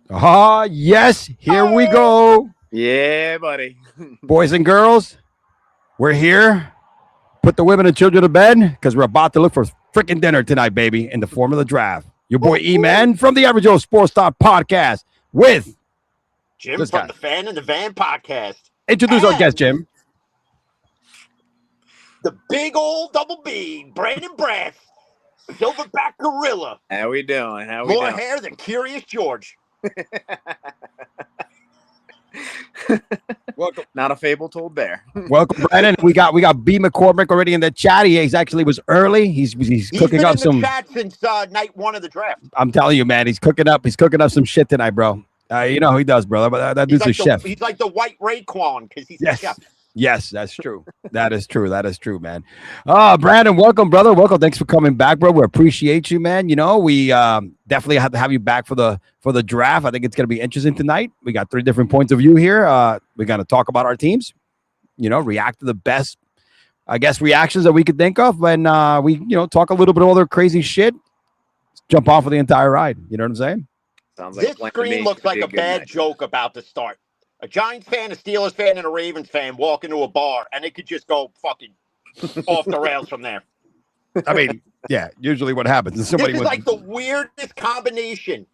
Ah, yes, here we go. Yeah, buddy. Boys and girls, we're here. Put the women and children to bed because we're about to look for freaking dinner tonight, baby, in the form of the draft. Your boy E-Man from the Average Joe Sports Talk podcast with Jim this from guy. the Fan in the Van podcast. Introduce our guest, Jim. The big old double B, Brandon Brass, silverback gorilla. How we doing? More hair than Curious George. Welcome. Not a fable told bear. Welcome, Brandon. We got B McCormick already in the chat. He actually was early. He's cooking been up in some the chat since night one of the draft. I'm telling you, man, he's cooking up some shit tonight, bro. You know how he does, brother. But that dude's a chef. He's like the white Raekwon because he's a chef. Yes, that's true. That is true, man. Brandon, welcome, brother. Welcome. Thanks for coming back, bro. We appreciate you, man. You know, we definitely have to have you back for the draft. I think it's going to be interesting tonight. We got 3 different points of view here. We're going to talk about our teams, you know, react to the best, I guess, reactions that we could think of. And we, you know, talk a little bit of other crazy shit. Jump off of the entire ride. You know what I'm saying? Sounds like this screen looks like a bad joke about to start. A Giants fan, a Steelers fan, and a Ravens fan walk into a bar, and it could just go fucking off the rails from there. I mean, yeah, usually what happens is somebody this is like the weirdest combination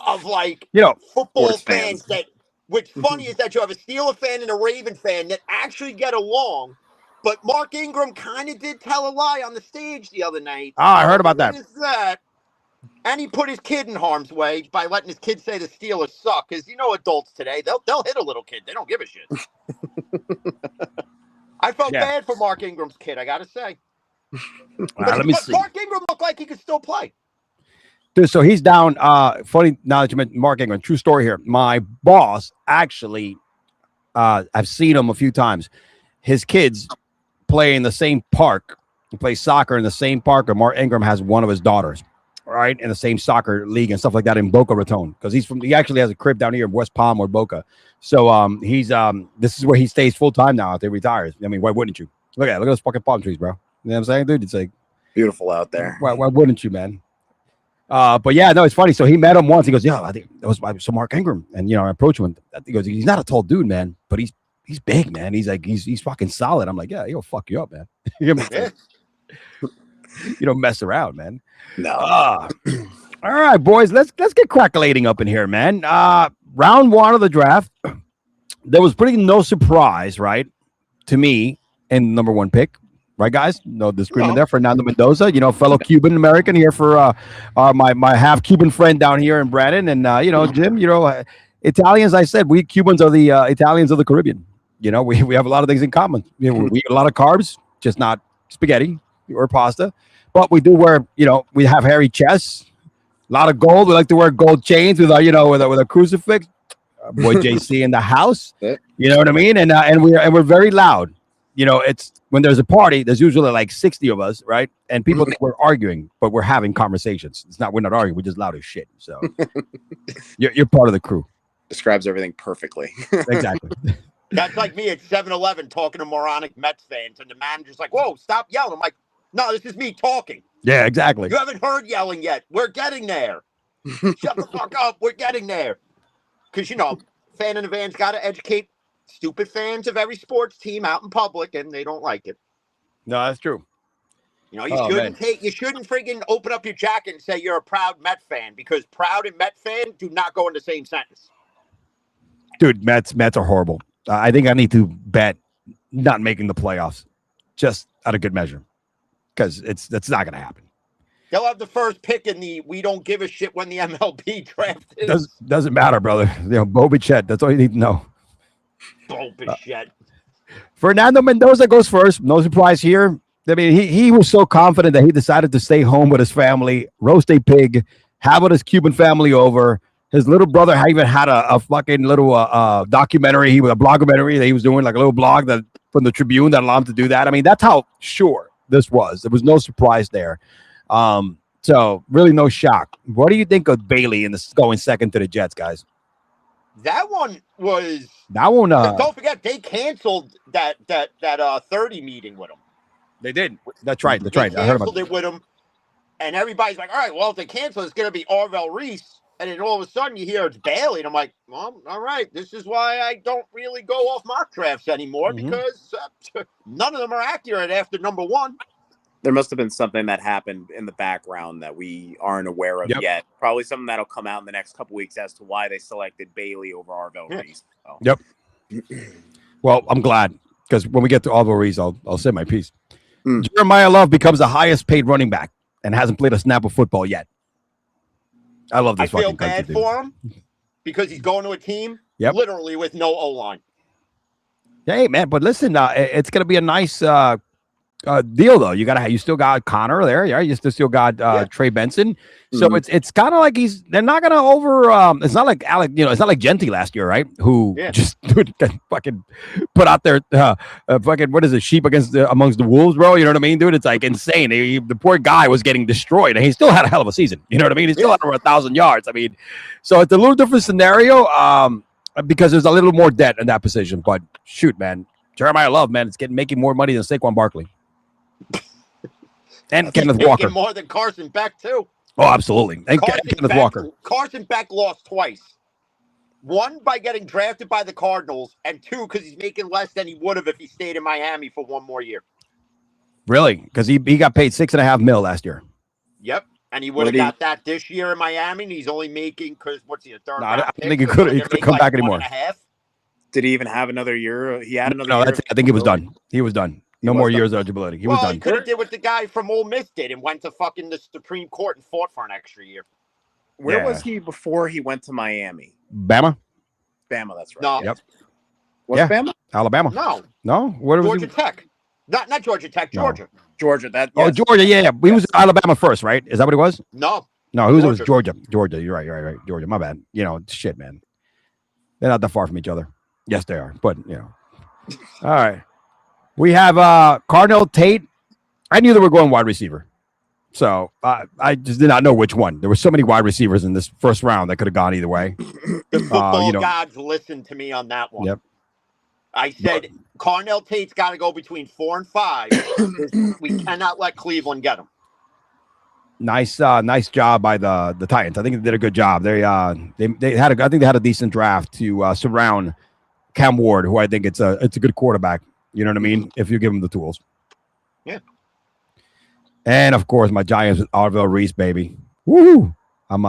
of, like, you know, football fans that, what's funny is that you have a Steelers fan and a Raven fan that actually get along, but Mark Ingram kind of did tell a lie on the stage the other night. Oh, I heard about that. What is that? And he put his kid in harm's way by letting his kid say the Steelers suck. Because you know adults today, they'll hit a little kid. They don't give a shit. I felt bad for Mark Ingram's kid, I got to say. Let me see. Mark Ingram looked like he could still play. Dude, so he's down. Funny now that you mentioned Mark Ingram. True story here. My boss actually, I've seen him a few times. His kids play in the same park. He plays soccer in the same park. And Mark Ingram has one of his daughters. Right, in the same soccer league and stuff like that in Boca Raton, because he actually has a crib down here in West Palm or Boca. So he's this is where he stays full time now after he retires. I mean, why wouldn't you? Look at those fucking palm trees, bro. You know what I'm saying, dude? It's like beautiful out there. Why wouldn't you, man? But yeah, no, it's funny. So he met him once. He goes, yeah, I think that was so Mark Ingram, and you know, I approached him. And he goes, he's not a tall dude, man, but he's big, man. He's like he's fucking solid. I'm like, yeah, he'll fuck you up, man. You don't mess around, man. No. All right, boys, let's get crackulating up in here, man. Round 1 of the draft, there was pretty no surprise, right, to me in number 1 pick, right, guys? No disagreement there. Fernando Mendoza, you know, fellow Cuban American here for my half Cuban friend down here in Brandon, and you know, Jim, you know, Italians. I said we Cubans are the Italians of the Caribbean. You know, we have a lot of things in common. You know, we eat a lot of carbs, just not spaghetti or pasta. But we do wear, you know, we have hairy chests, a lot of gold. We like to wear gold chains with a crucifix. Boy JC in the house, you know what I mean? And we're very loud. You know, it's when there's a party, there's usually like 60 of us, right? And people think we're arguing, but we're having conversations. We're not arguing. We're just loud as shit. So you're part of the crew. Describes everything perfectly. Exactly. That's like me at 7-Eleven talking to moronic Mets fans, and the manager's like, "Whoa, stop yelling!" I'm like, "No, this is me talking." Yeah, exactly. You haven't heard yelling yet. We're getting there. Shut the fuck up. We're getting there. Because, you know, fan in the van's got to educate stupid fans of every sports team out in public, and they don't like it. No, that's true. You know, you shouldn't freaking open up your jacket and say you're a proud Met fan, because proud and Met fan do not go in the same sentence. Dude, Mets are horrible. I think I need to bet not making the playoffs, just out of good measure, because that's not going to happen. They'll have the first pick in the we don't give a shit when the MLB draft is. Doesn't matter, brother. You know, Bo Bichette, that's all you need to know. Bo Bichette. Fernando Mendoza goes first. No surprise here. I mean, he was so confident that he decided to stay home with his family, roast a pig, have his Cuban family over. His little brother even had a fucking little documentary. He was a blogumentary that he was doing, like a little blog that from the Tribune that allowed him to do that. I mean, that's how sure this was. There was no surprise there. So really no shock. What do you think of Bailey in this going second to the Jets, guys? That one. Don't forget they canceled that 30 meeting with him. They did. That's right. I heard about it with him, and everybody's like, "All right, well, if they cancel, it's going to be Arvell Reese." And then all of a sudden you hear it's Bailey, and I'm like, well, all right, this is why I don't really go off mock drafts anymore because none of them are accurate after number 1. There must have been something that happened in the background that we aren't aware of yet. Probably something that'll come out in the next couple weeks as to why they selected Bailey over Arvell Reese. So. Yep. Well, I'm glad because when we get to Arvell Reese, I'll say my piece. Jeremiah Love becomes the highest paid running back and hasn't played a snap of football yet. I love this. I feel bad for him because he's going to a team literally with no O-line. Hey, man, but listen, it's going to be a nice deal though. You still got Connor there, yeah. You still got Trey Benson. So it's kind of like they're not going to over. It's not like Alec, it's not like Genty last year, right? Who just fucking put out their fucking what is it, sheep amongst the wolves, bro? You know what I mean, dude? It's like insane. The poor guy was getting destroyed, and he still had a hell of a season. You know what I mean? He still had over 1,000 yards. I mean, so it's a little different scenario because there's a little more debt in that position. But shoot, man, Jeremiah Love, man, it's making more money than Saquon Barkley. And Kenneth Walker. More than Carson Beck, too. Oh, absolutely. And Kenneth Walker. Carson Beck lost twice. 1, by getting drafted by the Cardinals, and 2, because he's making less than he would have if he stayed in Miami for 1 more year. Really? Because he got paid $6.5 million last year. Yep. And he would have got that this year in Miami, and he's only making, because what's he, a third round pick? I don't think he could come back anymore. Did he even have another year? He had another year. I think he was done. He was done. No more years of eligibility. He was done. He could have did what the guy from Ole Miss did and went to fucking the Supreme Court and fought for an extra year. Where was he before he went to Miami? Bama, that's right. No. Yep. What's Bama? Alabama. No. What was Georgia Tech. Not Georgia Tech. Georgia. Georgia. Georgia. Yeah. He was Alabama first, right? Is that what it was? No, it was Georgia. Georgia. You're right. Georgia. My bad. Shit, man. They're not that far from each other. Yes, they are. But all right. We have Cardinal Tate. I knew they were going wide receiver. So I just did not know which one. There were so many wide receivers in this first round that could have gone either way. The football gods listened to me on that one. Yep. I said Cardinal Tate's got to go between 4 and 5. We cannot let Cleveland get him. Nice job by the Titans. I think they did a good job. They had a decent draft to surround Cam Ward, who I think it's a good quarterback. You know what I mean? If you give him the tools. Yeah. And of course, my Giants with Arvell Reese, baby. Woo! I'm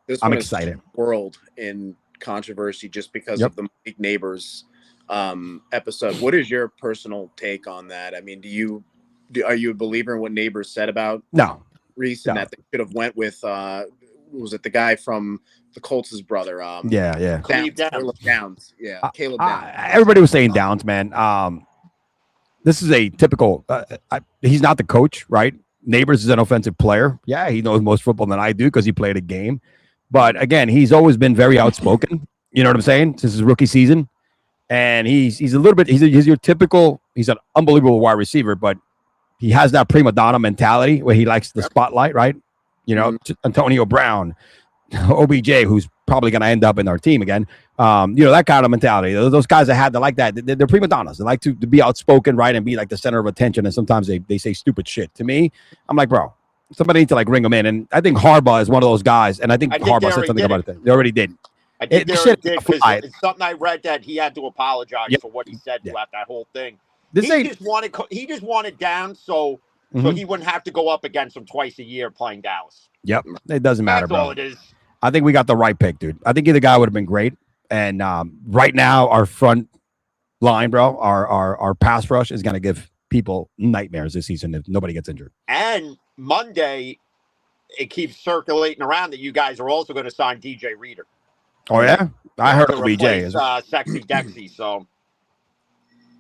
excited. World in controversy just because of the Mike Neighbors episode. What is your personal take on that? I mean, are you a believer in what Neighbors said about Reese and that they should have went with was it the guy from the Colts' brother? Caleb Downs. Yeah, Caleb Downs. Everybody was saying Downs, man. This is a typical. He's not the coach, right? Neighbors is an offensive player. Yeah, he knows most football than I do because he played a game. But again, he's always been very outspoken. You know what I'm saying? Since his rookie season, and he's a little bit. He's your typical. He's an unbelievable wide receiver, but he has that prima donna mentality where he likes the spotlight, right? Antonio Brown, OBJ, who's probably going to end up in our team again. That kind of mentality. Those guys that had like that, they're prima donnas. They like to be outspoken, right, and be like the center of attention. And sometimes they say stupid shit. To me, I'm like, bro, somebody needs to like ring them in. And I think Harbaugh is one of those guys. And I think Harbaugh said something about it. They already did. I think they already did because it's something I read that he had to apologize for what he said throughout that whole thing. He just wanted Downs so he wouldn't have to go up against him twice a year playing Dallas. Yep, it doesn't matter, That's bro. all it is. I think we got the right pick, dude. I think either guy would have been great. And right now, our front line, bro, our pass rush is going to give people nightmares this season if nobody gets injured. And Monday, it keeps circulating around that you guys are also going to sign DJ Reader. Oh, yeah? I heard OBJ. Sexy Dexy, so...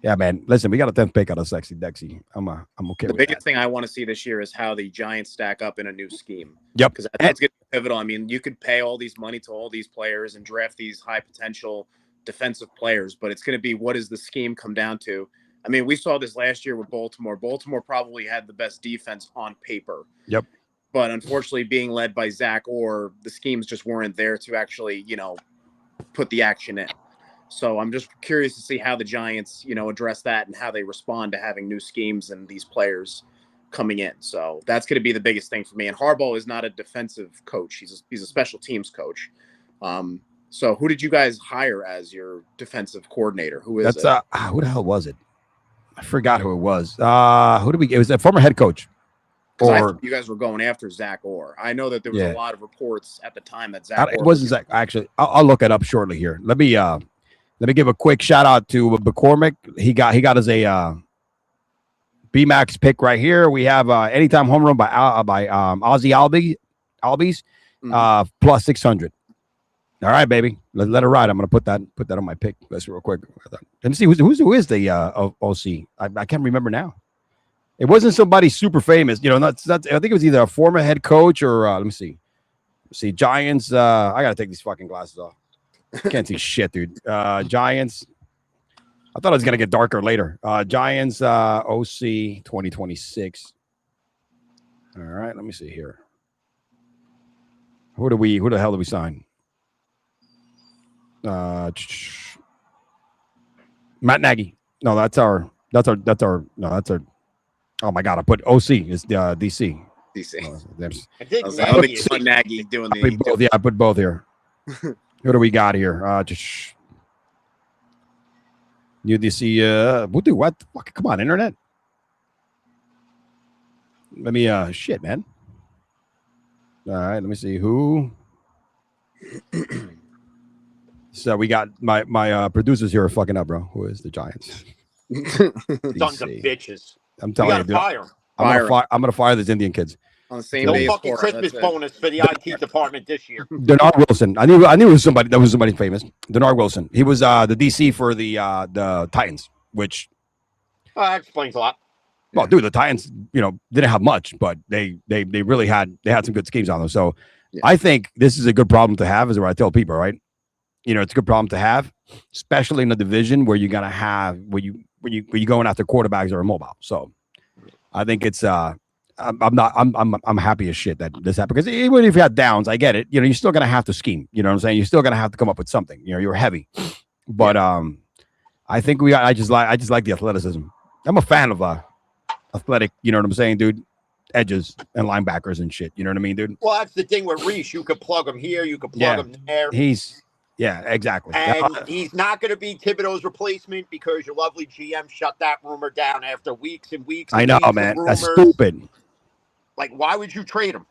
Yeah, man. Listen, we got a 10th pick out of Sexy Dexy. I'm okay with that. The biggest thing I want to see this year is how the Giants stack up in a new scheme. Yep. Because that's going to be pivotal. I mean, you could pay all these money to all these players and draft these high potential defensive players, but it's going to be what does the scheme come down to? I mean, we saw this last year with Baltimore. Baltimore probably had the best defense on paper. Yep. But unfortunately, being led by Zach Orr, the schemes just weren't there to actually, put the action in. So I'm just curious to see how the Giants, address that and how they respond to having new schemes and these players coming in. So that's going to be the biggest thing for me. And Harbaugh is not a defensive coach. He's a special teams coach. So who did you guys hire as your defensive coordinator? Who is it? Who the hell was it? I forgot who it was. It was a former head coach. Because I thought you guys were going after Zach Orr. I know that there was a lot of reports at the time that Zach Orr. It wasn't Zach. Actually, I'll look it up shortly here. Let me give a quick shout out to McCormick. He got us a B-Max pick right here. We have anytime home run by Ozzy Albies plus 600. All right, baby. Let it ride. I'm gonna put that on my pick. Let's real quick. Let me see who is the OC. I can't remember now. It wasn't somebody super famous, That's I think it was either a former head coach or let me see. Giants. I gotta take these fucking glasses off. Can't see shit, dude. Giants. I thought it was gonna get darker later. Giants OC 2026. All right, let me see here. Who the hell did we sign? Matt Nagy. No, that's our. Oh my God! I put OC. It's DC. DC. I think Nagy doing I put both here. What do we got here? UDC. What? Fuck, come on, internet. Let me. Shit, man. All right. Let me see who. So we got my producers here are fucking up, bro. Who is the Giants? Sons of bitches. I'm telling you, dude. I'm gonna fire these Indian kids. On the same day. No fucking Christmas bonus for the IT department this year. Denard Wilson. I knew it was somebody famous. Denard Wilson. He was the DC for the Titans, which that explains a lot. Well, dude, the Titans, didn't have much, but they really had some good schemes on them. So I think this is a good problem to have, is what I tell people, right? It's a good problem to have, especially in a division where you're gonna have where you going after quarterbacks that are mobile. So I think it's I'm happy as shit that this happened, because even if you had downs, I get it. You're still gonna have to scheme. You know what I'm saying? You're still gonna have to come up with something. You're heavy, but I think I just like the athleticism. I'm a fan of athletic. You know what I'm saying, dude? Edges and linebackers and shit. You know what I mean, dude? Well, that's the thing with Reese. You could plug him here. You could plug him there. Yeah, exactly. And he's not going to be Thibodeau's replacement, because your lovely GM shut that rumor down after weeks and weeks. I know, man. That's stupid. Like, why would you trade him?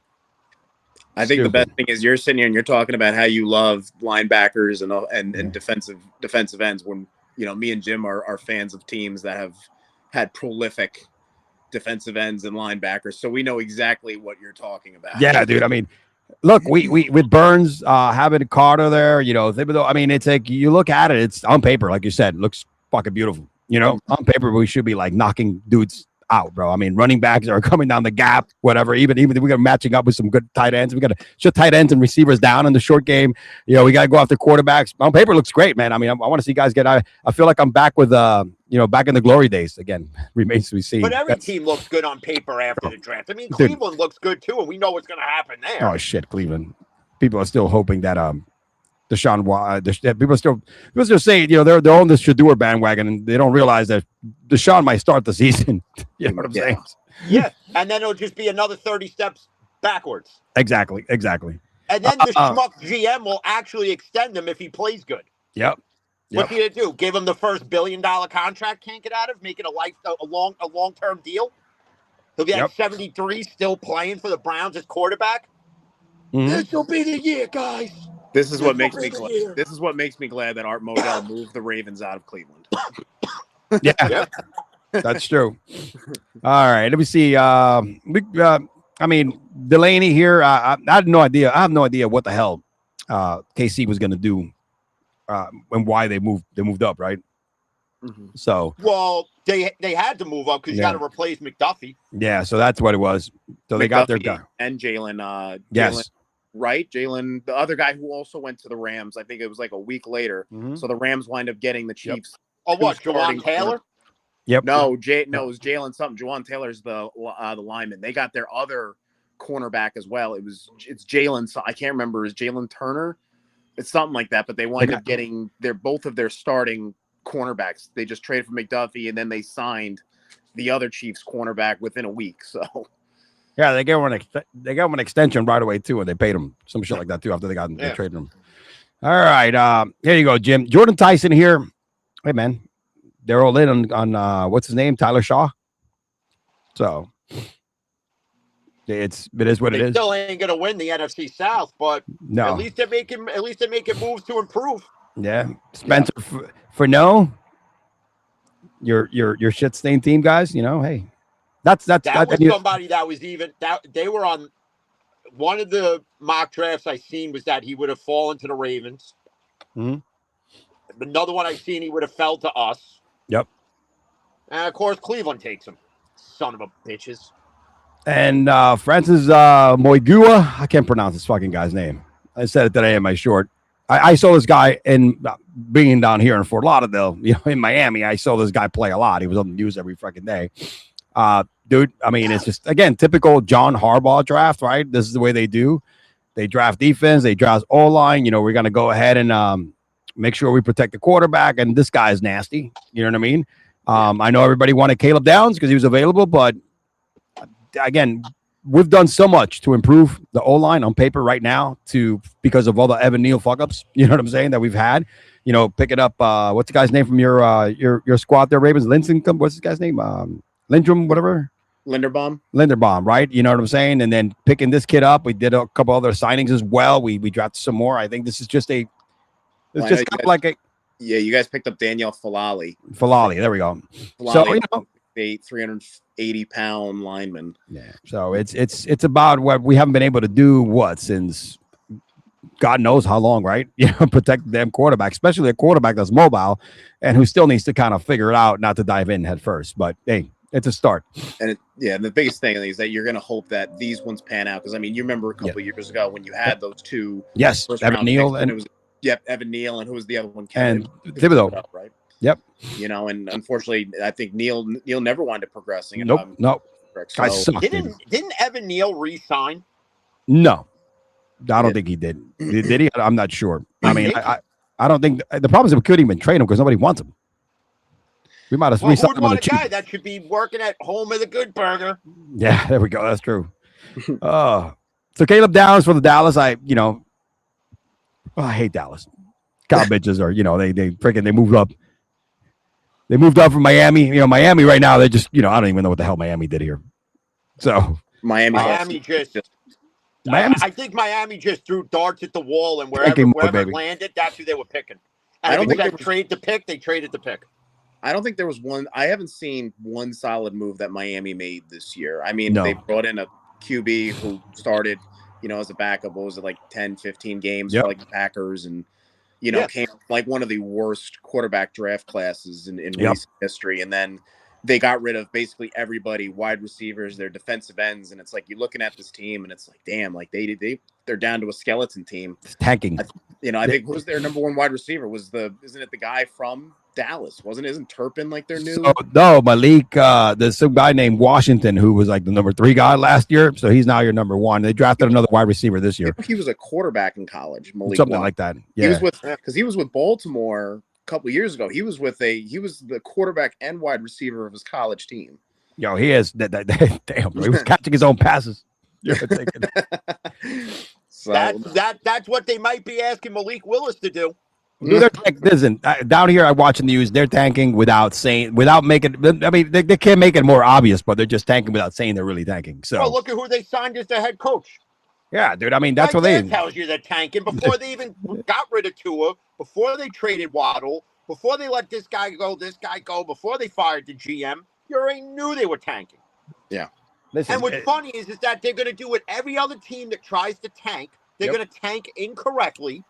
I think the best thing is you're sitting here and you're talking about how you love linebackers and defensive ends, when me and Jim are fans of teams that have had prolific defensive ends and linebackers, so we know exactly what you're talking about. Yeah, dude. I mean, look, we with Burns having Carter there, Thibodeau, I mean, it's like you look at it, it's on paper, like you said, it looks fucking beautiful. On paper we should be like knocking dudes out, bro. I mean, running backs are coming down the gap, whatever. Even if we got matching up with some good tight ends, we got to shut tight ends and receivers down in the short game. We got to go after quarterbacks. On paper, it looks great, man. I mean, I want to see guys get. I feel like I'm back with back in the glory days again. Remains to be seen. But every team looks good on paper after the draft. I mean, Cleveland looks good too, and we know what's going to happen there. Oh shit, Cleveland. People are still hoping that people are still saying, they're on this Shador bandwagon, and they don't realize that Deshaun might start the season. You know what I'm saying? Yeah, and then it'll just be another 30 steps backwards. Exactly. And then the schmuck GM will actually extend him if he plays good. Yep. What's he gonna do? Give him the first $1 billion contract? Can't get out of? Make it a long-term deal? He'll be at 73, still playing for the Browns as quarterback. Mm-hmm. This will be the year, guys. This is what makes me glad. This is what makes me glad that Art Modell moved the Ravens out of Cleveland. Yeah, that's true. All right, let me see. I mean, Delaney here. I had no idea. I have no idea what the hell KC was going to do and why they moved up, right? Mm-hmm. So, well, they had to move up because you got to replace McDuffie. Yeah, so that's what it was. So they got their guy and Jalen. Yes. Right, Jalen, the other guy who also went to the Rams. I think it was like a week later. Mm-hmm. So the Rams wind up getting the Chiefs. Yep. Oh, what? Jawan Taylor? Yep. No, it was Jalen something. Jawan Taylor's the lineman. They got their other cornerback as well. It's Jalen. So I can't remember. Is Jalen Turner? It's something like that. But they wind up getting both of their starting cornerbacks. They just traded for McDuffie, and then they signed the other Chiefs cornerback within a week. So yeah, they gave him an extension right away too, and they paid him some shit like that too after they traded him. All right, here you go, Jim. Jordan Tyson here. Hey man, they're all in on what's his name, Tyler Shaw. So it is what it is. Still ain't gonna win the NFC South, but no, at least they're making moves to improve. Yeah, Spencer for no. Your shit stain team guys, you know, hey, that was somebody that was even that they were on one of the mock drafts I seen was that he would have fallen to the Ravens. Mm-hmm. Another one I seen he would have fell to us. Yep. And of course Cleveland takes him. Son of a bitches. And Francis Moigua, I can't pronounce this fucking guy's name. I said it today in my short. I saw this guy in being down here in Fort Lauderdale, you know, in Miami. I saw this guy play a lot. He was on the news every fucking day. Dude, I mean, it's just, again, typical John Harbaugh draft, right? This is the way they do. They draft defense. They draft O-line. You know, we're going to go ahead and make sure we protect the quarterback. And this guy is nasty. You know what I mean? I know everybody wanted Caleb Downs because he was available. But, again, we've done so much to improve the O-line on paper right now because of all the Evan Neal fuck-ups, you know what I'm saying, that we've had. You know, picking up, what's the guy's name from your squad there, Ravens? Linson, what's this guy's name? Lindrum, whatever. Linderbaum, right? You know what I'm saying? And then picking this kid up, we did a couple other signings as well. We drafted some more. I think this is just you guys picked up Daniel Falali. There we go. Falali, so, you know, 380-pound lineman. Yeah. So it's about what we haven't been able to do since God knows how long, right? You know, protect the damn quarterback, especially a quarterback that's mobile and who still needs to kind of figure it out, not to dive in head first. But hey, it's a start. And the biggest thing is that you're going to hope that these ones pan out. Because I mean, you remember a couple years ago when you had those two. Yes, Evan Neal and it was Evan Neal, and who was the other one? And Thibodeau, right? Yep. You know, and unfortunately, I think Neal never wound up progressing. Nope. So, I sucked. Didn't Evan Neal re-sign? No, I don't think he did. Did he? I'm not sure. I mean, I don't think the problem is we couldn't even trade him because nobody wants him. We might have re-signed him on the cheap. Guy that should be working at home of the Good Burger. Yeah, there we go. That's true. So Caleb Downs for the Dallas. I hate Dallas. Cow bitches are, you know, they moved up. They moved up from Miami. You know, Miami right now, they're just, you know, I don't even know what the hell Miami did here. So Miami I think Miami just threw darts at the wall, and wherever it landed, that's who they were picking. And I don't think they traded the pick. I don't think there was one. I haven't seen one solid move that Miami made this year. I mean, they brought in a QB who started, you know, as a backup. What was it, like 10, 15 games for like the Packers, and you know, came like one of the worst quarterback draft classes in recent history. And then they got rid of basically everybody, wide receivers, their defensive ends, and it's like you're looking at this team, and it's like, damn, like they're down to a skeleton team. It's tanking. I think who's their number one wide receiver isn't it the guy from Dallas? Isn't Turpin like their new? No, Malik. There's some guy named Washington who was like the number 3 guy last year, so he's now your number 1. They drafted another wide receiver this year. He was a quarterback in college, Malik. Something like that. Yeah, he was with Baltimore a couple of years ago. He was the quarterback and wide receiver of his college team. Yo, he is damn. Bro, he was catching his own passes. So that's what they might be asking Malik Willis to do. Listen, down here, I watch the news. They're tanking without making. I mean, they can't make it more obvious, but they're just tanking without saying they're really tanking. So, well, look at who they signed as their head coach. Yeah, dude. I mean, that's what they tells you they're tanking before they even got rid of Tua, before they traded Waddle, before they let this guy go, before they fired the GM. You already knew they were tanking. Yeah. Listen, and what's funny is that they're going to do what every other team that tries to tank. They're going to tank incorrectly.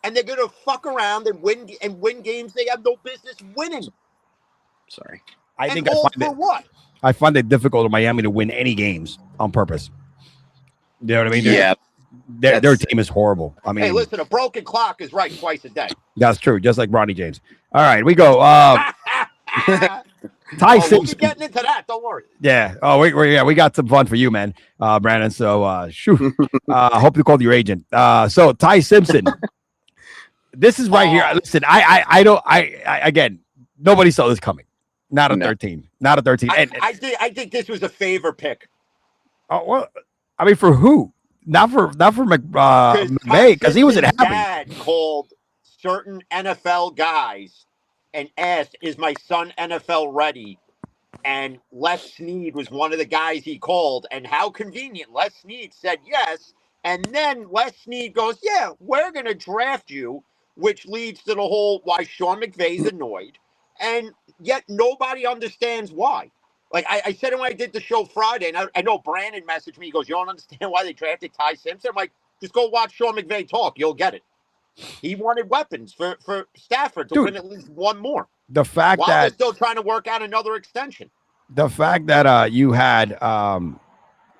And they're going to fuck around and win games they have no business winning. Sorry. I find it difficult in Miami to win any games on purpose. You know what I mean? Yeah. Their team is horrible. I mean, hey, listen, a broken clock is right twice a day. That's true. Just like Bronny James. All right, we go. Ty Simpson. We'll be getting into that. Don't worry. Yeah. Oh, we got some fun for you, man, Brandon. So, shoot. Hope you called your agent. So Ty Simpson. This is right here. Listen, I don't. Again, nobody saw this coming. Not a 13. Not a 13. I think this was a favor pick. Oh well, I mean for who? Not for McVay because he wasn't happy. Dad called certain NFL guys and asked, "Is my son NFL ready?" And Les Snead was one of the guys he called. And how convenient! Les Snead said yes, and then Les Snead goes, "Yeah, we're going to draft you," which leads to the whole why Sean McVay's annoyed, and yet nobody understands why. Like I said it when I did the show Friday, and I know Brandon messaged me. He goes, "You don't understand why they drafted Ty Simpson?" I'm like, just go watch Sean McVay talk. You'll get it. He wanted weapons for Stafford to win at least one more. The fact while that they're still trying to work out another extension. The fact that you had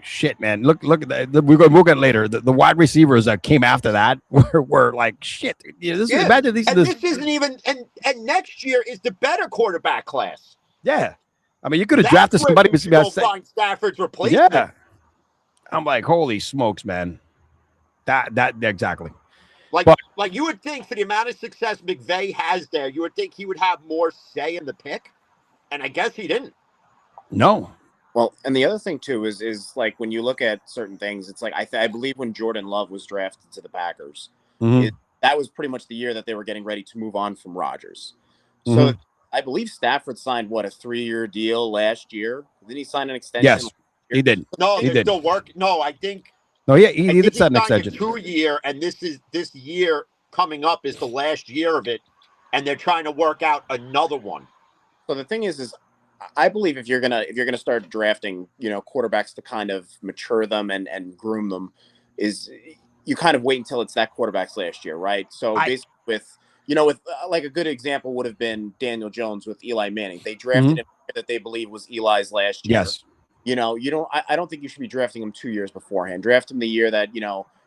shit, man. Look at that. We'll get later. The wide receivers that came after that were like shit. Imagine these. This isn't even and next year is the better quarterback class. Yeah. I mean, you could have drafted somebody who's going to find Stafford's replacement. Yeah. I'm like, holy smokes, man. That exactly. Like you would think for the amount of success McVay has there, you would think he would have more say in the pick. And I guess he didn't. No. Well, and the other thing too is like when you look at certain things, it's like I believe when Jordan Love was drafted to the Packers, that was pretty much the year that they were getting ready to move on from Rodgers. So I believe Stafford signed a 3-year deal last year. Didn't he sign an extension? Yes, he did. No, they're still working. No, I think. No, yeah, he did sign an extension. 2-year, and this year coming up is the last year of it, and they're trying to work out another one. So the thing is I believe if you're gonna start drafting, quarterbacks to kind of mature them and groom them, is you kind of wait until it's that quarterback's last year, right? So basically with like a good example would have been Daniel Jones with Eli Manning. They drafted him that they believe was Eli's last year. Yes. I don't think you should be drafting him 2 years beforehand. Draft him the year that,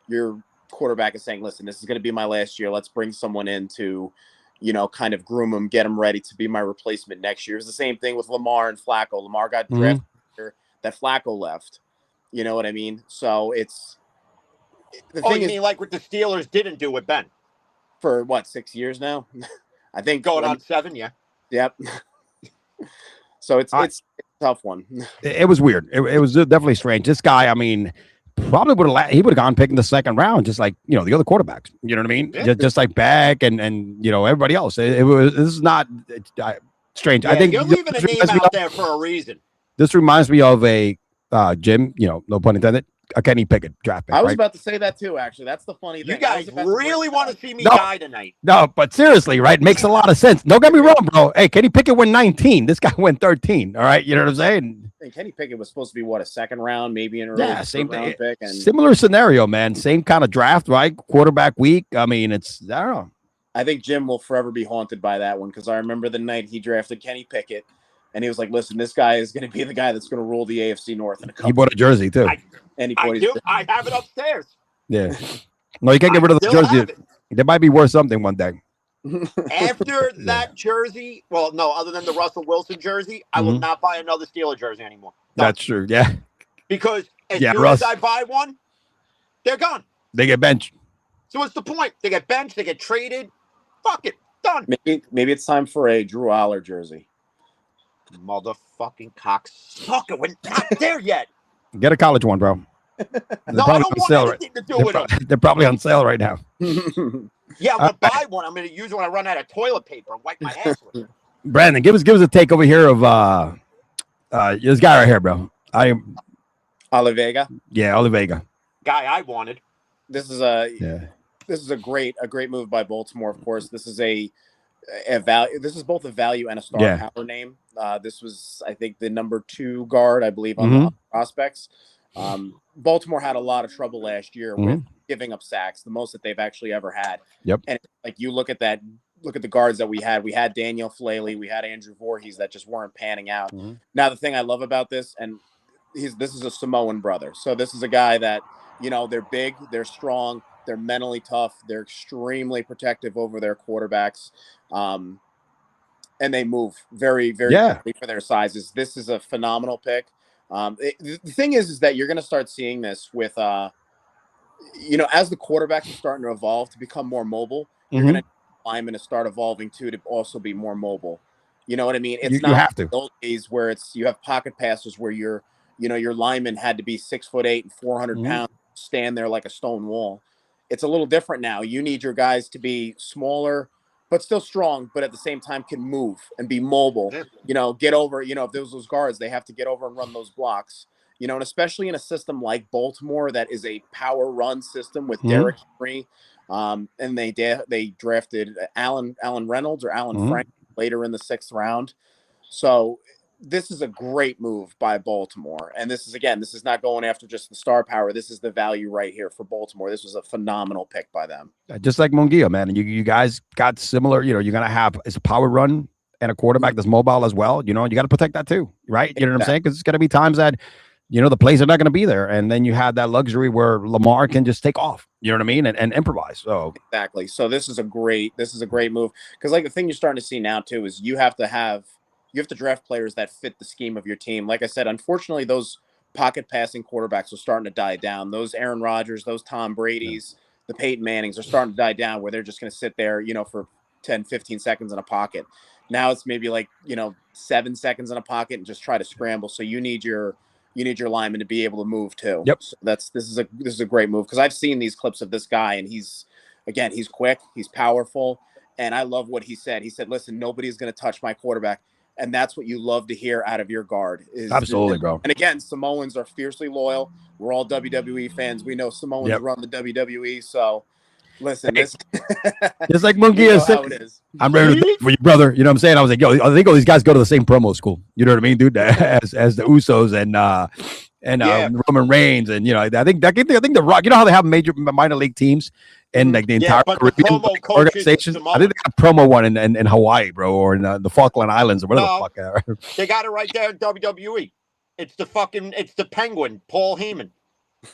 your quarterback is saying, listen, this is going to be my last year. Let's bring someone in to, kind of groom him, get him ready to be my replacement next year. It's the same thing with Lamar and Flacco. Lamar got drafted that Flacco left. You know what I mean? So it's the thing. You mean like what the Steelers didn't do with Ben? For 6 years now? I think going on 7, yeah. Yep. So it's a tough one. It was weird. It was definitely strange. This guy, I mean, probably would have gone picking the second round, just like the other quarterbacks. You know what I mean? Yeah. Just like Beck and everybody else. This is not strange. Yeah, I think you're leaving a name out there for a reason. This reminds me of a Jim. No pun intended. A Kenny Pickett draft pick. I was about to say that too. Actually, that's the funny thing. You guys really want to see me die tonight? No, but seriously, right? Makes a lot of sense. Don't get me wrong, bro. Hey, Kenny Pickett went 19. This guy went 13. All right, you know what I'm saying? I think Kenny Pickett was supposed to be a second round, maybe an early same round pick. And similar scenario, man. Same kind of draft, right? Quarterback week. I mean, I don't know. I think Jim will forever be haunted by that one because I remember the night he drafted Kenny Pickett. And he was like, listen, this guy is going to be the guy that's going to rule the AFC North in a couple. He bought a jersey, too. I have it upstairs. Yeah. No, you can't get rid of the jersey. There might be worth something one day. After that jersey, well, no, other than the Russell Wilson jersey, I will not buy another Steeler jersey anymore. No. That's true, yeah. Because as soon as I buy one, they're gone. They get benched. So what's the point? They get benched, they get traded. Fuck it. Done. Maybe it's time for a Drew Aller jersey. Motherfucking cocksucker. We're not there yet. Get a college one, bro. No, I don't want anything to do with them. They're probably on sale right now. Yeah, I'm going to buy one. I'm going to use it when I run out of toilet paper and wipe my ass with it. Brandon, give us a take over here of this guy right here, bro. Olivega. Yeah, Olivega. Guy I wanted. This is a great move by Baltimore, of course. This is a value. This is both a value and a star power name. This was, I think, the number 2 guard, I believe, on the prospects. Baltimore had a lot of trouble last year with giving up sacks, the most that they've actually ever had. Yep. And like you look at the guards that we had. We had Daniel Flaley, we had Andrew Voorhees that just weren't panning out. Now the thing I love about this, and this is a Samoan brother, so this is a guy that they're big, they're strong. They're mentally tough. They're extremely protective over their quarterbacks. And they move very, very quickly for their sizes. This is a phenomenal pick. The thing is that you're going to start seeing this with, as the quarterbacks are starting to evolve to become more mobile, you're going to linemen to start evolving too, to also be more mobile. You know what I mean? It's You not have to. those days where you have pocket passes where your lineman had to be 6'8" and 400 pounds, stand there like a stone wall. It's a little different now. You need your guys to be smaller, but still strong, but at the same time can move and be mobile. Get over. If there's those guards, they have to get over and run those blocks. And especially in a system like Baltimore that is a power run system with Derrick Henry, and they drafted Alan Reynolds or Alan Frank later in the 6th round. So this is a great move by Baltimore. And this is not going after just the star power. This is the value right here for Baltimore. This was a phenomenal pick by them. Just like Munguia, man. And you guys got similar, you're going to have it's a power run and a quarterback that's mobile as well. You got to protect that too, right? You know what I'm saying? Because it's going to be times that, the plays are not going to be there. And then you have that luxury where Lamar can just take off, you know what I mean? And improvise. So exactly. So this is a great move. Because like the thing you're starting to see now too, is you have to draft players that fit the scheme of your team. Like I said, unfortunately, those pocket passing quarterbacks are starting to die down. Those Aaron Rodgers, those Tom Brady's, the Peyton Mannings are starting to die down where they're just going to sit there, for 10, 15 seconds in a pocket. Now it's maybe like, 7 seconds in a pocket and just try to scramble. So you need your lineman to be able to move too. Yep. So this is a great move because I've seen these clips of this guy and he's quick, he's powerful. And I love what he said. He said, listen, nobody's going to touch my quarterback. And that's what you love to hear out of your guard. Absolutely, bro. And again, Samoans are fiercely loyal. We're all WWE fans. We know Samoans run the WWE. So listen, this just like Munguia said, how it is. I'm ready to for you, brother. You know what I'm saying? I was like, I think all these guys go to the same promo school. You know what I mean, dude? As the Usos and Roman Reigns, and I think the Rock. You know how they have minor league teams and like the entire Caribbean organizations. I think they got a promo one in Hawaii, bro, or in the Falkland Islands or whatever the fuck. They got it right there in WWE. It's the Penguin, Paul Heyman,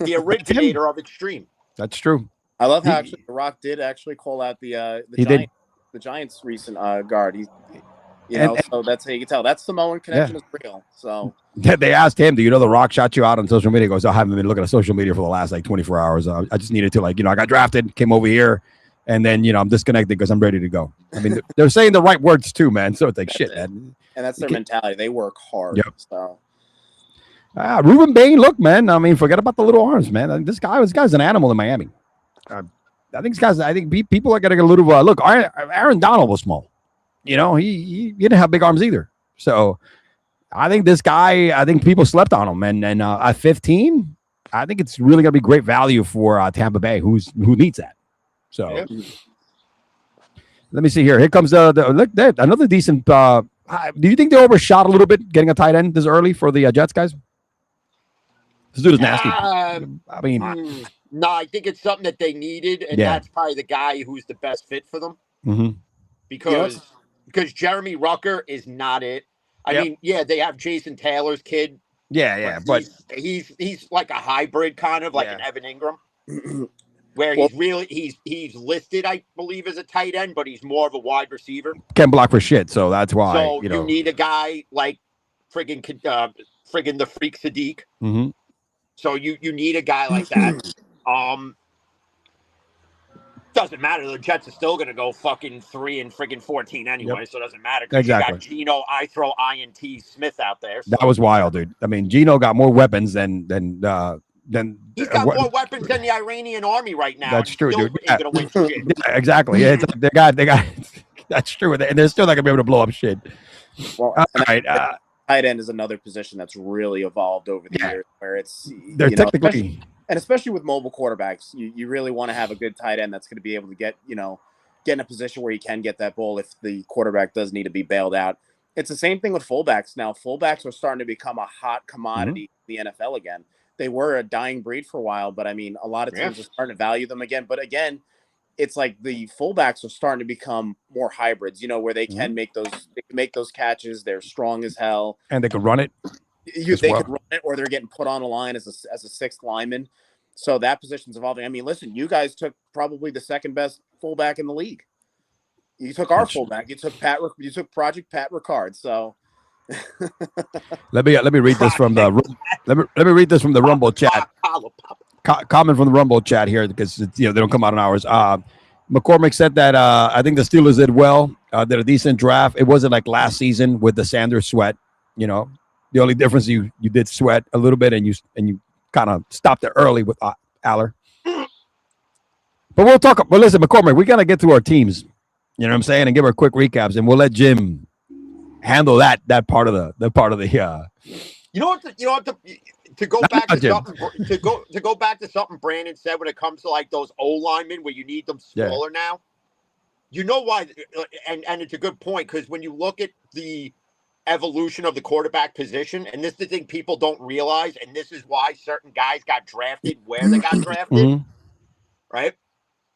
the originator of Extreme. That's true. I love how actually The Rock did actually call out the Giants recent guard. So that's how you can tell that Samoan connection is real. So they asked him, "Do The Rock shot you out on social media?" He goes, "I haven't been looking at social media for the last 24 hours. I just needed to I got drafted, came over here, and then I'm disconnected because I'm ready to go." I mean, they're saying the right words too, man. So it's like shit, man. And that's their mentality. They work hard. Yep. So. Ruben Bain, look, man. I mean, forget about the little arms, man. This guy's an animal in Miami. I think people are getting a little look. Aaron Donald was small, he didn't have big arms either. So I think this guy, people slept on him, and at 15, I think it's really gonna be great value for Tampa Bay, who needs that. So let me see here. Here comes another decent. Do you think they overshot a little bit getting a tight end this early for the Jets guys? This dude is nasty. I mean. No, I think it's something that they needed, and that's probably the guy who's the best fit for them. Mm-hmm. Because Jeremy Rucker is not it. I mean, they have Jason Taylor's kid. But he's like a hybrid, kind of like an Evan Ingram, where he's listed, I believe, as a tight end, but he's more of a wide receiver. Can't block for shit, so that's why. So you need a guy like friggin' the Freak Sadiq. Mm-hmm. So you need a guy like that. Doesn't matter. The Jets are still going to go fucking 3-14 anyway, so it doesn't matter. Exactly. You got Geno, I throw INT Smith out there. So. That was wild, dude. I mean, Geno got more weapons than he's got more weapons than the Iranian army right now. That's true, dude. Ain't gonna win shit. Exactly. Yeah, they got. That's true, and they're still not gonna be able to blow up shit. Well, all right. Tight end is another position that's really evolved over the years, where they're technically. Especially with mobile quarterbacks, you really want to have a good tight end that's going to be able to get in a position where you can get that ball if the quarterback does need to be bailed out. It's the same thing with fullbacks. Now, fullbacks are starting to become a hot commodity in the NFL again. They were a dying breed for a while, but I mean, a lot of teams are starting to value them again. But again, it's like the fullbacks are starting to become more hybrids, where they can make those catches. They're strong as hell. And they can run it. They could run it, or they're getting put on a line as a sixth lineman. So that position's evolving. I mean, listen, you guys took probably the second best fullback in the league. You took our fullback. You took Project Pat Ricard. So let me read this from the let me read this from the Rumble chat. Comment from the Rumble chat here because they don't come out in hours. McCormick said that I think the Steelers did well. Did a decent draft. It wasn't like last season with the Sanders sweat. You know, the only difference you did sweat a little bit and you kind of stopped it early with Aller. But we'll talk. But listen, McCormick, we gotta get to our teams. You know what I'm saying, and give our quick recaps, and we'll let Jim handle that part of the You know what? To go back to something. To go back to something Brandon said when it comes to like those O linemen where you need them smaller now. You know why? And it's a good point because when you look at the evolution of the quarterback position, and this is the thing people don't realize, and this is why certain guys got drafted where they got drafted, right?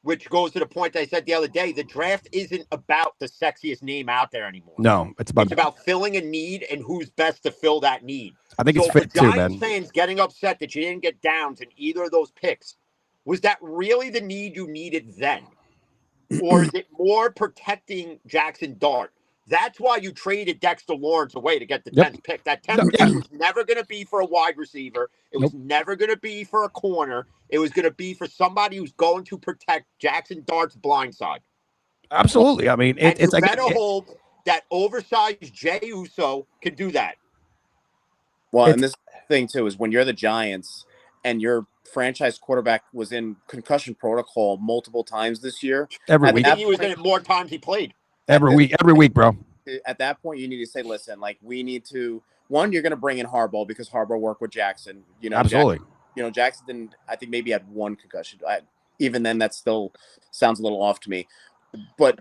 Which goes to the point I said the other day, the draft isn't about the sexiest name out there anymore. No, it's about filling a need and who's best to fill that need. I think it's fit too, man. Fans getting upset that you didn't get downs in either of those picks, was that really the need you needed then? Or is it more protecting Jackson Dart? That's why you traded Dexter Lawrence away to get the 10th pick. That 10th pick was never going to be for a wide receiver. It was never going to be for a corner. It was going to be for somebody who's going to protect Jackson Dart's blind side. Absolutely. I mean, it's like better hope that oversized Jay Uso can do that. Well, and this thing too is when you're the Giants and your franchise quarterback was in concussion protocol multiple times this year. Every week. He was in it more times he played. Every week, bro. At that point, you need to say, listen, like we need to. One, you're going to bring in Harbaugh because Harbaugh worked with Jackson. You know, absolutely. Jackson didn't. I think maybe had one concussion. Even then, that still sounds a little off to me. But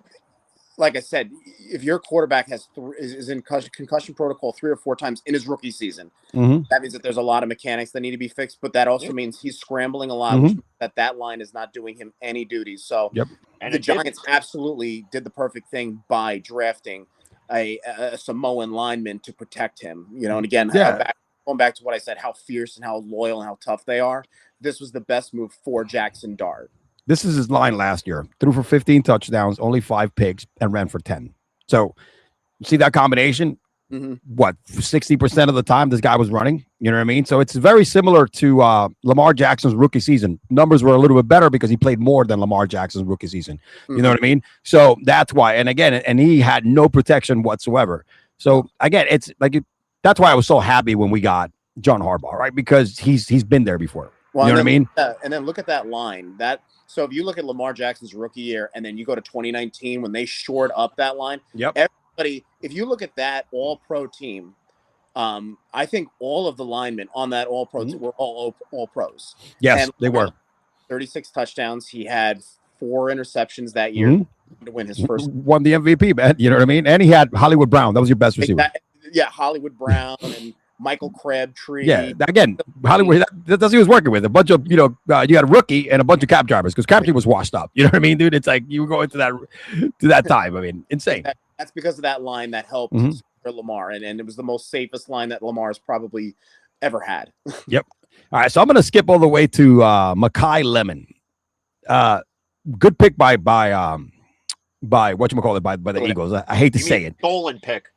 like I said, if your quarterback is in concussion protocol 3 or 4 times in his rookie season, that means that there's a lot of mechanics that need to be fixed. But that also means he's scrambling a lot, which means that line is not doing him any duties. So the Giants absolutely did the perfect thing by drafting a Samoan lineman to protect him. You know, and again, going back to what I said, how fierce and how loyal and how tough they are. This was the best move for Jackson Dart. This is his line last year. Threw for 15 touchdowns, only 5 picks, and ran for 10. So, see that combination? What, 60% of the time this guy was running? You know what I mean? So, it's very similar to Lamar Jackson's rookie season. Numbers were a little bit better because he played more than Lamar Jackson's rookie season. You know what I mean? So, that's why. And again, and he had no protection whatsoever. So, again, it's like that's why I was so happy when we got John Harbaugh, right? Because he's been there before. Well, you know what I mean? And then look at that line. So if you look at Lamar Jackson's rookie year and then you go to 2019 when they shored up that line, everybody, if you look at that all-pro team, I think all of the linemen on that all-pro team were all pros. Yes, and they were. 36 touchdowns. He had 4 interceptions that year to win his first. Won the MVP, man. You know what I mean? And he had Hollywood Brown. That was your best receiver. Hollywood Brown and Michael Crabtree. Yeah, again, Hollywood. That's what he was working with. A bunch of, you had a rookie and a bunch of cab drivers because Crabtree was washed up. You know what I mean, dude? It's like you were going to that time. I mean, insane. That's because of that line that helped for Lamar, and it was the most safest line that Lamar's probably ever had. Yep. All right, so I'm going to skip all the way to Makai Lemon. Good pick by whatchamacallit, by the Eagles. I hate to say it. Stolen pick.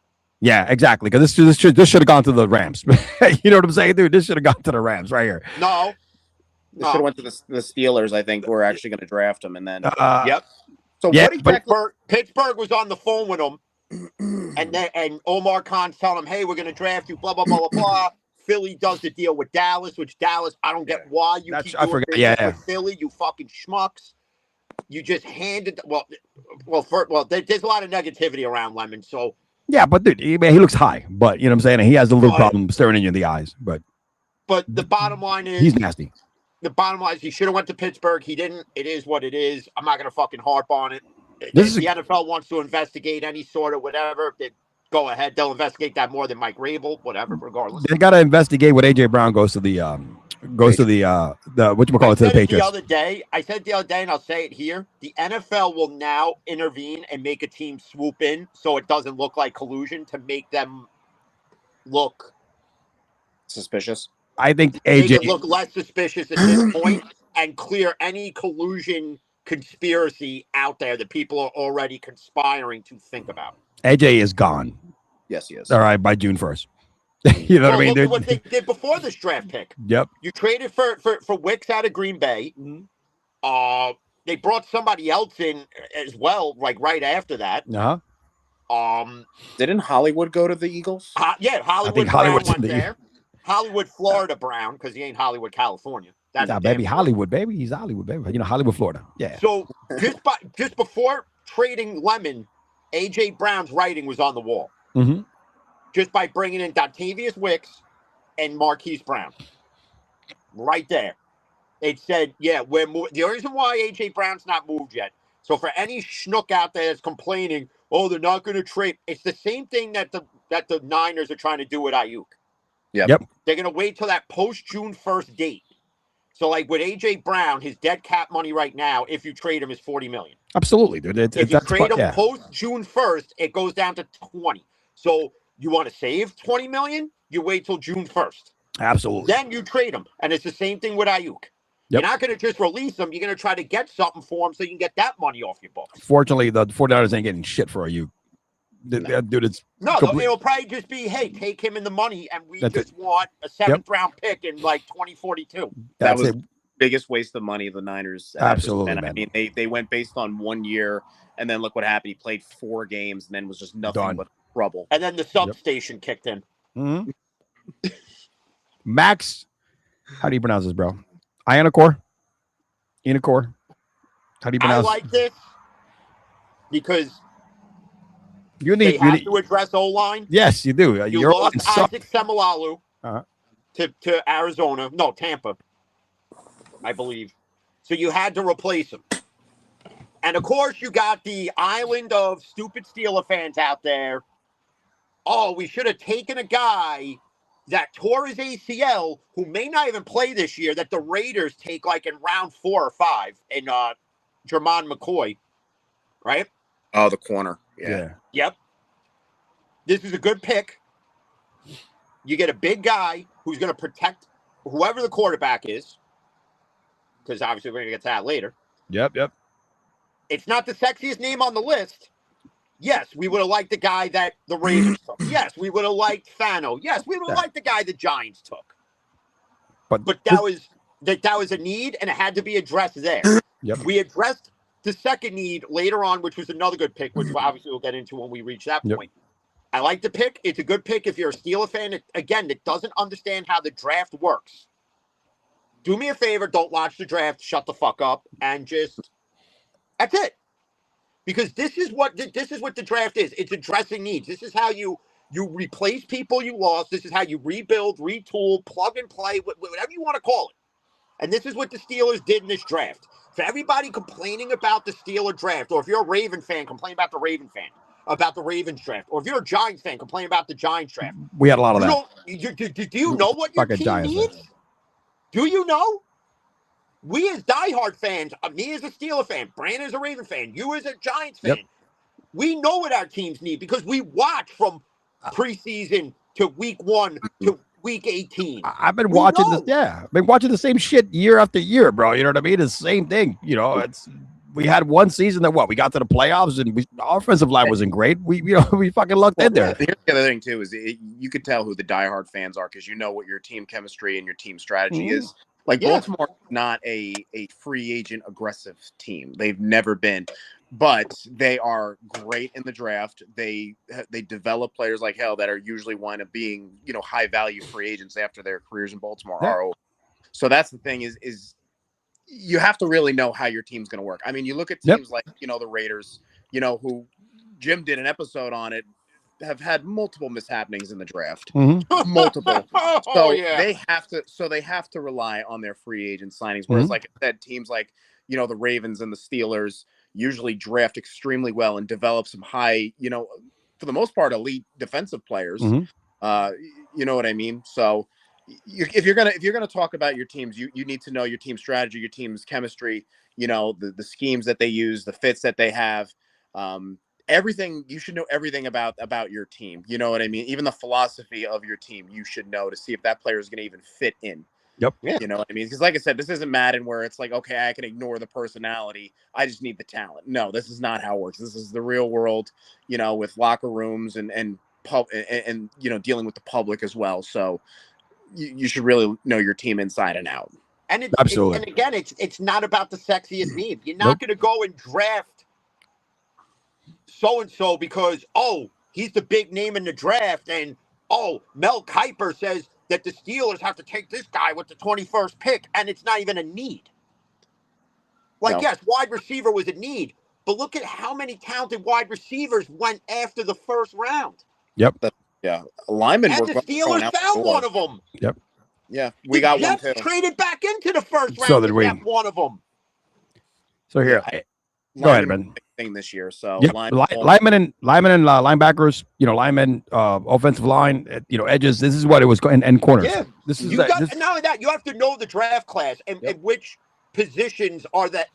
Yeah, exactly. Because this should have gone to the Rams. You know what I'm saying, dude? This should have gone to the Rams right here. No. This should have went to the Steelers. I think we're actually going to draft him, and then. So what exactly? Pittsburgh was on the phone with him, and Omar Khan's telling him, "Hey, we're going to draft you." Blah blah blah blah blah. Philly does the deal with Dallas, which Dallas, I don't get why you keep doing business with Philly. You fucking schmucks. You just handed. There's a lot of negativity around Lemon, so. Yeah, but dude, he looks high. But you know what I'm saying? He has a little problem staring in the eyes. But the bottom line is he's nasty. The bottom line is he should have went to Pittsburgh. He didn't. It is what it is. I'm not going to fucking harp on it. If the NFL wants to investigate any sort of whatever, go ahead. They'll investigate that more than Mike Vrabel, whatever, regardless. They got to investigate what AJ Brown goes to the whatchamacallit, to the Patriots. I said the other day, and I'll say it here, the NFL will now intervene and make a team swoop in so it doesn't look like collusion to make them look suspicious. I think AJ make it look less suspicious at this point and clear any collusion conspiracy out there that people are already conspiring to think about. AJ is gone. Yes, he is. All right, by June 1st. You know what I mean? Look at what they did before this draft pick. Yep. You traded for Wicks out of Green Bay. they brought somebody else in as well, like right after that. Didn't Hollywood go to the Eagles? Yeah, Hollywood Brown went there. Hollywood, Florida Brown, because he ain't Hollywood, California. That's baby, Hollywood, baby. He's Hollywood, baby. You know, Hollywood, Florida. Yeah. So just before trading Lemon, AJ Brown's writing was on the wall. Mm-hmm. Just by bringing in Dontavius Wicks and Marquise Brown, right there, it said, "Yeah, we're the reason why AJ Brown's not moved yet." So for any schnook out there that's complaining, "Oh, they're not going to trade," it's the same thing that the Niners are trying to do with Ayuk. Yep. They're going to wait till that post June 1st date. So, like with AJ Brown, his dead cap money right now, if you trade him, is $40 million. Absolutely, dude. If you trade him post June 1st, it goes down to 20. So you want to save $20 million? You wait till June 1st. Absolutely. Then you trade him, and it's the same thing with Ayuk. Yep. You're not going to just release him. You're going to try to get something for him so you can get that money off your books. Fortunately, the 49ers ain't getting shit for Ayuk. Dude, it's it'll probably just be, hey, take him in the money, and we want a 7th round pick in like 2042. That was the biggest waste of money the Niners. Absolutely, man. I mean, they went based on 1 year, and then look what happened. He played 4 games, and then was just nothing but trouble. And then the substation kicked in. Mm-hmm. Max, how do you pronounce this, bro? Ianacor? How do you pronounce? I like this because they have to address O-line. Yes, you do. You lost Isaac Semalalu to Arizona. No, Tampa, I believe. So you had to replace him. And, of course, you got the island of stupid Steeler fans out there. Oh, we should have taken a guy that tore his ACL who may not even play this year that the Raiders take like in round 4 or 5 in Jermon McCoy, right? Oh, the corner. Yeah. Yep. This is a good pick. You get a big guy who's going to protect whoever the quarterback is, because obviously we're going to get to that later. Yep. It's not the sexiest name on the list. Yes, we would have liked the guy that the Ravens took. Yes, we would have liked Fano. Yes, we would have liked the guy the Giants took. But that was a need, and it had to be addressed there. Yep. We addressed the second need later on, which was another good pick, which obviously we'll get into when we reach that point. I like the pick. It's a good pick if you're a Steeler fan. That doesn't understand how the draft works. Do me a favor, don't watch the draft, shut the fuck up, and that's it. Because this is what the draft is. It's addressing needs. This is how you replace people you lost. This is how you rebuild, retool, plug and play, whatever you want to call it. And this is what the Steelers did in this draft. For everybody complaining about the Steeler draft, or if you're a Raven fan, complain about the Ravens draft. Or if you're a Giants fan, complain about the Giants draft. We had a lot of that. Do you know what your team needs? Do you know? We as diehard fans, me as a Steeler fan, Brandon as a Raven fan, you as a Giants fan, we know what our teams need because we watch from preseason to week 1 to week 18. I've been watching this. Yeah, I've been watching the same shit year after year, bro. You know what I mean? It's the same thing. You know, we had one season that we got to the playoffs and our offensive line wasn't great. We fucking lucked in there. Here's the other thing too is you could tell who the diehard fans are because you know what your team chemistry and your team strategy is. Like Baltimore is not a free agent aggressive team. They've never been, but they are great in the draft. They develop players like hell that are usually wind up being high value free agents after their careers in Baltimore are over. So that's the thing is you have to really know how your team's going to work. I mean, you look at teams like the Raiders, who Jim did an episode on it. Have had multiple mishappenings in the draft, multiple. They have to rely on their free agent signings. Whereas, like I said, teams like the Ravens and the Steelers usually draft extremely well and develop some high, for the most part, elite defensive players. You know what I mean? So if you're gonna talk about your teams, you need to know your team strategy, your team's chemistry. The schemes that they use, the fits that they have. Everything you should know everything about your team. You know what I mean? Even the philosophy of your team, you should know to see if that player is going to even fit in. Yep. Yeah. You know what I mean? Because like I said, this isn't Madden where it's like, okay, I can ignore the personality. I just need the talent. No, this is not how it works. This is the real world, with locker rooms and dealing with the public as well. So you should really know your team inside and out. And Absolutely. And again, it's not about the sexiest name. You're not going to go and draft so and so because he's the big name in the draft, and Mel Kiper says that the Steelers have to take this guy with the 21st pick, and it's not even a need. Like, yes, wide receiver was a need, but look at how many talented wide receivers went after the first round. Yep. Linemen and the Steelers found one of them. Yep. Yeah, we got Jets one too. traded back into the first round So did to we. get one of them. So here, go ahead, man. Thing this year, so yep. Linemen and linebackers, linemen, offensive line, edges. This is what it was, and corners. Yeah, this is not only that, you have to know the draft class and which positions are the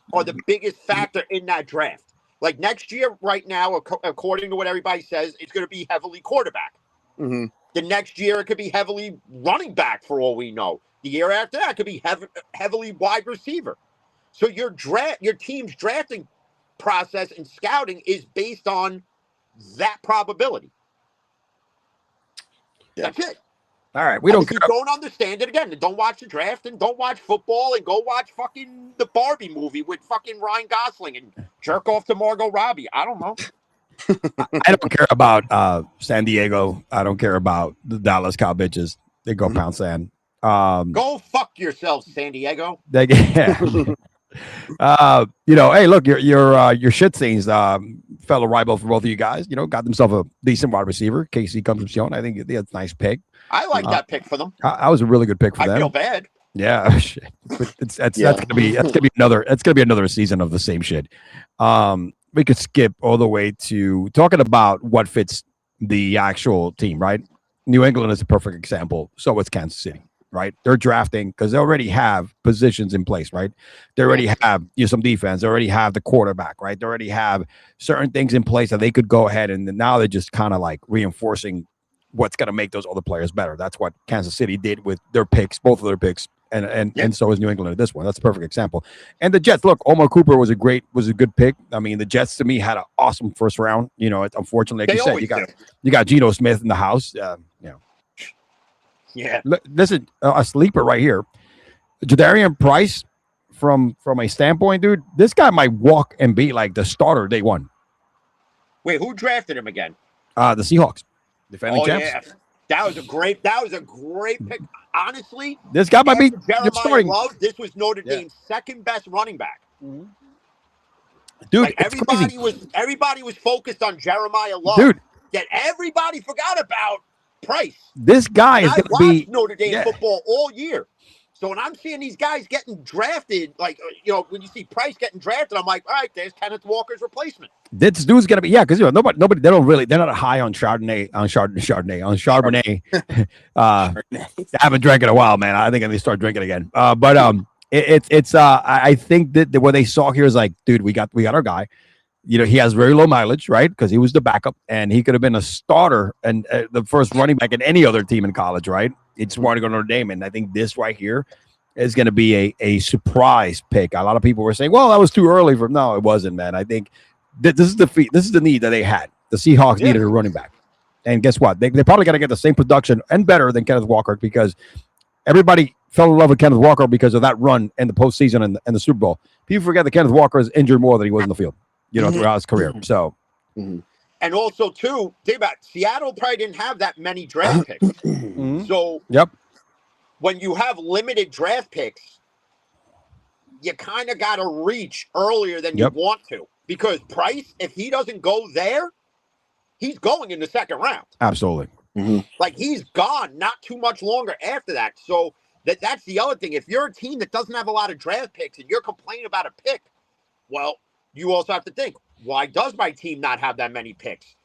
biggest factor in that draft. Like next year, right now, according to what everybody says, it's going to be heavily quarterback. Mm-hmm. The next year, it could be heavily running back, for all we know. The year after that, it could be heavily wide receiver. So your team's drafting process and scouting is based on that probability. Yeah. That's it. All right, we don't. If you don't understand it, again, don't watch the draft and don't watch football and go watch fucking the Barbie movie with fucking Ryan Gosling and jerk off to Margot Robbie. I don't know. I don't care about San Diego. I don't care about the Dallas Cow bitches. They go pound sand. Go fuck yourself, San Diego. Hey, look, your shit scenes, fellow rival for both of you guys, got themselves a decent wide receiver. Casey comes from Sion. I think that's a nice pick. I like that pick for them. I was a really good pick for them. I feel bad. Yeah, shit. That's gonna be another season of the same shit. We could skip all the way to talking about what fits the actual team, right? New England is a perfect example. So it's Kansas City. Right, they're drafting because they already have positions in place. Right, they already have some defense. They already have the quarterback. Right, they already have certain things in place that they could go ahead and now they're just kind of like reinforcing what's going to make those other players better. That's what Kansas City did with their picks, both of their picks, and so is New England at this one. That's a perfect example. And the Jets, look, Omar Cooper was a good pick. I mean, the Jets to me had an awesome first round. Unfortunately, like you said, you got Geno Smith in the house. Yeah. Listen, a sleeper right here. Jadarian Price, from a standpoint, dude, this guy might walk and be like the starter day one. Wait, who drafted him again? The Seahawks. Defending champs. Yeah. That was a great pick. Honestly, this guy might be Jeremiah Love. This was Notre Dame's second best running back. Mm-hmm. Dude, everybody was focused on Jeremiah Love. Dude, that everybody forgot about Price. This guy is going to be Notre Dame football all year. So when I'm seeing these guys getting drafted, like when you see Price getting drafted, I'm like, all right, there's Kenneth Walker's replacement. This dude's going to be because nobody they're not high on Chardonnay. I haven't drank in a while, man. I think I need to start drinking again. I think that what they saw here is like, dude, we got our guy. He has very low mileage, right? Because he was the backup, and he could have been a starter and the first running back in any other team in college, right? It's wanting to go to Notre Dame, and I think this right here is going to be a surprise pick. A lot of people were saying, "Well, that was too early for." No, it wasn't, man. I think this is the need that they had. The Seahawks needed a running back, and guess what? They probably got to get the same production and better than Kenneth Walker because everybody fell in love with Kenneth Walker because of that run in the postseason and the Super Bowl. People forget that Kenneth Walker is injured more than he was in the field. Throughout his career. So, and also too, think about Seattle probably didn't have that many draft picks. So, when you have limited draft picks, you kind of got to reach earlier than you want to because Price, if he doesn't go there, he's going in the second round. Absolutely. Like he's gone not too much longer after that. So that's the other thing. If you're a team that doesn't have a lot of draft picks and you're complaining about a pick, well, you also have to think, why does my team not have that many picks?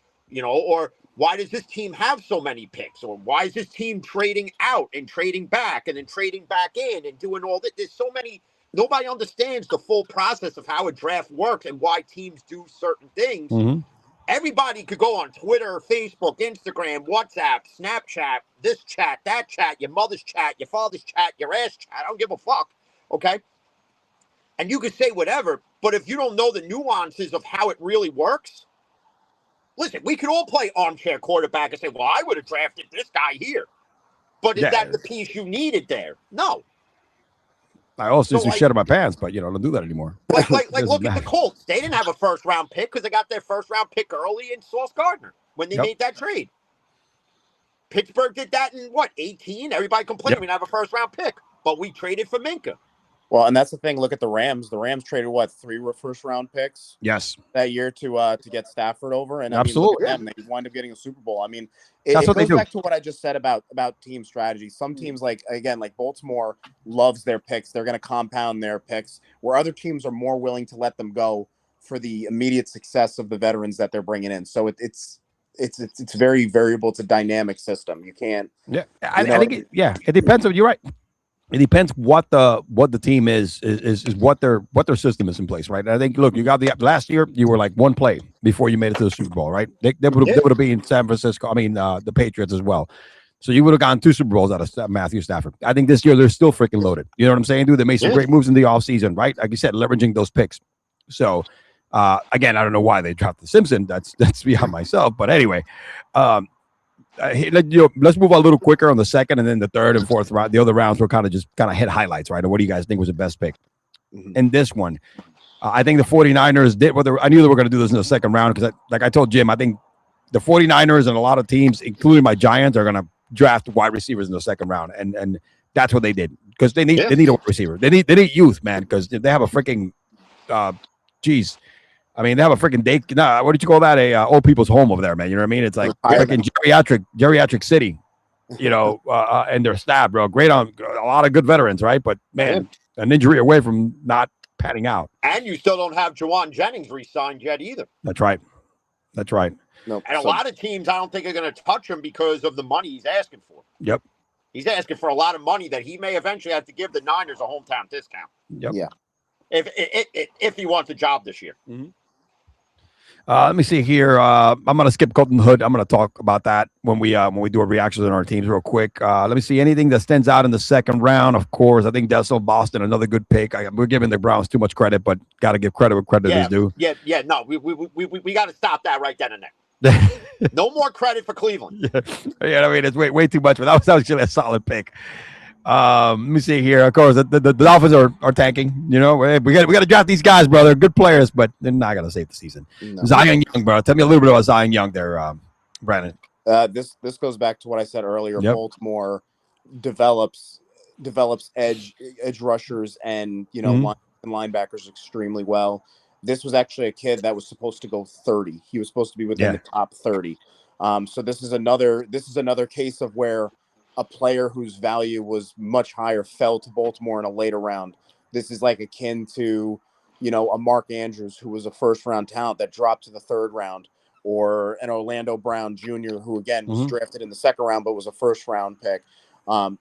Or why does this team have so many picks? Or why is this team trading out and trading back and then trading back in and doing all that? There's so many. Nobody understands the full process of how a draft works and why teams do certain things. Everybody could go on Twitter, Facebook, Instagram, WhatsApp, Snapchat, this chat, that chat, your mother's chat, your father's chat, your ass chat. I don't give a fuck. Okay? And you can say whatever, but if you don't know the nuances of how it really works, listen, we could all play armchair quarterback and say, well, I would have drafted this guy here. But is that the piece you needed there? No. I also used to shed in my pants, but I don't do that anymore. Like look at the Colts. They didn't have a first round pick because they got their first round pick early in Sauce Gardner when they made that trade. Pittsburgh did that in 18? Everybody complained we didn't have a first round pick, but we traded for Minka. Well, and that's the thing. Look at the Rams. The Rams traded 3 first round picks? Yes, that year to get Stafford over, and absolutely, I mean, look at them. They wind up getting a Super Bowl. I mean, it goes back to what I just said about team strategy. Some teams, like Baltimore, loves their picks. They're going to compound their picks, where other teams are more willing to let them go for the immediate success of the veterans that they're bringing in. So it's very variable. It's a dynamic system. You can't. Yeah, I think it depends on. You're right. It depends what the team is what their system is in place, right? And I think, look, you got the last year you were like one play before you made it to the Super Bowl, right? They would have been in San Francisco. I mean, the Patriots as well. So you would have gotten 2 Super Bowls out of Matthew Stafford. I think this year they're still freaking loaded. You know what I'm saying, dude? They made some great moves in the offseason, right? Like you said, leveraging those picks. So again, I don't know why they drafted Simpson. That's beyond myself. But anyway, let's move a little quicker on the second and then the third and fourth round. The other rounds were kind of hit highlights, right? And what do you guys think was the best pick? In this one, I think the 49ers did I knew they were going to do this in the second round because, like I told Jim, I think the 49ers and a lot of teams, including my Giants, are going to draft wide receivers in the second round. And that's what they did because they need a wide receiver. They need youth, man, because they have a freaking I mean, they have a freaking day. What did you call that? A old people's home over there, man. You know what I mean? It's like freaking geriatric city, and their staff, bro. Great on a lot of good veterans, right? But man, an injury away from not panning out. And you still don't have Jawan Jennings re-signed yet either. That's right. No, and a lot of teams, I don't think are going to touch him because of the money he's asking for. Yep. He's asking for a lot of money that he may eventually have to give the Niners a hometown discount. Yep. Yeah. If he wants a job this year. Mm-hmm. Let me see here. I'm going to skip Colton Hood. I'm going to talk about that when we do our reactions on our teams real quick. Let me see anything that stands out in the second round. Of course, I think Dessel Boston, another good pick. We're giving the Browns too much credit, but got to give credit where credit is due. Yeah. No, we got to stop that right then and there. No more credit for Cleveland. Yeah, I mean it's way too much, but that was actually a solid pick. Let me see here. Of course, the Dolphins are tanking. We got to draft these guys, bro. They're good players, but they're not gonna save the season. No. Zion Young, bro. Tell me a little bit about Zion Young there, Brandon. This goes back to what I said earlier. Yep. Baltimore develops edge rushers and linebackers extremely well. This was actually a kid that was supposed to go 30. He was supposed to be within the top 30. So this is another case of where a player whose value was much higher fell to Baltimore in a later round. This is like akin to, a Mark Andrews, who was a first round talent that dropped to the third round, or an Orlando Brown Jr., who again was drafted in the second round, but was a first round pick.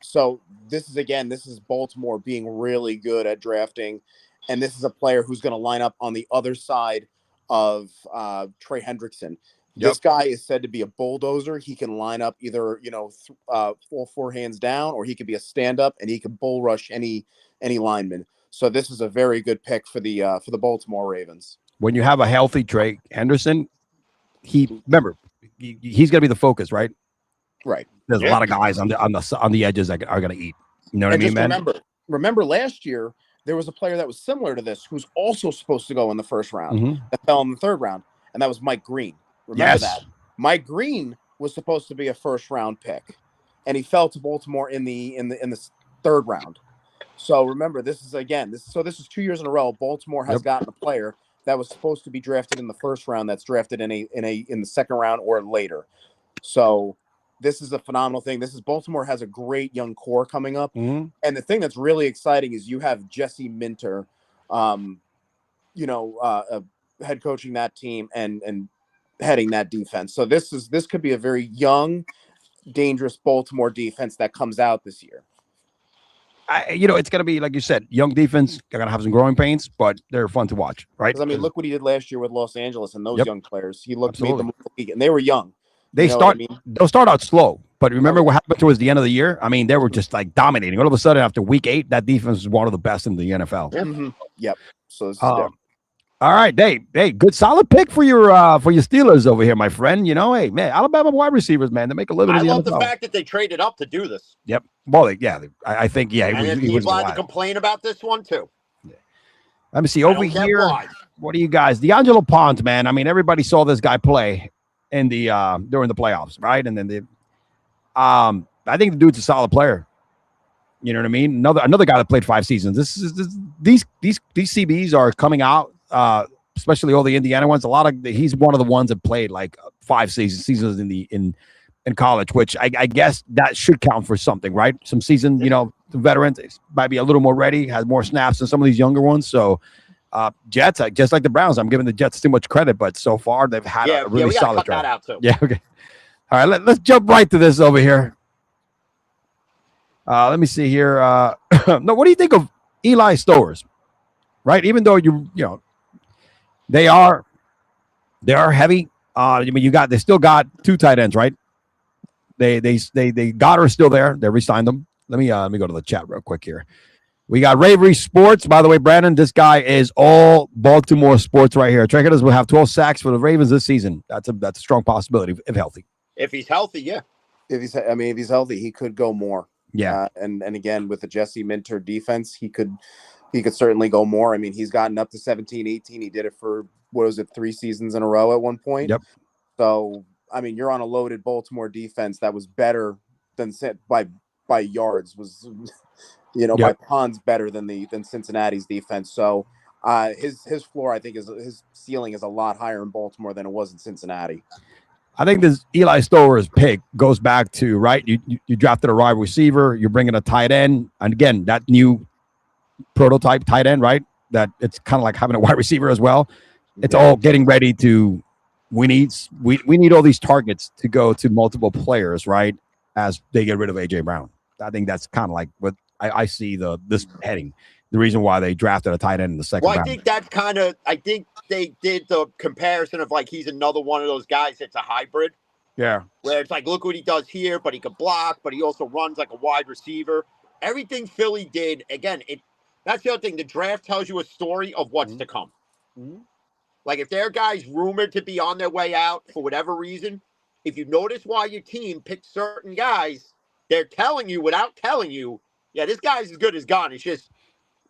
So this is Baltimore being really good at drafting. And this is a player who's going to line up on the other side of Trey Hendrickson. Yep. This guy is said to be a bulldozer. He can line up either, all 4 hands down, or he could be a stand-up and he can bull rush any lineman. So this is a very good pick for the Baltimore Ravens. When you have a healthy Trey Henderson, he's going to be the focus, right? Right. There's a lot of guys on the edges that are going to eat. You know what I mean, man? Remember last year there was a player that was similar to this who's also supposed to go in the first round that fell in the third round, and that was Mike Green. Remember that? Mike Green was supposed to be a first round pick, and he fell to Baltimore in the third round. So remember, this is 2 years in a row. Baltimore has gotten a player that was supposed to be drafted in the first round that's drafted in the second round or later. So this is a phenomenal thing. Baltimore has a great young core coming up, and the thing that's really exciting is you have Jesse Minter, head coaching that team and heading that defense. So this could be a very young, dangerous Baltimore defense that comes out this year. It's going to be, like you said, young defense. They're going to have some growing pains, but they're fun to watch, right? I mean, look what he did last year with Los Angeles and those young players. He made them league, and they were young. They'll start out slow, but remember what happened towards the end of the year? I mean, they were just like dominating. All of a sudden, after week 8, that defense was one of the best in the NFL. Mm-hmm. Yep. So this is All right, hey, good solid pick for your Steelers over here, my friend. You know, hey man, Alabama wide receivers, man, they make a living. I in the love NFL. the fact that they traded up to do this. Yep. Well, I think And there's people allowed to complain about this one too. Yeah. Let me see over here. What do you guys? D'Angelo Ponds, man. I mean, everybody saw this guy play in the during the playoffs, right? And then I think the dude's a solid player. You know what I mean? Another guy that played 5 seasons. These CBs are coming out. Especially all the Indiana ones. He's one of the ones that played like 5 seasons in college, which I guess that should count for something, right? Some season, the veterans might be a little more ready, has more snaps than some of these younger ones. So Jets, just like the Browns, I'm giving the Jets too much credit, but so far they've had a really solid draft. That out too. Yeah, okay. All right, let's jump right to this over here. Let me see here. No, what do you think of Eli Stowers? Right, even though they are heavy. I mean, they still got 2 tight ends, right? They Goddard still there. They re-signed them. Let me go to the chat real quick here. We got Ravery Sports. By the way, Brandon, this guy is all Baltimore sports right here. Trekkers will have 12 sacks for the Ravens this season. That's a strong possibility if healthy. If he's healthy, yeah. If he's healthy, he could go more. Yeah. And again, with the Jesse Minter defense, he could certainly go more. I mean, he's gotten up to 17, 18. He did it for, 3 seasons in a row at one point. Yep. So, I mean, you're on a loaded Baltimore defense that was better than by yards was, by Ponds better than Cincinnati's defense. So his floor, I think, his ceiling is a lot higher in Baltimore than it was in Cincinnati. I think this Eli Stowers pick goes back to, right, you drafted a wide receiver, you're bringing a tight end, and again, that new prototype tight end, right, that it's kind of like having a wide receiver as well. It's all getting ready to we need all these targets to go to multiple players, right, as they get rid of AJ Brown. I think that's kind of like what I see this heading. The reason why they drafted a tight end in the second round. I think that's I think they did the comparison of like he's another one of those guys that's a hybrid. Yeah. Where it's like, look what he does here, but he can block, but he also runs like a wide receiver. Everything Philly did, again, that's the other thing. The draft tells you a story of what's to come. Mm-hmm. Like if there are guys rumored to be on their way out for whatever reason, if you notice why your team picked certain guys, they're telling you without telling you, yeah, this guy's as good as gone. It's just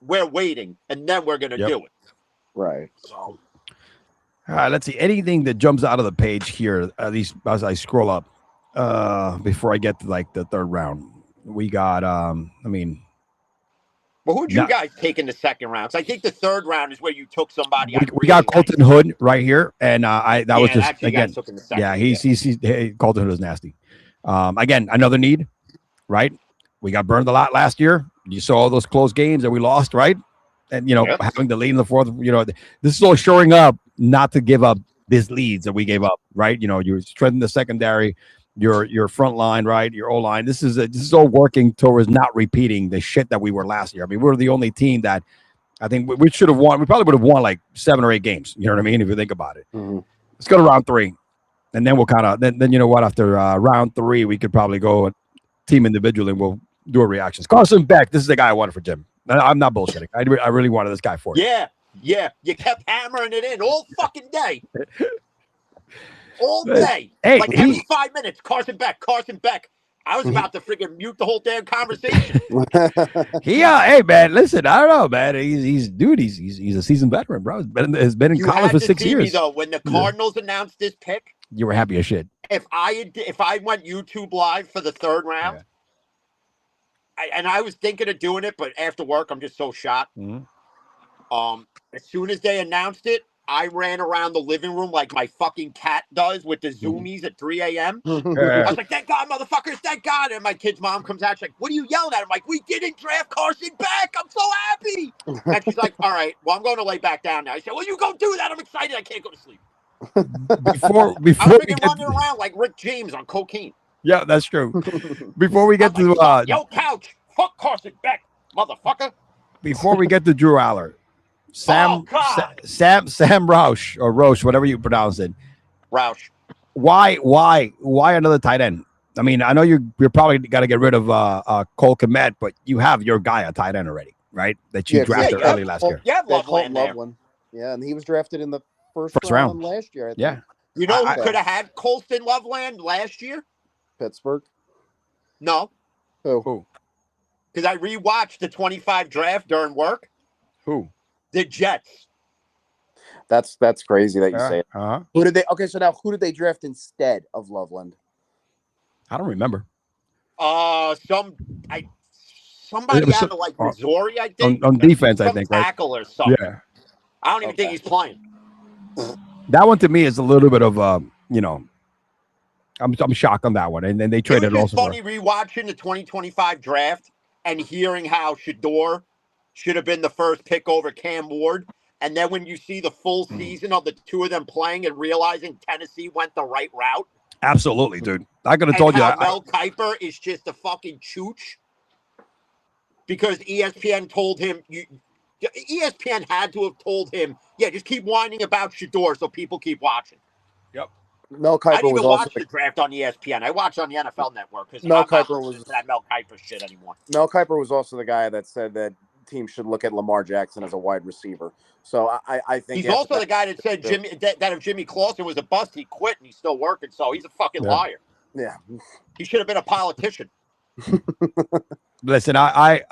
we're waiting, and then we're going to do it. Right. So, all right, let's see. Anything that jumps out of the page here, at least as I scroll up, before I get to like the third round, we got, Well, who'd you guys take in the second round? So I think the third round is where you took somebody. We got Colton Hood right here, and that was just again. He's Colton Hood is nasty. Again, another need, right? We got burned a lot last year. You saw all those close games that we lost, right? And having the lead in the fourth, this is all shoring up not to give up these leads that we gave up, right? You strengthen the secondary, your front line, right? Your O-line. This is all working towards not repeating the shit that we were last year. I mean, we're the only team that I think we should have won. We probably would have won like 7 or 8 games. You know what I mean? If you think about it. Mm-hmm. Let's go to round 3. And then we'll kind of, then you know what, after round 3, we could probably go team individually and we'll do a reactions. Carson Beck, this is the guy I wanted for Jim. I'm not bullshitting. I really wanted this guy for you. Yeah. You kept hammering it in all fucking day. All day. Hey, like every 5 minutes, Carson Beck. I was about to freaking mute the whole damn conversation. Hey man, listen, I don't know, man. He's a seasoned veteran, bro. Has been in college for 6 years. Me, though, when the Cardinals announced this pick, you were happy as shit. If I went YouTube live for the third round, and I was thinking of doing it, but after work, I'm just so shot. Mm-hmm. As soon as they announced it, I ran around the living room like my fucking cat does with the zoomies at 3 a.m. I was like, thank God, motherfuckers, thank God. And my kid's mom comes out, she's like, what are you yelling at? I'm like, we didn't draft Carson Beck. I'm so happy. And she's like, all right, well, I'm going to lay back down now. I said, well, you go do that. I'm excited. I can't go to sleep. Before I'm freaking running around like Rick James on cocaine. Yeah, that's true. Before we get to yo, couch, fuck Carson Beck, motherfucker. Before we get to Drew Aller, Sam Roush or Roche, whatever you pronounce it. Roush. Why another tight end? I mean, I know you're probably got to get rid of Cole Kmet, but you have your guy a tight end already, right? That you drafted early last year. Yeah, Loveland. Yeah, and he was drafted in the first round last year, I think. Yeah. You know who could have had Colston Loveland last year? Pittsburgh. No. Who? Because I rewatched the 25 draft during work. Who? The Jets. That's crazy that you say it. Uh-huh. Who did they? Okay, so now who did they draft instead of Loveland? I don't remember. Somebody out of like Missouri, I think. On defense, I think, right? Tackle or something. Yeah. I don't even think he's playing. That one to me is a little bit of I'm shocked on that one. And then they traded it was also. Funny rewatching the 2025 draft and hearing how Shador should have been the first pick over Cam Ward. And then when you see the full season of the two of them playing and realizing Tennessee went the right route. Absolutely, dude. I could have told you that. Mel Kiper is just a fucking chooch because ESPN told him ESPN had to have told him, yeah, just keep whining about Shador so people keep watching. Yep. Mel Kiper I didn't even was watch the draft on ESPN. I watched on the NFL Network because Mel I'm not Kiper listening to that Mel Kiper shit anymore. Mel Kiper was also the guy that said that teams should look at Lamar Jackson as a wide receiver. So I think he's also the guy that said that if Jimmy Clausen was a bust, he quit and he's still working. So he's a fucking liar. Yeah. He should have been a politician. Listen, I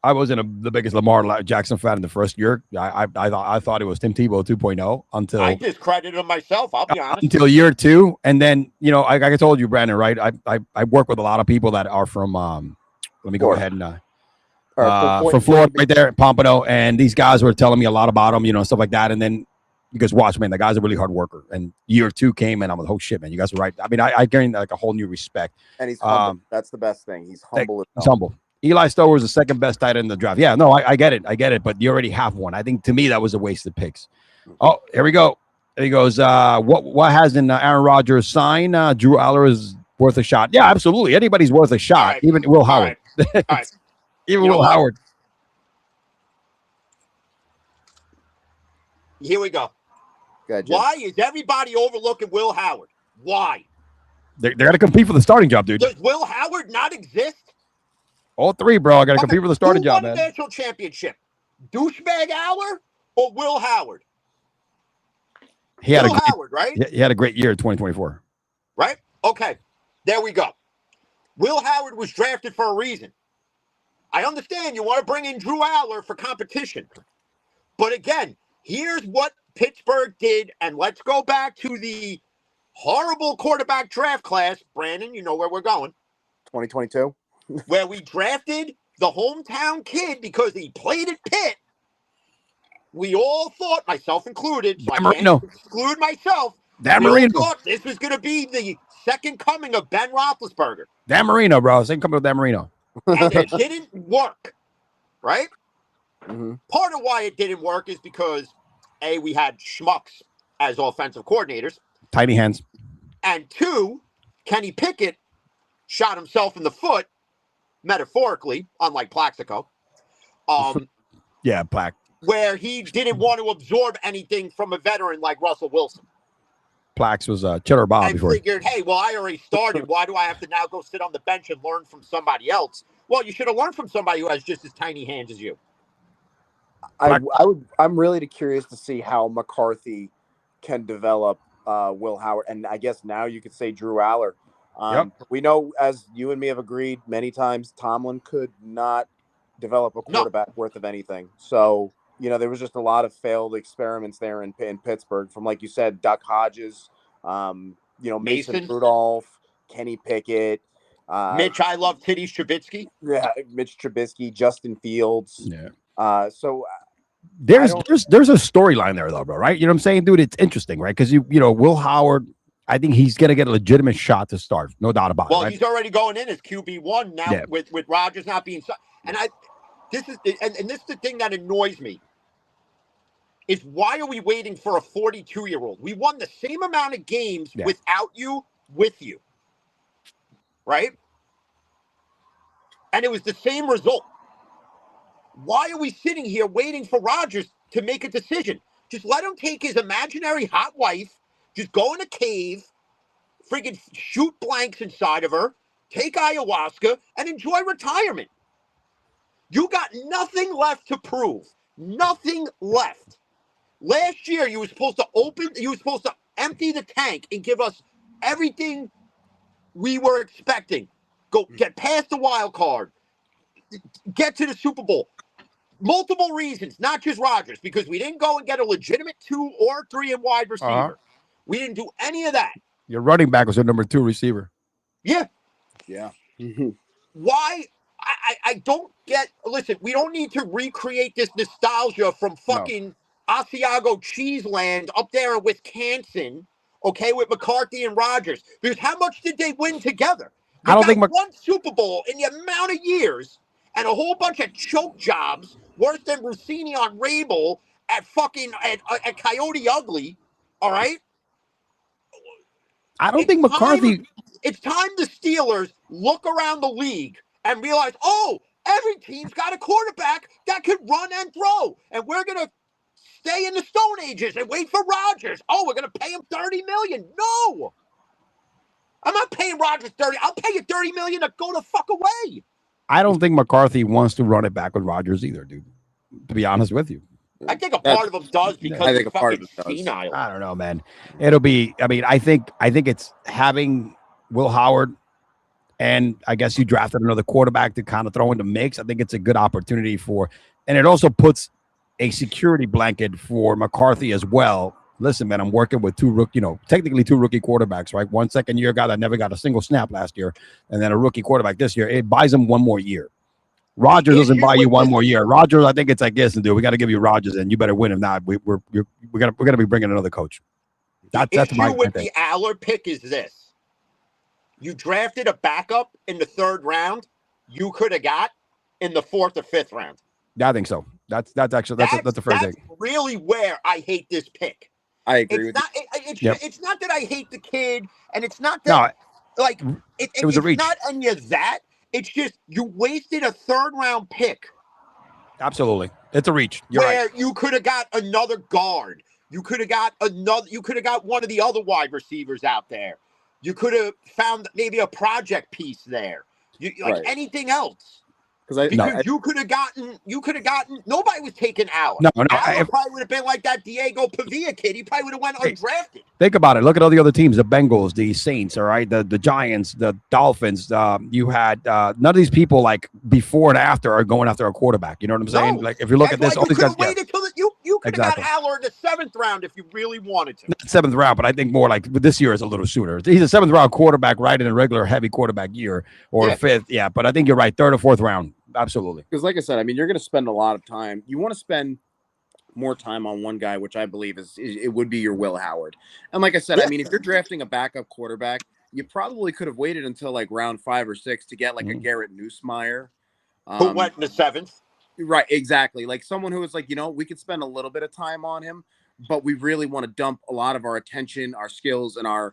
wasn't the biggest Lamar Jackson fan in the first year. I thought it was Tim Tebow 2.0 until I discredited him myself. I'll be honest. Until year 2, and then like I told you, Brandon, right? I work with a lot of people that are from. Let me go ahead and from Florida, right there at Pompano, and these guys were telling me a lot about him, stuff like that, and then. Because watch, man, the guy's a really hard worker. And year 2 came, and I'm like, oh shit, man, you guys are right. I mean, I gained like a whole new respect. And he's humble. That's the best thing. He's humble. He's humble. Eli Stower was the second best tight end in the draft. Yeah, no, I get it. But you already have one. I think to me that was a wasted picks. Oh, here we go. There he goes. What hasn't Aaron Rodgers signed? Drew Aller is worth a shot. Yeah, absolutely. Anybody's worth a shot. Right. Even Will Howard. Right. Even Will Howard. Here we go. Why is everybody overlooking Will Howard? Why? They're going to compete for the starting job, dude. Does Will Howard not exist? All three, bro. I got to compete for the starting job, man. Who won the national championship? Douchebag Aller or Will Howard? Howard, right? He had a great year in 2024. Right? Okay. There we go. Will Howard was drafted for a reason. I understand you want to bring in Drew Aller for competition. But again, here's what Pittsburgh did, and let's go back to the horrible quarterback draft class. Brandon, you know where we're going. 2022. Where we drafted the hometown kid because he played at Pitt. We all thought, myself included, so I can't exclude myself. Dan Marino. Thought this was going to be the second coming of Ben Roethlisberger. Dan Marino, bro. Second coming of Dan Marino. And it didn't work, right? Mm-hmm. Part of why it didn't work is because we had schmucks as offensive coordinators. Tiny hands. And 2, Kenny Pickett shot himself in the foot, metaphorically, unlike Plaxico. Yeah, Plaque. Where he didn't want to absorb anything from a veteran like Russell Wilson. Plax was Cheddar Bob before. I figured, hey, well, I already started. Why do I have to now go sit on the bench and learn from somebody else? Well, you should have learned from somebody who has just as tiny hands as you. I'm really curious to see how McCarthy can develop Will Howard, and I guess now you could say Drew Aller. We know, as you and me have agreed many times, Tomlin could not develop a quarterback worth of anything. So there was just a lot of failed experiments there in Pittsburgh, from, like you said, Duck Hodges, Mason Rudolph, Kenny Pickett, Mitch, I love Titties Trubisky. Yeah, Mitch Trubisky, Justin Fields. Yeah. So there's a storyline there, though, bro. Right? You know what I'm saying, dude? It's interesting, right? Because Will Howard, I think he's gonna get a legitimate shot to start, no doubt about it. Well, he's already going in as QB1 now with Rodgers not being. And this is the thing that annoys me. Is why are we waiting for a 42-year-old? We won the same amount of games without you, with you. Right? And it was the same result. Why are we sitting here waiting for Rodgers to make a decision? Just let him take his imaginary hot wife, just go in a cave, friggin' shoot blanks inside of her, take ayahuasca, and enjoy retirement. You got nothing left to prove. Nothing left. Last year, you were supposed to empty the tank and give us everything we were expecting. Go get past the wild card, get to the Super Bowl. Multiple reasons, not just Rodgers, because we didn't go and get a legitimate 2 or 3 in wide receiver. We didn't do any of that. Your running back was your number 2 receiver. Yeah. Yeah. Why? I don't get. Listen, we don't need to recreate this nostalgia from fucking Asiago Cheeseland up there in Wisconsin, okay, with McCarthy and Rodgers. Because how much did they win together? I don't think one Super Bowl in the amount of years and a whole bunch of choke jobs worse than Rusini on Vrabel at fucking at Coyote Ugly. All right. I don't think McCarthy. It's time the Steelers look around the league and realize, oh, every team's got a quarterback that can run and throw, and we're gonna stay in the Stone Ages and wait for Rodgers. Oh, we're gonna pay him $30 million. No, I'm not paying Rodgers 30. I'll pay you $30 million to go the fuck away. I don't think McCarthy wants to run it back with Rodgers either, dude. To be honest with you. I think a part of him does because he's fucking senile. I don't know, man. It'll be. I mean, I think it's having Will Howard, and I guess you drafted another quarterback to kind of throw in the mix. I think it's a good opportunity and it also puts a security blanket for McCarthy as well. Listen, man, I'm working with technically 2 rookie quarterbacks, right? 1 second-year guy that never got a single snap last year, and then a rookie quarterback this year. It buys him 1 more year. Rodgers doesn't buy you 1 more year. Rodgers, I think it's like this, dude. We got to give you Rodgers, and you better win. If not, we're gonna be bringing another coach. That's my issue with the Aller pick is this: you drafted a backup in the 3rd round. You could have got in the 4th or 5th round. Yeah, I think so. That's actually that's the first thing. Really, where I hate this pick. I agree with you. It's not that I hate the kid, and it's not that it was a reach. It's not any of that. It's just you wasted a 3rd round pick. Absolutely. It's a reach. You're right. You could have got another guard. You could have got one of the other wide receivers out there. You could have found maybe a project piece there. Anything else. You could have gotten. Nobody was taking Aller. No. Aller probably would have been like that Diego Pavia kid. He probably would have went undrafted. Think about it. Look at all the other teams: the Bengals, the Saints. All right, the Giants, the Dolphins. You had none of these people like before and after are going after a quarterback. You know what I'm saying? Like if you look at this, all these guys. You could have got Aller in the 7th round if you really wanted to. Not 7th round, but I think more like this year is a little sooner. He's a 7th round quarterback, right, in a regular heavy quarterback year, or 5th. Yeah, but I think you're right, 3rd or 4th round. Absolutely. Because like I said, I mean, you're going to spend a lot of time. You want to spend more time on one guy, which I believe it would be your Will Howard. And like I said, I mean, if you're drafting a backup quarterback, you probably could have waited until like round 5 or 6 to get like a Garrett Nussmeier. Who went in the 7th. Right, exactly. Like someone who was like, we could spend a little bit of time on him, but we really want to dump a lot of our attention, our skills, and our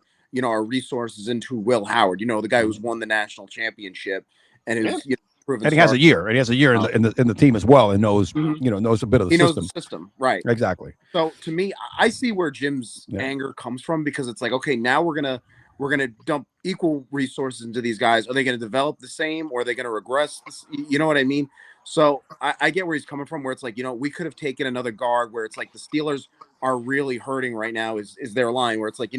resources into Will Howard. The guy who's won the national championship and who's proven. And he has a year. And he has a year in the team as well, and knows knows a bit of the system. Knows the system, right? Exactly. So to me, I see where Jim's anger comes from, because it's like, okay, now we're gonna dump equal resources into these guys. Are they going to develop the same, or are they going to regress? You know what I mean? So I get where he's coming from, where it's like, we could have taken another guard, where it's like the Steelers are really hurting right now is their line, where it's like,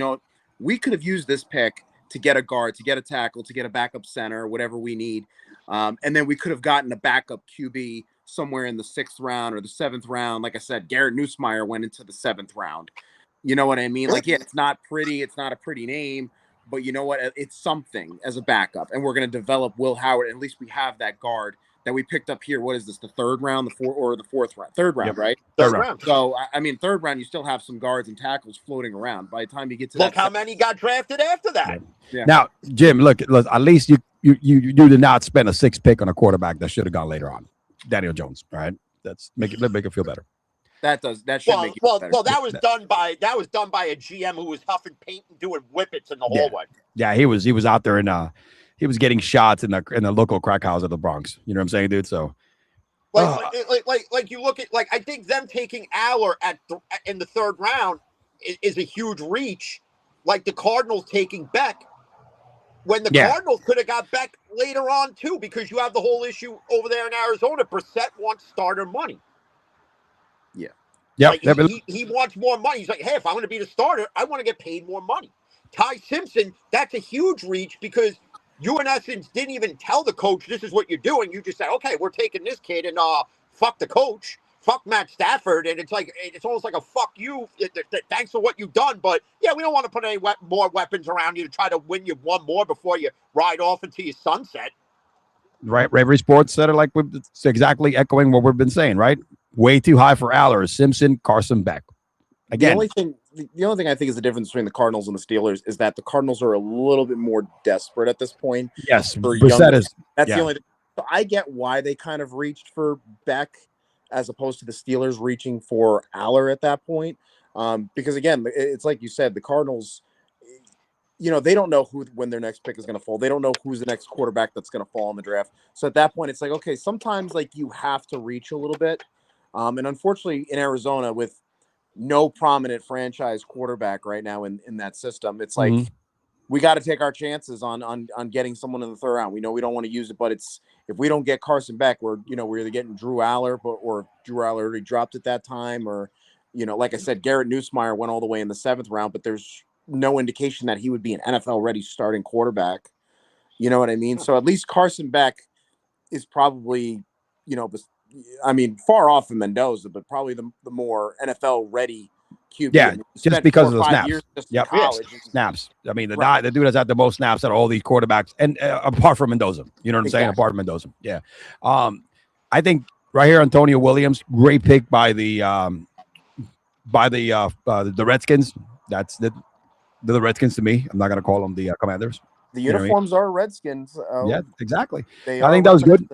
we could have used this pick to get a guard, to get a tackle, to get a backup center, whatever we need. And then we could have gotten a backup QB somewhere in the 6th round or the 7th round. Like I said, Garrett Nussmeier went into the 7th round. You know what I mean? Like, it's not pretty. It's not a pretty name, but you know what? It's something as a backup. And we're going to develop Will Howard. At least we have that guard that we picked up here. What is this? The 3rd round, the 4th, or the 4th round? 3rd round, right? 3rd round. So, I mean, 3rd round, you still have some guards and tackles floating around. By the time you get to look how many got drafted after that. Yeah. Now, Jim, look, at least you did not spend a 6th pick on a quarterback that should have gone later on. Daniel Jones, right? Let's make it feel better. That should make it better. Well, that was done by a GM who was huffing paint and doing whippets in the hallway. Yeah, he was out there and he was getting shots in the local crack house of the Bronx. You know what I'm saying, dude? So like you look at, like, I think them taking Aller in the 3rd round is a huge reach. Like the Cardinals taking Beck, when the Cardinals could have got Beck later on too, because you have the whole issue over there in Arizona. Brissett wants starter money. Yeah. Yep. Like he wants more money. He's like, hey, if I'm going to be the starter, I want to get paid more money. Ty Simpson, that's a huge reach because you, in essence, didn't even tell the coach this is what you're doing. You just said, okay, we're taking this kid and fuck the coach, fuck Matt Stafford, and it's almost like a fuck you. Thanks for what you've done, but yeah, we don't want to put any more weapons around you to try to win you one more before you ride off into your sunset. Right, Reverie Sports said it like it's exactly echoing what we've been saying. Right, way too high for Aller, Simpson, Carson Beck. Again, the only thing I think is the difference between the Cardinals and the Steelers is that the Cardinals are a little bit more desperate at this point. Yes, That's the only. So I get why they kind of reached for Beck as opposed to the Steelers reaching for Aller at that point. Because again, it's like you said, the Cardinals, they don't know when their next pick is going to fall. They don't know who's the next quarterback that's going to fall in the draft. So at that point, it's like, okay, sometimes like you have to reach a little bit. And unfortunately, in Arizona, with no prominent franchise quarterback right now in that system, it's like we got to take our chances on getting someone in the third round. We know we don't want to use it, but it's if we don't get Carson Beck, we're either getting Drew Aller, or Drew Aller already dropped at that time, or like I said, Garrett Nussmeier went all the way in the 7th round, but there's no indication that he would be an NFL ready starting quarterback. You know what I mean? So at least Carson Beck is probably, far off from Mendoza, but probably the more NFL ready QB. Yeah, just because of the snaps. Yep. College. Snaps. I mean, the dude has had the most snaps out of all these quarterbacks, and apart from Mendoza, you know what I'm saying? Apart from Mendoza, yeah. I think right here, Antonio Williams, great pick by the Redskins. That's the Redskins to me. I'm not gonna call them the Commanders. The uniforms are Redskins. Yeah, exactly. I think that was good.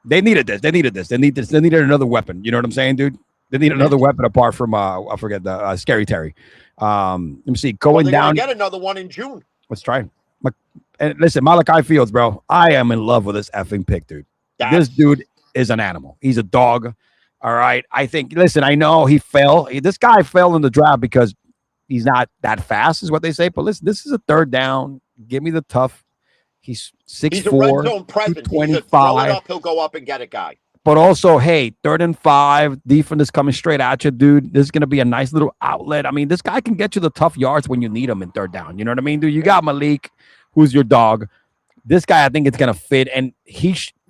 They needed this. They needed another weapon. You know what I'm saying, dude? They need another weapon apart from I forget the Scary Terry. Let me see. Going down. Get another one in June. Let's try. And listen, Malachi Fields, bro. I am in love with this effing pick, dude. This dude is an animal. He's a dog. All right. I think. Listen, I know he fell. This guy fell in the draft because he's not that fast, is what they say. But listen, this is a third down. Give me the tough. He's 6'4", he's a red zone presence. 225. He'll go up and get a guy. But also, hey, 3rd and 5, defense is coming straight at you, dude. This is going to be a nice little outlet. I mean, this guy can get you the tough yards when you need him in 3rd down. You know what I mean, dude? You got Malik, who's your dog. This guy, I think it's going to fit. And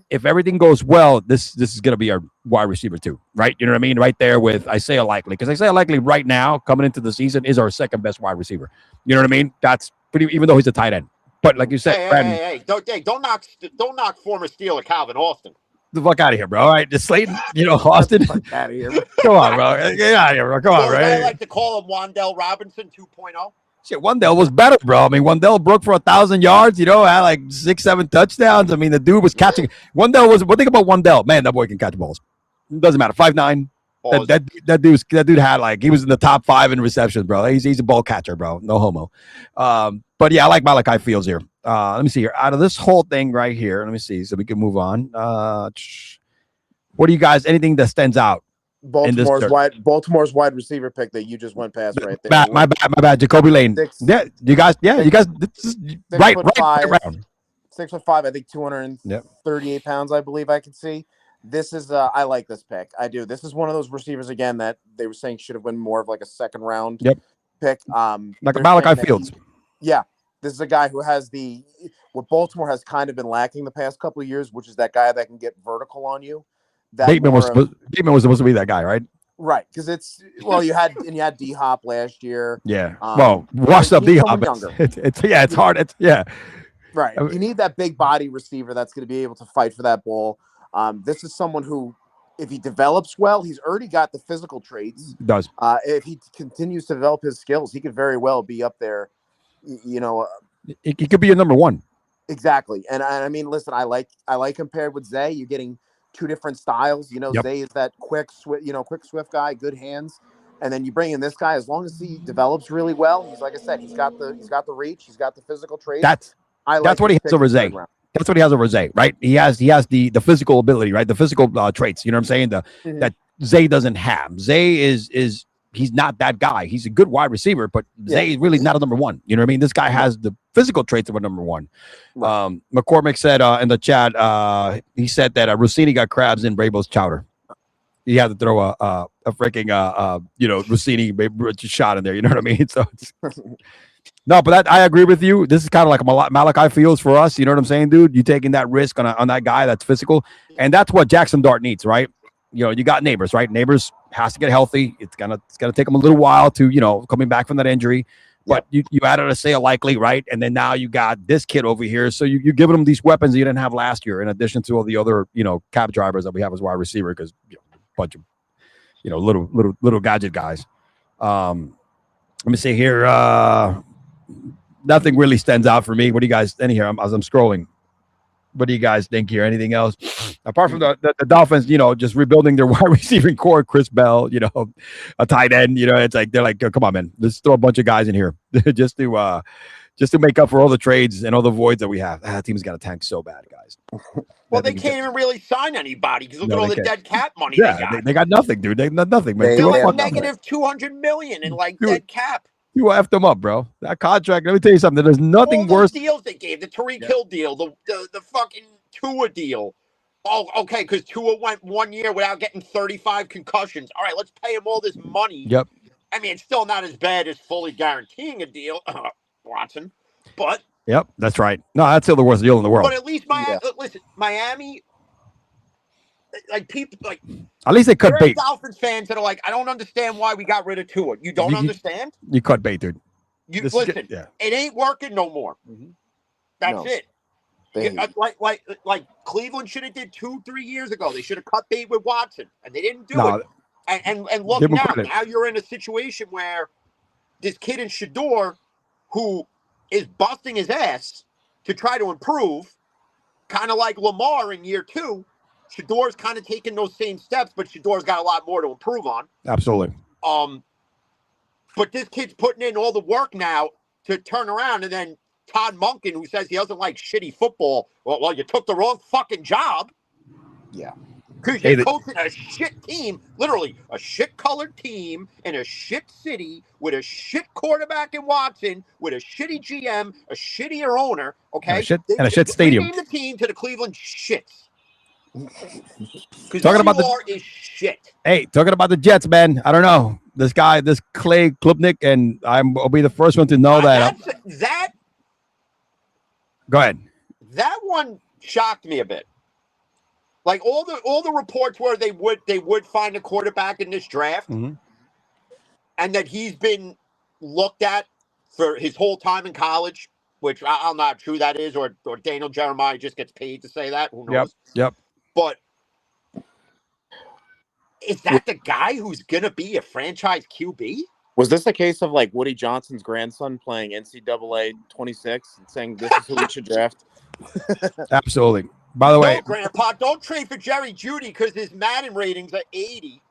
if everything goes well, this is going to be our wide receiver too, right? You know what I mean? Right there with Isaiah Likely. Because Isaiah Likely right now, coming into the season, is our 2nd best wide receiver. You know what I mean? That's pretty, even though he's a tight end. But like you said, don't knock former Steeler Calvin Austin. The fuck out of here, bro. All right, just Slayton, Austin. Fuck out of here, bro. Come on, bro. Get out of here, bro. Come on, right? I like to call him Wan'Dale Robinson 2.0. Shit, Wan'Dale was better, bro. I mean, Wan'Dale broke for 1,000 yards, had like 6-7 touchdowns. I mean, the dude was catching. Wan'Dale was, what think about Wan'Dale? Man, that boy can catch balls. It doesn't matter. 5'9". That dude had he was in the top 5 in receptions, bro. He's a ball catcher, bro. No homo. But yeah, I like Malachi Fields here. Let me see here. Out of this whole thing right here, let me see so we can move on. What do you guys? Anything that stands out? Baltimore's wide receiver pick that you just went past right there. My bad. Jacoby Lane. You guys. This is right around. 6'5", I think 238 pounds. I believe I can see. This is I like this pick. I do. This is one of those receivers again that they were saying should have been more of like a 2nd round pick. Like a Malachi Fields. This is a guy who has what Baltimore has kind of been lacking the past couple of years, which is that guy that can get vertical on you. Bateman was supposed to be that guy, right? Right, because you had D Hop last year. Yeah. Washed up D Hop. It's hard. Right. You need that big body receiver that's going to be able to fight for that ball. This is someone who, if he develops well, he's already got the physical traits. Does. If he continues to develop his skills, he could very well be up there. He could be your number 1. Exactly. And I mean, listen, I like him paired with Zay. You're getting 2 different styles. Zay is that quick, swift guy, good hands. And then you bring in this guy. As long as he develops really well, he's like I said, he's got the reach, he's got the physical traits. That's what he has over Zay. That's what he has over Zay, right? He has the physical ability, right? The physical traits. You know what I'm saying? That Zay doesn't have. Zay is he's not that guy. He's a good wide receiver, but Zay is really not a number 1. You know what I mean? This guy has the physical traits of a number 1. Right. McCormick said in the chat, he said that Rusini got crabs in Vrabel's chowder. you have to throw a freaking Rusini shot in there. You know what I mean? So it's, no, but I agree with you. This is kind of like Malachi feels for us. You know what I'm saying, dude? You taking that risk on that guy that's physical, and that's what Jackson Dart needs, right? You know, you got Neighbors, right? Neighbors has to get healthy. It's gonna take him a little while to coming back from that injury. But you added a Sale Likely, right? And then now you got this kid over here. So you're giving him these weapons you didn't have last year, in addition to all the other cab drivers that we have as wide receiver, because bunch of little gadget guys. Let me see here. Nothing really stands out for me. What do you guys think here? As I'm scrolling, what do you guys think here? Anything else apart from the Dolphins? Just rebuilding their wide receiving core. Chris Bell, a tight end. It's like they're like, come on, man, let's throw a bunch of guys in here just to make up for all the trades and all the voids that we have. That team's got a tank so bad, guys. Well, they can't even really sign anybody because look at all the dead cap money they got nothing, dude. They got nothing, man. They're like negative $200 million in dead cap. You effed them up, bro. That contract. Let me tell you something. There's nothing worse. Deals they gave, the Tariq Hill deal, the fucking Tua deal. Oh, okay, because Tua went 1 year without getting 35 concussions. All right, let's pay him all this money. Yep. I mean, it's still not as bad as fully guaranteeing a deal, Watson. But yep, that's right. No, that's still the worst deal in the world. But at least listen, Miami. Like people, like at least they cut bait. Dolphins fans that are like, I don't understand why we got rid of Tua. You don't understand? You cut bait, dude. Listen, it ain't working no more. Mm-hmm. That's it. Like Cleveland should have did 2-3 years ago. They should have cut bait with Watson, and they didn't do it. And look now you're in a situation where this kid in Shador, who is busting his ass to try to improve, kind of like Lamar in year 2. Shador's kind of taking those same steps, but Shador's got a lot more to improve on. Absolutely. But this kid's putting in all the work now to turn around, and then Todd Monken, who says he doesn't like shitty football, well, you took the wrong fucking job. Yeah. Because you're coaching a shit team, literally a shit-colored team in a shit city with a shit quarterback in Watson, with a shitty GM, a shittier owner, okay? And a shit stadium. They named the team to the Cleveland shits. Talking about is shit. Hey, talking about the Jets, man. I don't know this guy, this Clay Klubnik, and I'll be the first one to know that. Go ahead. That one shocked me a bit. Like all the reports where they would find a quarterback in this draft, and that he's been looked at for his whole time in college, which I don't know how true that is, or Daniel Jeremiah just gets paid to say that. Who knows? Yep. But is that the guy who's going to be a franchise QB? Was this a case of like Woody Johnson's grandson playing NCAA 26 and saying this is who we should draft? Absolutely. By the way, Grandpa, don't trade for Jerry Jeudy because his Madden ratings are 80.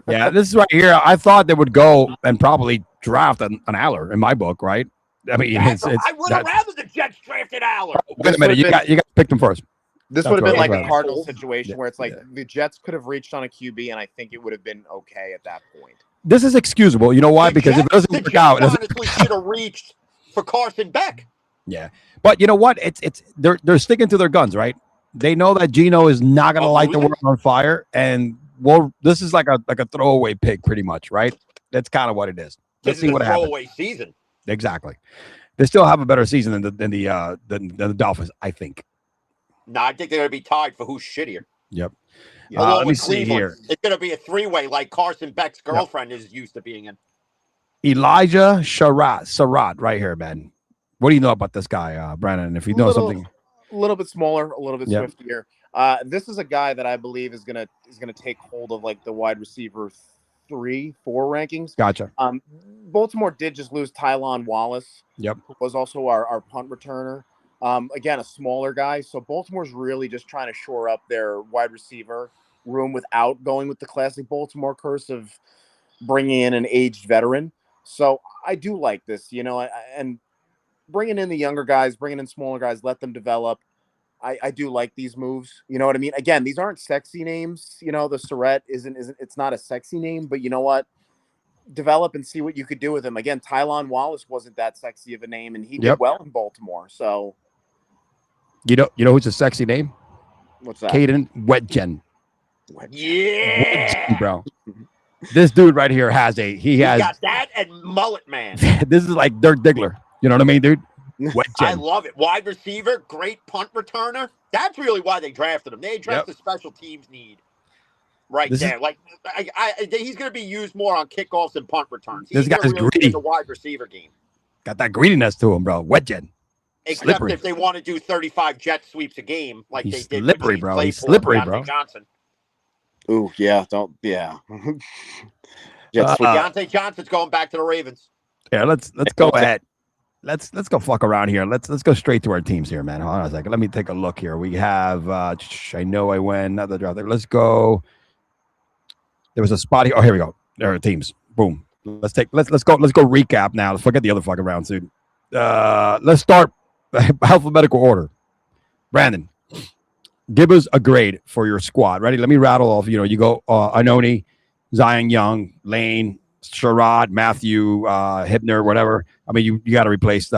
Yeah, this is right here. I thought they would go and probably draft an Aller in my book, right? I mean, I would have rather the Jets drafted Aller. Wait a minute, you got picked him first. This would have been like a Cardinals situation where it's like the Jets could have reached on a QB, and I think it would have been okay at that point. This is excusable. You know why? Because if it doesn't work out, honestly should have reached for Carson Beck. Yeah, but you know what? They're sticking to their guns, right? They know that Geno is not going to light the world on fire, and this is like a throwaway pick, pretty much, right? That's kind of what it is. Let's see what happens. Throwaway season. Exactly. They still have a better season than the Dolphins, I think. No, I think they're going to be tied for who's shittier. Yep. Let me see here. It's going to be a three-way like Carson Beck's girlfriend is used to being in. Elijah Surratt, right here, man. What do you know about this guy, Brandon? If you know something, a little bit smaller, a little bit swiftier. This is a guy that I believe is gonna take hold of like the wide receiver 3-4 rankings. Gotcha. Baltimore did just lose Tylan Wallace. Yep. Who was also our punt returner. Again, a smaller guy. So Baltimore's really just trying to shore up their wide receiver room without going with the classic Baltimore curse of bringing in an aged veteran. So I do like this, and bringing in the younger guys, bringing in smaller guys, let them develop. I do like these moves. You know what I mean? Again, these aren't sexy names. The Surratt isn't it's not a sexy name, but you know what? Develop and see what you could do with him. Again, Tylan Wallace wasn't that sexy of a name, and he did well in Baltimore. So you know who's a sexy name? What's that? Caden Wetgen. Yeah, bro. This dude right here has he has got that and mullet man. This is like Dirk Diggler. You know what I mean, dude? Wet I Jen. love it. Wide receiver, great punt returner. That's really why they drafted him. They addressed the special teams need right there. Like he's going to be used more on kickoffs and punt returns. He's This guy's really greedy. in the wide receiver game. Got that greediness to him, bro. Wet Jen. Except Slippery. if they want to do 35 jet sweeps a game, like He's they did slippery, with bro. Claypool He's slippery, and bro. Deontay Johnson. Ooh, yeah, yeah. Deontay Johnson's going back to the Ravens. Yeah, let's go ahead. Let's go fuck around here. Let's go straight to our teams here, man. Hold on a second. Let me take a look here. We have I know I went another draft. Let's go. There was a spot here. Oh, here we go. There are teams. Boom. Let's go recap now. Let's forget the other fucking rounds, dude. Let's start alphabetical order. Brandon, give us a grade for your squad. Ready? Let me rattle off. You go Anoni, Zion Young, Lane, Sherrod, Matthew, Hibner, whatever. I mean, you got to replace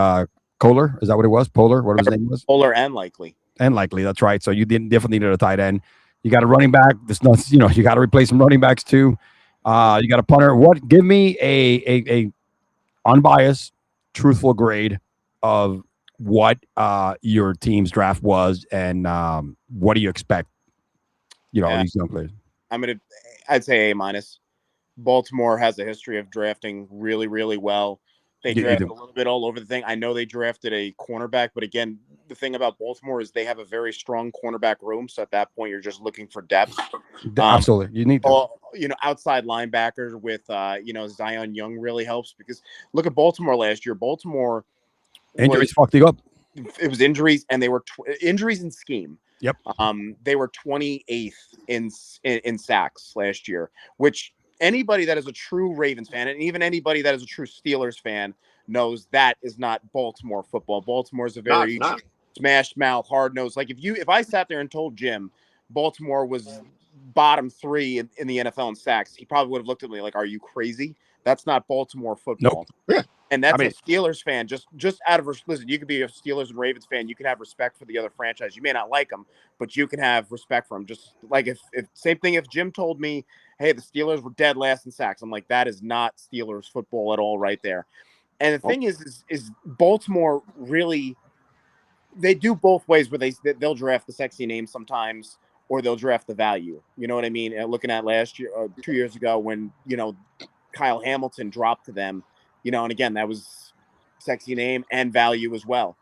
Kohler. Is that what it was? Polar, whatever his name was. Polar and Likely. That's right. So you definitely needed a tight end. You got a running back. There's no, you got to replace some running backs too. You got a punter. Give me a unbiased, truthful grade of what your team's draft was and what do you expect? These young players. I'd say A-. Baltimore has a history of drafting really, really well. They drafted a little bit all over the thing. I know they drafted a cornerback, but again, the thing about Baltimore is they have a very strong cornerback room. So at that point, you're just looking for depth. Absolutely, you need to. Outside linebackers with Zion Young really helps because look at Baltimore last year. Baltimore injuries fucked you up. It was injuries, and they were injuries in scheme. Yep. They were 28th in sacks last year, which anybody that is a true Ravens fan, and even anybody that is a true Steelers fan, knows that is not Baltimore football. Baltimore is a very smash mouth, hard nosed. Like if I sat there and told Jim Baltimore was bottom 3 in the NFL in sacks, he probably would have looked at me like, "Are you crazy? That's not Baltimore football." Nope. And that's a Steelers fan. Just out of listen, you could be a Steelers and Ravens fan. You can have respect for the other franchise. You may not like them, but you can have respect for them. Just like if same thing. If Jim told me, "Hey, the Steelers were dead last in sacks," I'm like, that is not Steelers football at all, right there. And the thing is Baltimore really, they do both ways where they'll draft the sexy name sometimes, or they'll draft the value. You know what I mean? Looking at last year, 2 years ago, when Kyle Hamilton dropped to them. And again, that was sexy name and value as well.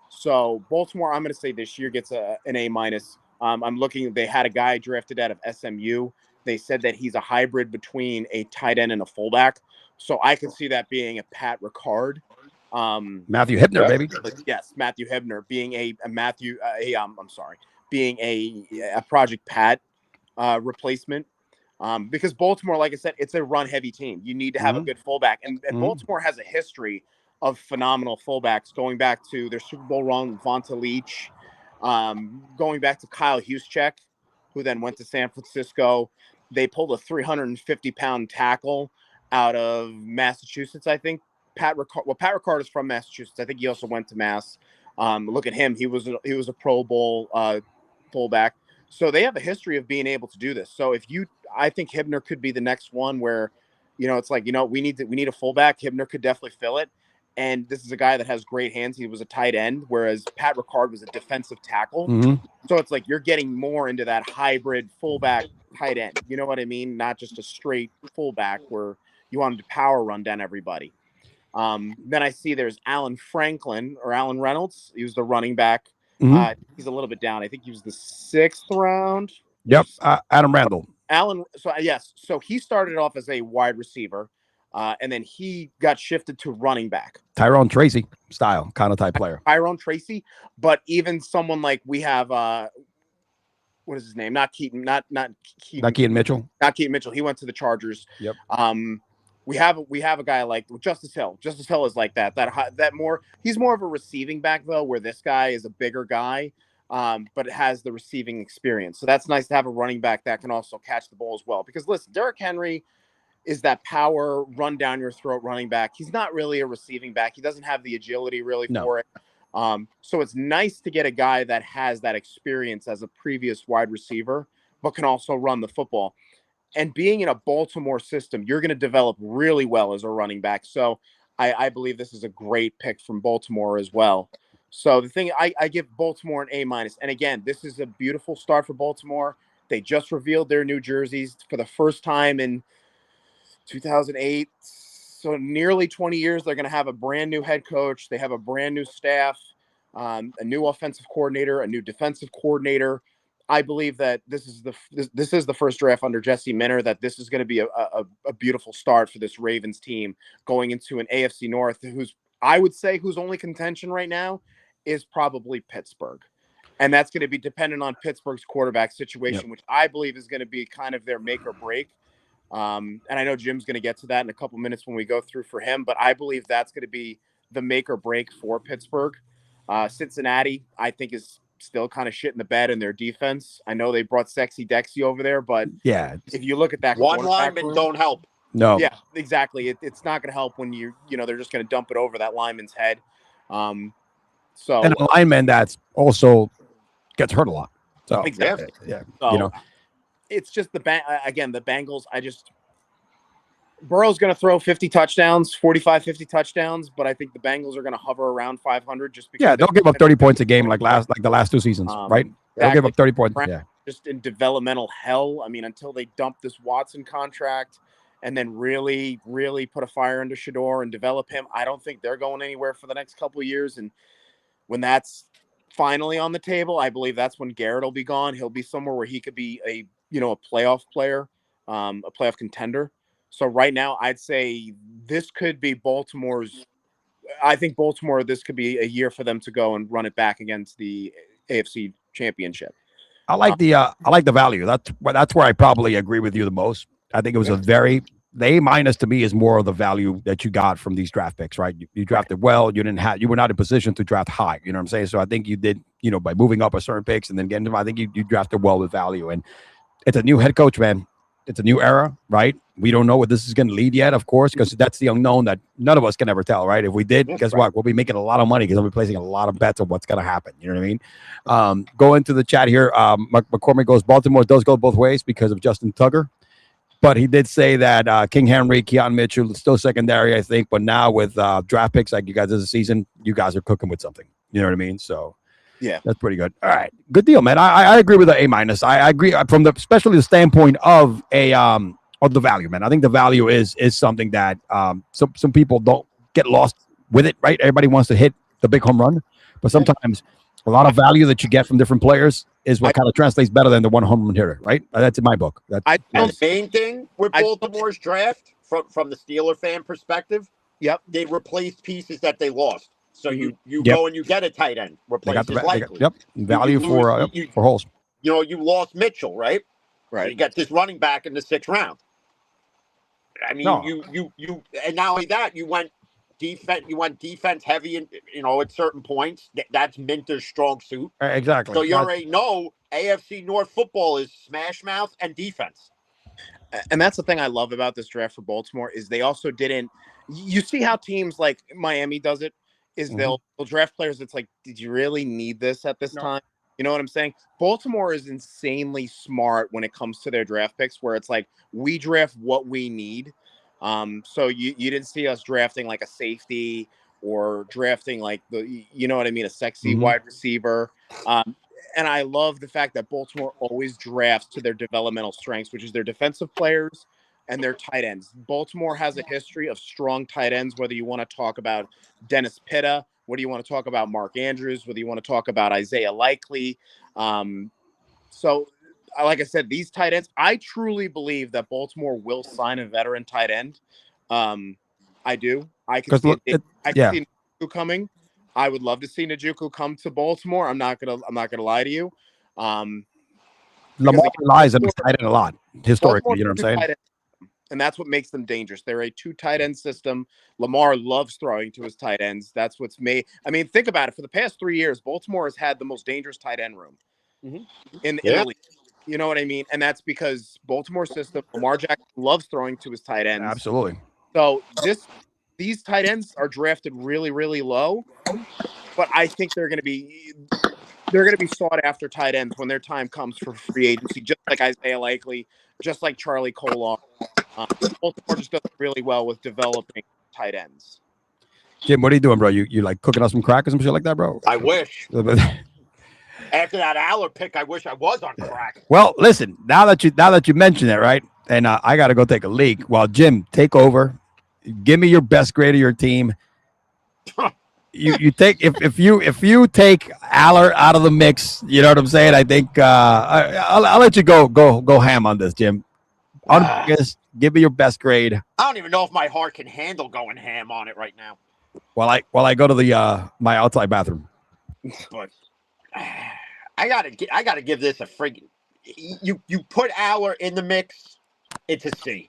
So Baltimore, I'm going to say this year gets an A-. I'm looking. They had a guy drafted out of SMU. They said that he's a hybrid between a tight end and a fullback. So I can see that being a Pat Ricard. Matthew Hibner, baby. Yes, Matthew Hibner being being a Project Pat replacement. Because Baltimore, like I said, it's a run-heavy team. You need to have a good fullback. And Baltimore has a history of phenomenal fullbacks going back to their Super Bowl run with Vonta Leach, going back to Kyle Juszczyk, who then went to San Francisco. They pulled a 350-pound tackle out of Massachusetts, I think. Pat Ricard is from Massachusetts. I think he also went to Mass. Look at him. He was a Pro Bowl fullback. So they have a history of being able to do this. So I think Hibner could be the next one where, it's like, we need a fullback. Hibner could definitely fill it. And this is a guy that has great hands. He was a tight end, whereas Pat Ricard was a defensive tackle. Mm-hmm. So it's like you're getting more into that hybrid fullback tight end. You know what I mean? Not just a straight fullback where you wanted to power run down everybody. Then I see there's Alan Reynolds. He was the running back. Mm-hmm. He's a little bit down. I think he was the 6th round. Yep. Adam Randall. So he started off as a wide receiver, and then he got shifted to running back. Tyrone Tracy style kind of type player. Tyrone Tracy, but even someone like we have, what is his name? Not Keaton Mitchell. Not Keaton Mitchell. He went to the Chargers. Yep. We have a guy like Justice Hill. Justice Hill is like that more. He's more of a receiving back though, where this guy is a bigger guy, but has the receiving experience. So that's nice to have a running back that can also catch the ball as well. Because listen, Derrick Henry is that power run down your throat running back. He's not really a receiving back. He doesn't have the agility really for it. So it's nice to get a guy that has that experience as a previous wide receiver but can also run the football. And being in a Baltimore system, you're going to develop really well as a running back. So I believe this is a great pick from Baltimore as well. So the thing, I give Baltimore an A-. And again, this is a beautiful start for Baltimore. They just revealed their new jerseys for the first time in 2008. So nearly 20 years, they're going to have a brand new head coach. They have a brand new staff, a new offensive coordinator, a new defensive coordinator. I believe that this is the first draft under Jesse Minter, that this is going to be a beautiful start for this Ravens team going into an AFC North, whose only contention right now is probably Pittsburgh. And that's going to be dependent on Pittsburgh's quarterback situation, which I believe is going to be kind of their make or break. And I know Jim's going to get to that in a couple minutes when we go through for him, but I believe that's going to be the make or break for Pittsburgh. Cincinnati, I think, is still kind of shit in the bed in their defense. I know they brought Sexy Dexy over there, but if you look at that one lineman don't help. No. Yeah, exactly. It's not going to help when they're just going to dump it over that lineman's head. And a lineman that's also gets hurt a lot. So exactly. So, it's just the Bengals. Burrow's going to throw 50 touchdowns, 50 touchdowns, but I think the Bengals are going to hover around 500 just because. They'll give up 30 points a game like the last 2 seasons, right? They'll give up 30 points. Just in developmental hell. I mean, until they dump this Watson contract and then really, really put a fire under Shador and develop him, I don't think they're going anywhere for the next couple of years. And when that's finally on the table, I believe that's when Garrett will be gone. He'll be somewhere where he could be a playoff player, a playoff contender. So right now, I'd say this could be Baltimore's. I think Baltimore, this could be a year for them to go and run it back against the AFC Championship. I like the value. That's where I probably agree with you the most. I think it was the A- to me is more of the value that you got from these draft picks, right? You drafted well. You were not in position to draft high. You know what I'm saying? So I think you did, by moving up a certain picks and then getting them. I think you drafted well with value, and it's a new head coach, man. It's a new era, right? We don't know what this is going to lead yet, of course, because that's the unknown that none of us can ever tell, right? If we did, guess what? We'll be making a lot of money because I'll be placing a lot of bets on what's going to happen. You know what I mean? Go into the chat here. McCormick goes, Baltimore does go both ways because of Justin Tucker. But he did say that King Henry, Keon Mitchell, still secondary, I think. But now with draft picks like you guys this season, you guys are cooking with something. You know what I mean? So yeah, that's pretty good. All right, good deal, man. I agree with the A-. I agree from especially the standpoint of the value, man. I think the value is something that some people don't get lost with it, right? Everybody wants to hit the big home run, but sometimes a lot of value that you get from different players is what kind of translates better than the one home run hitter, right? That's in my book. The main thing with Baltimore's draft, from the Steeler fan perspective, they replaced pieces that they lost. So you go and you get a tight end. Replace his likely. Value for holes. You lost Mitchell, right? Right. So you get this running back in the 6th round. I mean, you and not only that, you went defense heavy at certain points. That's Minter's strong suit. Exactly. So you already know AFC North football is smash mouth and defense. And that's the thing I love about this draft for Baltimore is they also didn't. You see how teams like Miami does it. Is they'll draft players. It's like, did you really need this at this time? You know what I'm saying? Baltimore is insanely smart when it comes to their draft picks, where it's like we draft what we need. So you didn't see us drafting like a safety or drafting like a sexy wide receiver. And I love the fact that Baltimore always drafts to their developmental strengths, which is their defensive players and their tight ends. Baltimore has a history of strong tight ends, whether you want to talk about Dennis Pitta, whether you want to talk about Mark Andrews, whether you want to talk about Isaiah Likely. So, like I said, these tight ends, I truly believe that Baltimore will sign a veteran tight end. I do. I can see Njoku coming. I would love to see Njoku come to Baltimore. I'm not gonna lie to you. Lamar relies on his tight end a lot historically. You know what I'm saying? And that's what makes them dangerous. They're a 2 tight end system. Lamar loves throwing to his tight ends. That's what's made. I mean, think about it. For the past 3 years, Baltimore has had the most dangerous tight end room in the league. You know what I mean? And that's because Baltimore system, Lamar Jackson loves throwing to his tight ends. Absolutely. So these tight ends are drafted really, really low, but I think they're going to be they're going to be sought after tight ends when their time comes for free agency, just like Isaiah Likely, just like Charlie Kolar. Baltimore just does really well with developing tight ends. Jim, what are you doing, bro? You like cooking up some crack or some shit like that, bro? I wish. After that Aller pick, I wish I was on crack. Well, listen, now that you mention it, right? And I got to go take a leak. While Jim, take over. Give me your best grade of your team. You take if you take Aller out of the mix, you know what I'm saying? I think I'll let you go ham on this, Jim. Unbiased, give me your best grade. I don't even know if my heart can handle going ham on it right now. While I go to the my outside bathroom. But I gotta give this a friggin' you put Aller in the mix, it's a C.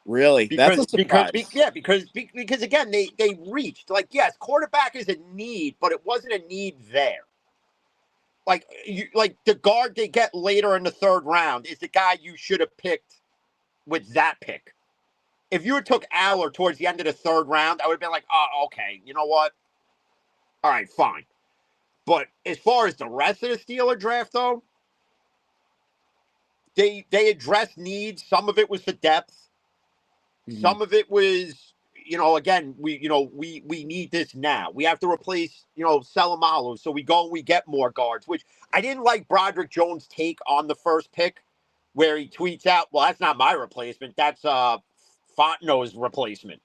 Really? That's a surprise. Because again, they reached, like, yes, quarterback is a need, but it wasn't a need there. Like the guard they get later in the third round is the guy you should have picked with that pick. If you had took Aller towards the end of the third round, I would have been like, oh, okay, you know what? All right, fine. But as far as the rest of the Steeler draft, though, they addressed needs. Some of it was for depth. Some of it was, again, we need this now. We have to replace, Selamalo. So we go and we get more guards, which I didn't like Broderick Jones' take on the first pick, where he tweets out, well, that's not my replacement. That's Fontenot's replacement.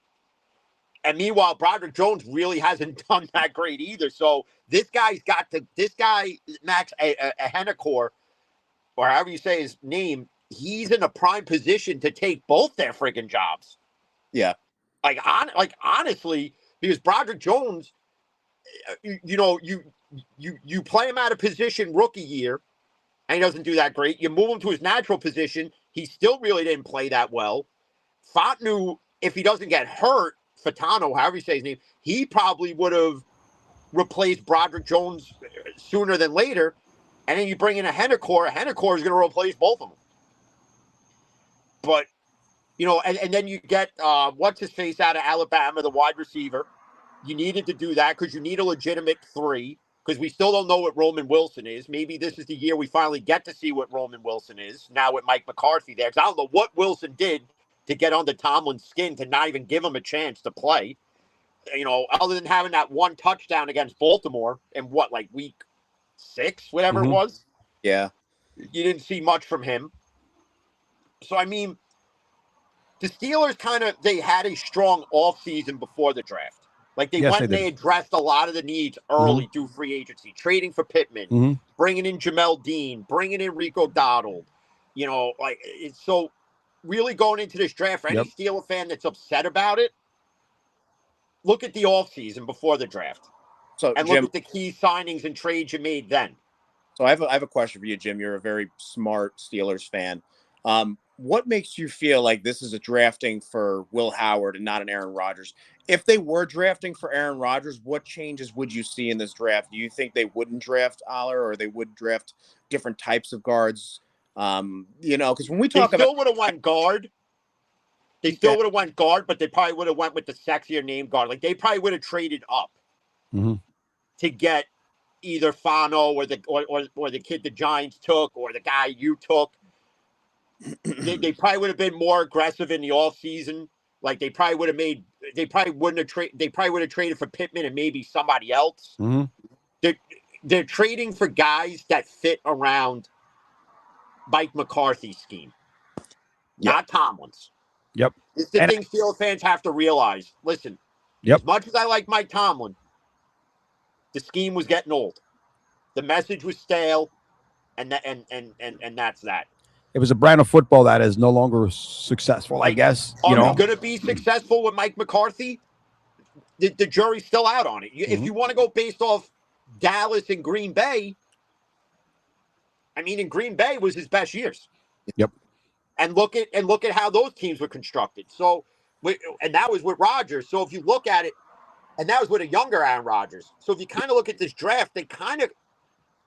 And meanwhile, Broderick Jones really hasn't done that great either. So this guy, Max Hennecore, or however you say his name, he's in a prime position to take both their friggin' jobs. Yeah. Like honestly, because Broderick Jones, you play him out of position rookie year, and he doesn't do that great. You move him to his natural position. He still really didn't play that well. Fontenot, if he doesn't get hurt, Fatano, however you say his name, he probably would have replaced Broderick Jones sooner than later. And then you bring in a Hennecore. A Hennecore is going to replace both of them. But, and then you get, what's-his-face out of Alabama, the wide receiver. You needed to do that because you need a legitimate 3, because we still don't know what Roman Wilson is. Maybe this is the year we finally get to see what Roman Wilson is, now with Mike McCarthy there. Because I don't know what Wilson did to get under Tomlin's skin to not even give him a chance to play. Other than having that one touchdown against Baltimore in week 6, whatever it was. Yeah. You didn't see much from him. So, I mean, the Steelers they had a strong offseason before the draft. Like, they went and they addressed a lot of the needs early through free agency, trading for Pittman, bringing in Jamel Dean, bringing in Rico Dowdle. So really going into this draft, for any Steeler fan that's upset about it, look at the offseason before the draft. So, and Jim, look at the key signings and trades you made then. So I have a question for you, Jim. You're a very smart Steelers fan. What makes you feel like this is a drafting for Will Howard and not an Aaron Rodgers? If they were drafting for Aaron Rodgers, what changes would you see in this draft? Do you think they wouldn't draft Aller, or they would draft different types of guards? Because when we talk about, they still would have went guard. They still would have went guard, but they probably would have went with the sexier name guard. Like, they probably would have traded up to get either Fano or the kid the Giants took, or the guy you took. They probably would have been more aggressive in the offseason. Like, they probably would have traded for Pittman and maybe somebody else. They're trading for guys that fit around Mike McCarthy's scheme, not Tomlin's. Yep. It's the thing Steelers fans have to realize. Listen, as much as I like Mike Tomlin, the scheme was getting old. The message was stale, and that's that. It was a brand of football that is no longer successful, I guess. Are we going to be successful with Mike McCarthy? The jury's still out on it. If you want to go based off Dallas and Green Bay, I mean, in Green Bay was his best years. Yep. And look at how those teams were constructed. So, and that was with Rodgers. So if you look at it, and that was with a younger Aaron Rodgers. So if you kind of look at this draft, they kind of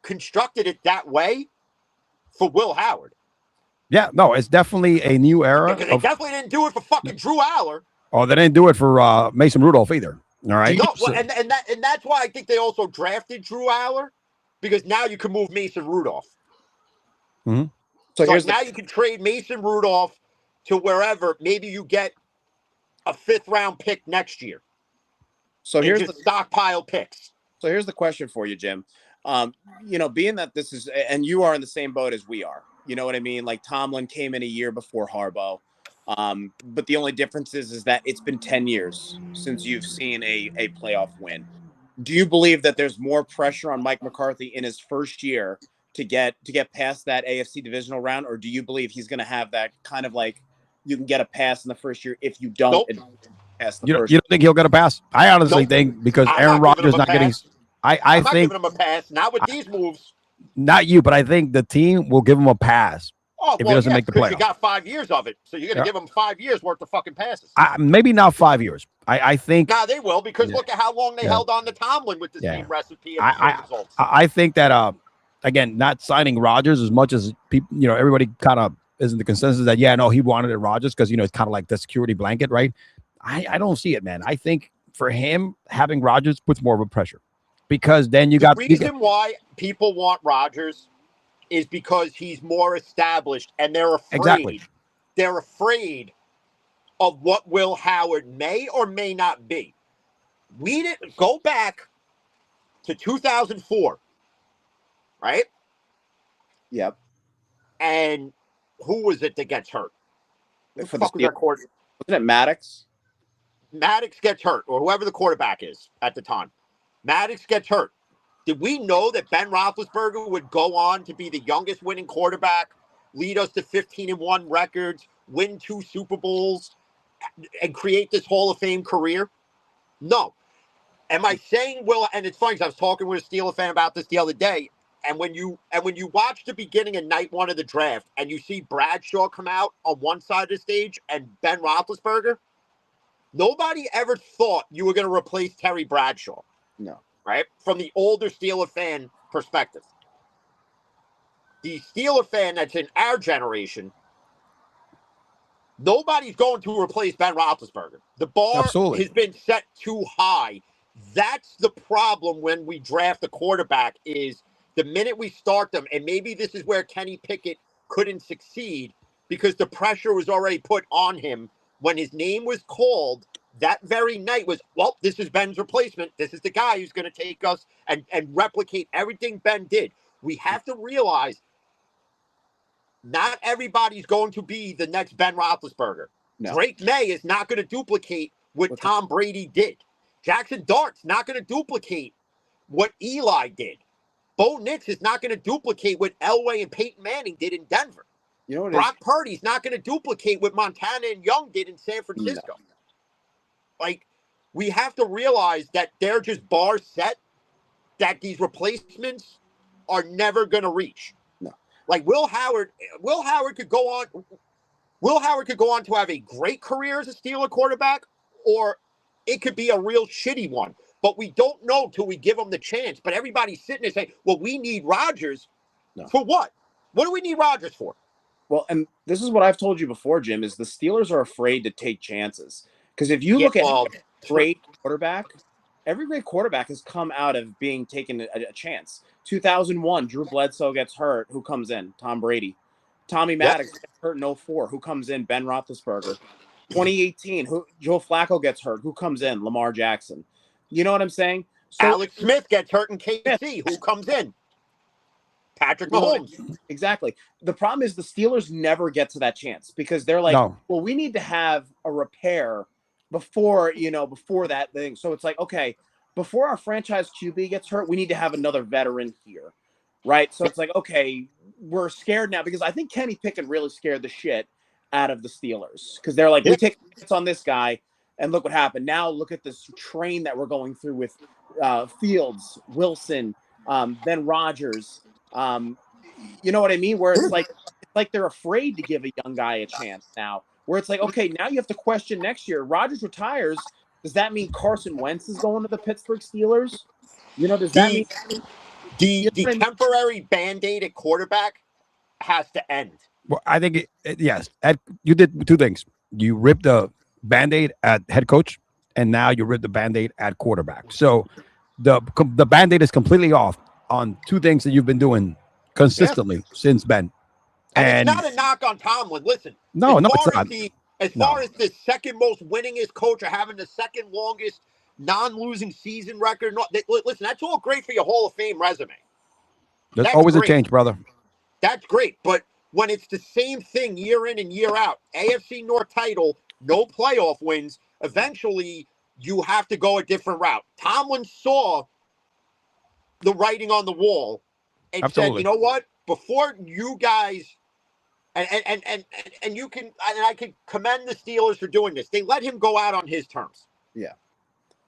constructed it that way for Will Howard. Yeah, no, it's definitely a new era. Because they definitely didn't do it for fucking Drew Aller. Oh, they didn't do it for Mason Rudolph either. All right. No, and that's why I think they also drafted Drew Aller, because now you can move Mason Rudolph. Mm-hmm. So here's now you can trade Mason Rudolph to wherever. Maybe you get a 5th round pick next year. So here's the stockpile picks. So here's the question for you, Jim. Being that this is, and you are in the same boat as we are, you know what I mean? Like Tomlin came in a year before Harbaugh. But the only difference is that it's been 10 years since you've seen a playoff win. Do you believe that there's more pressure on Mike McCarthy in his first year to get past that AFC divisional round? Or do you believe he's going to have that kind of like, you can get a pass in the first year if you don't pass the first You don't think he'll get a pass? I honestly think because Aaron Rodgers not getting, I'm not giving him a pass. Not with these moves. Not you, but I think the team will give him a pass if he doesn't make the playoffs. You got 5 years of it, so you're going to give him 5 years worth of fucking passes. Maybe not 5 years. I think. Nah, they will, because look at how long they held on to Tomlin with the same recipe and the same results. I think that again, not signing Rodgers as much as people, everybody kind of is in the consensus that he wanted it Rodgers because it's kind of like the security blanket, right? I don't see it, man. I think for him having Rodgers puts more of a pressure because then the reason why people want Rodgers is because he's more established, and they're afraid. Exactly. They're afraid of what Will Howard may or may not be. We didn't go back to 2004, right? Yep. And who was it that gets hurt? For the Steelers, wasn't it Maddox? Maddox gets hurt, or whoever the quarterback is at the time. Maddox gets hurt. Did we know that Ben Roethlisberger would go on to be the youngest winning quarterback, lead us to 15-1 records, win 2 Super Bowls, and create this Hall of Fame career? No. Am I saying and it's funny because I was talking with a Steeler fan about this the other day, and when you watch the beginning of night 1 of the draft and you see Bradshaw come out on one side of the stage and Ben Roethlisberger, nobody ever thought you were going to replace Terry Bradshaw. No. Right? From the older Steeler fan perspective. The Steeler fan that's in our generation, nobody's going to replace Ben Roethlisberger. The bar has been set too high. That's the problem when we draft a quarterback is the minute we start them, and maybe this is where Kenny Pickett couldn't succeed because the pressure was already put on him when his name was called. That very night was, this is Ben's replacement. This is the guy who's going to take us and replicate everything Ben did. We have to realize not everybody's going to be the next Ben Roethlisberger. No. Drake May is not going to duplicate what Tom Brady did. Jackson Dart's not going to duplicate what Eli did. Bo Nix is not going to duplicate what Elway and Peyton Manning did in Denver. You know what? Brock Purdy's not going to duplicate what Montana and Young did in San Francisco. No. Like, we have to realize that they're just bar set that these replacements are never going to reach. No. Like Will Howard could go on to have a great career as a Steeler quarterback, or it could be a real shitty one. But we don't know till we give him the chance. But everybody's sitting there saying, well, we need Rodgers. No. For what? What do we need Rodgers for? Well, and this is what I've told you before, Jim, is the Steelers are afraid to take chances. Because if you look at great quarterback, every great quarterback has come out of being taken a chance. 2001, Drew Bledsoe gets hurt. Who comes in? Tom Brady. Tommy Maddox gets hurt in 2004. Who comes in? Ben Roethlisberger. 2018, Joe Flacco gets hurt. Who comes in? Lamar Jackson. You know what I'm saying? So, Alex Smith gets hurt in KC. Who comes in? Patrick Mahomes. Exactly. The problem is the Steelers never get to that chance because they're like, well, we need to have a repair before that thing. So it's like, okay, before our franchise QB gets hurt, we need to have another veteran here, right? So it's like, okay, we're scared now because I think Kenny Pickett really scared the shit out of the Steelers because they're like, we take hits on this guy, and look what happened. Now look at this train that we're going through with Fields, Wilson, then Rodgers. You know what I mean? Where it's like they're afraid to give a young guy a chance now. Where it's like, okay, now you have to question next year. Rodgers retires. Does that mean Carson Wentz is going to the Pittsburgh Steelers? Does that mean the temporary Band-Aid at quarterback has to end? Well, I think yes. You did two things. You ripped the Band-Aid at head coach, and now you ripped the Band-Aid at quarterback. So the Band-Aid is completely off on two things that you've been doing consistently since Ben. And it's not a knock on Tomlin. Listen, no, it's not. As far as the second most winningest coach or having the second longest non-losing season record, listen, that's all great for your Hall of Fame resume. There's always a change, brother. That's great, but when it's the same thing year in and year out, AFC North title, no playoff wins, eventually you have to go a different route. Tomlin saw the writing on the wall and said, you know what? Before you guys, and you can, and I can commend the Steelers for doing this. They let him go out on his terms. Yeah.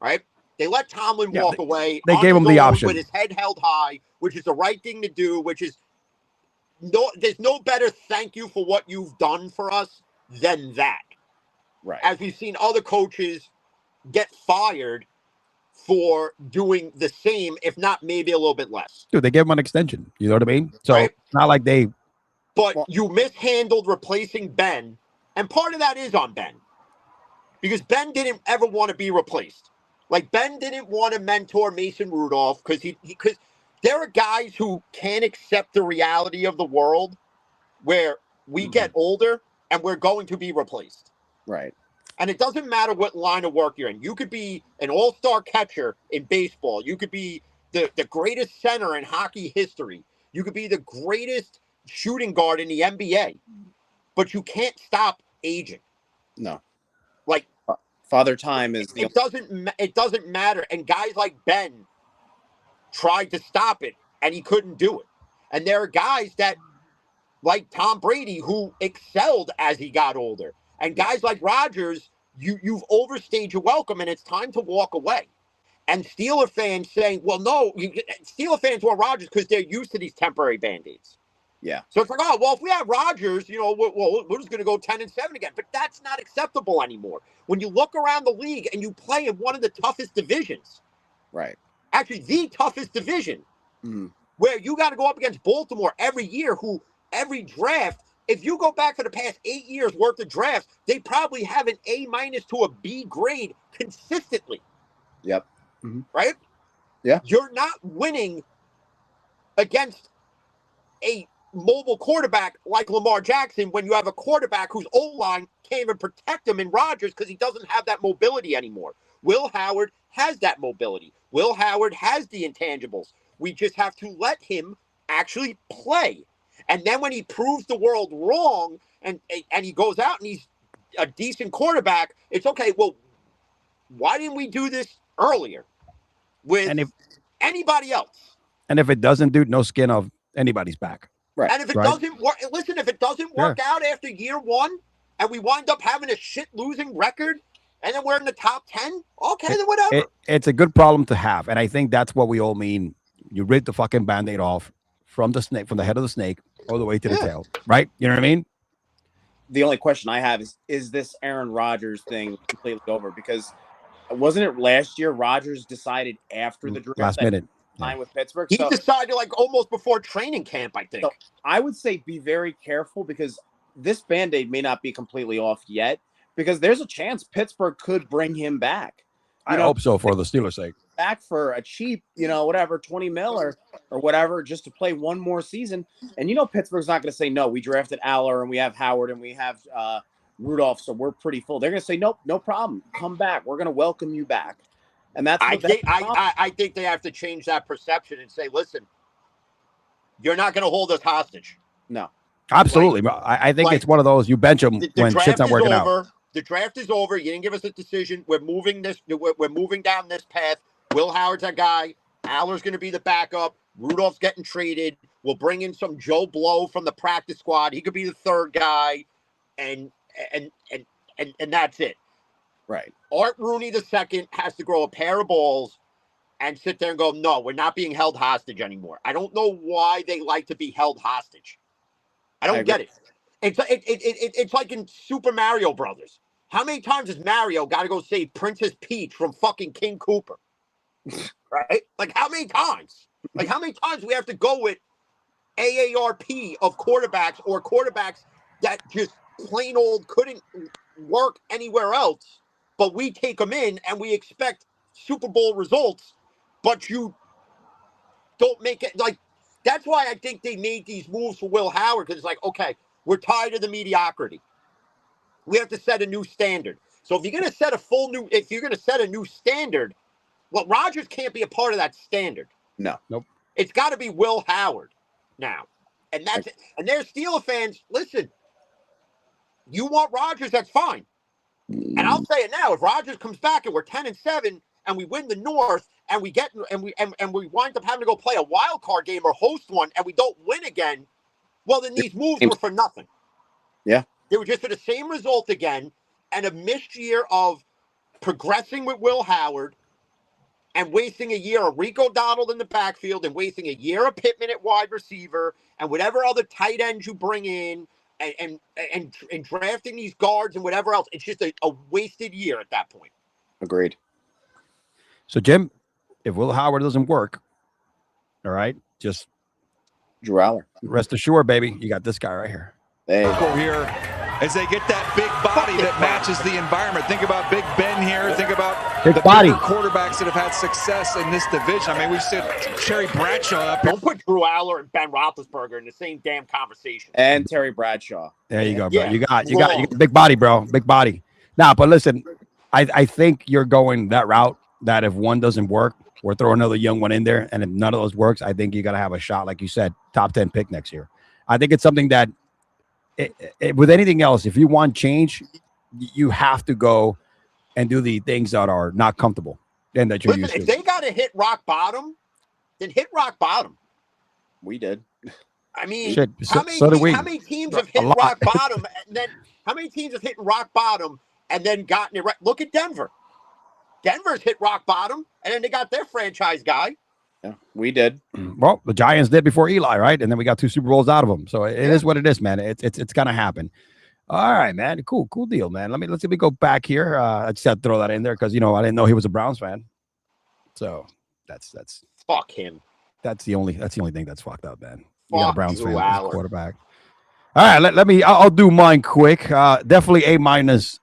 Right? They let Tomlin walk away. They gave him the option. With his head held high, which is the right thing to do, which is there's no better thank you for what you've done for us than that. Right. As we've seen other coaches get fired for doing the same, if not maybe a little bit less. Dude, they gave him an extension. You know what I mean? So it's not like they. But you mishandled replacing Ben, and part of that is on Ben. Because Ben didn't ever want to be replaced. Like, Ben didn't want to mentor Mason Rudolph because there are guys who can't accept the reality of the world where we get older and we're going to be replaced. Right. And it doesn't matter what line of work you're in. You could be an all-star catcher in baseball. You could be the greatest center in hockey history. You could be the greatest shooting guard in the NBA. But you can't stop aging. No. Like, Father Time is... It doesn't matter. And guys like Ben tried to stop it, and he couldn't do it. And there are guys that, like Tom Brady, who excelled as he got older. And guys like Rodgers, you've overstayed your welcome, and it's time to walk away. And Steeler fans saying, well, no, Steeler fans want Rodgers because they're used to these temporary Band-Aids. Yeah. So it's like, oh, well, if we have Rodgers, we're just going to go 10-7 again. But that's not acceptable anymore. When you look around the league and you play in one of the toughest divisions. Right. Actually, the toughest division. Where you got to go up against Baltimore every year, who every draft, if you go back for the past 8 years worth of drafts, they probably have an A- to a B grade consistently. Yep. Right? Yeah. You're not winning against a mobile quarterback like Lamar Jackson when you have a quarterback whose O-line can't even protect him in Rodgers because he doesn't have that mobility anymore. Will Howard has that mobility. Will Howard has the intangibles. We just have to let him actually play. And then when he proves the world wrong and he goes out and he's a decent quarterback, it's okay. Well, why didn't we do this earlier with anybody else? And if it doesn't, dude, no skin of anybody's back. Right. And if it doesn't work, listen, if it doesn't work out after year one and we wind up having a shit losing record and then we're in the top 10, okay, then whatever. It's a good problem to have. And I think that's what we all mean. You rip the fucking Band-Aid off from the snake, from the head of the snake all the way to the tail, right? You know what I mean? The only question I have is this Aaron Rodgers thing completely over? Because wasn't it last year Rodgers decided after the draft last minute sign with Pittsburgh? He decided like almost before training camp, I think. So I would say be very careful because this Band-Aid may not be completely off yet because there's a chance Pittsburgh could bring him back. I hope so for the Steelers' sake. Back for a cheap, whatever, 20 mil or whatever, just to play one more season. And Pittsburgh's not going to say, no, we drafted Aller and we have Howard and we have Rudolph, so we're pretty full. They're going to say, nope, no problem. Come back. We're going to welcome you back. And that's I think they have to change that perception and say, listen, you're not going to hold us hostage. No. Absolutely. I think it's one of those, you bench them when shit's not working out. The draft is over. You didn't give us a decision. We're moving down this path. Will Howard's that guy. Aller's going to be the backup. Rudolph's getting traded. We'll bring in some Joe Blow from the practice squad. He could be the third guy. And that's it. Right. Art Rooney II has to grow a pair of balls and sit there and go, no, we're not being held hostage anymore. I don't know why they like to be held hostage. I don't get it. It's like in Super Mario Brothers. How many times has Mario got to go save Princess Peach from fucking King Koopa? Right? Like, how many times? Like, how many times do we have to go with AARP of quarterbacks or quarterbacks that just plain old couldn't work anywhere else, but we take them in and we expect Super Bowl results, but you don't make it like. That's why I think they made these moves for Will Howard, because it's like, okay, we're tired of the mediocrity. We have to set a new standard. So if you're going to set a new standard, well, Rodgers can't be a part of that standard. No. Nope. It's got to be Will Howard now. And that's it. And there's Steeler fans, listen, you want Rodgers, that's fine. And I'll say it now, if Rodgers comes back and we're 10-7 and we win the North and we wind up having to go play a wild card game or host one and we don't win again, well, then these moves were for nothing. Yeah. They were just for the same result again, and a missed year of progressing with Will Howard and wasting a year of Rico Dowdle in the backfield and wasting a year of Pittman at wide receiver and whatever other tight ends you bring in and drafting these guards and whatever else. It's just a wasted year at that point. Agreed. So, Jim, if Will Howard doesn't work, all right, just Drew Aller. rest assured, baby, you got this guy right here. There you go. Here, as they get that big body that matches the environment. Think about Big Ben here. Think about Big the body bigger quarterbacks that have had success in this division. I mean, we've seen Terry Bradshaw up here. Don't put Drew Aller and Ben Roethlisberger in the same damn conversation. And Terry Bradshaw. There you go, bro. Yeah. You got big body, bro. Big body. Now, but listen, I think you're going that route that if one doesn't work, we'll throw another young one in there. And if none of those works, I think you got to have a shot, like you said, top 10 pick next year. I think it's something that with anything else, if you want change, you have to go and do the things that are not comfortable and that you're used to. If they got to hit rock bottom, then hit rock bottom. We did. I mean, Shit, how many teams have hit rock bottom and then how many teams have hit rock bottom and then gotten it right? Look at Denver. Denver's hit rock bottom and then they got their franchise guy. Yeah, we did. Well, the Giants did before Eli, right? And then we got 2 Super Bowls out of them. So it is what it is, man. It's gonna happen. All right, man. Cool deal, man. Let me go back here. I just had to throw that in there because I didn't know he was a Browns fan. So that's fuck him. That's the only thing that's fucked up, man. You got a Browns fan as a quarterback. All right, I'll do mine quick. Definitely A-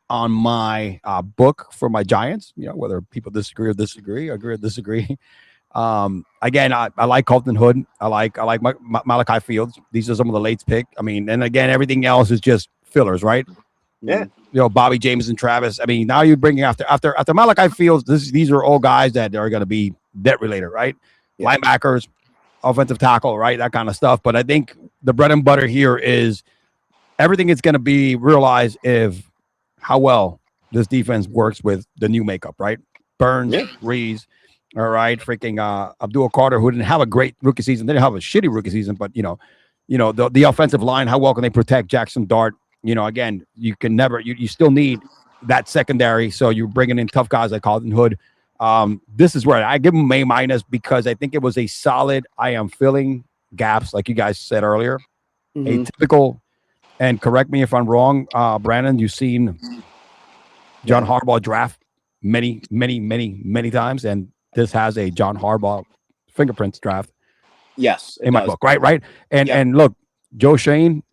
on my book for my Giants. Whether people disagree or agree or disagree. Again, I like Colton Hood. I like Malachi Fields. These are some of the late pick. I mean, and again, everything else is just fillers, right? Yeah. Bobby James and Travis. I mean, now you're bringing after Malachi Fields. These are all guys that are going to be debt related, right? Yeah. Linebackers, offensive tackle, right? That kind of stuff. But I think the bread and butter here is everything is going to be realized if how well this defense works with the new makeup, right? Burns, Reeves. All right, freaking Abdul Carter, who didn't have a great rookie season, didn't have a shitty rookie season, but the offensive line, how well can they protect Jackson Dart? Again, you can never, you still need that secondary, so you're bringing in tough guys like Colton Hood. This is where I give him A- because I think it was a solid. I am filling gaps, like you guys said earlier, a typical. And correct me if I'm wrong, Brandon. You've seen John Harbaugh draft many times, and this has a John Harbaugh fingerprints draft. Yes. In my book. Right. And look, Joe Shane,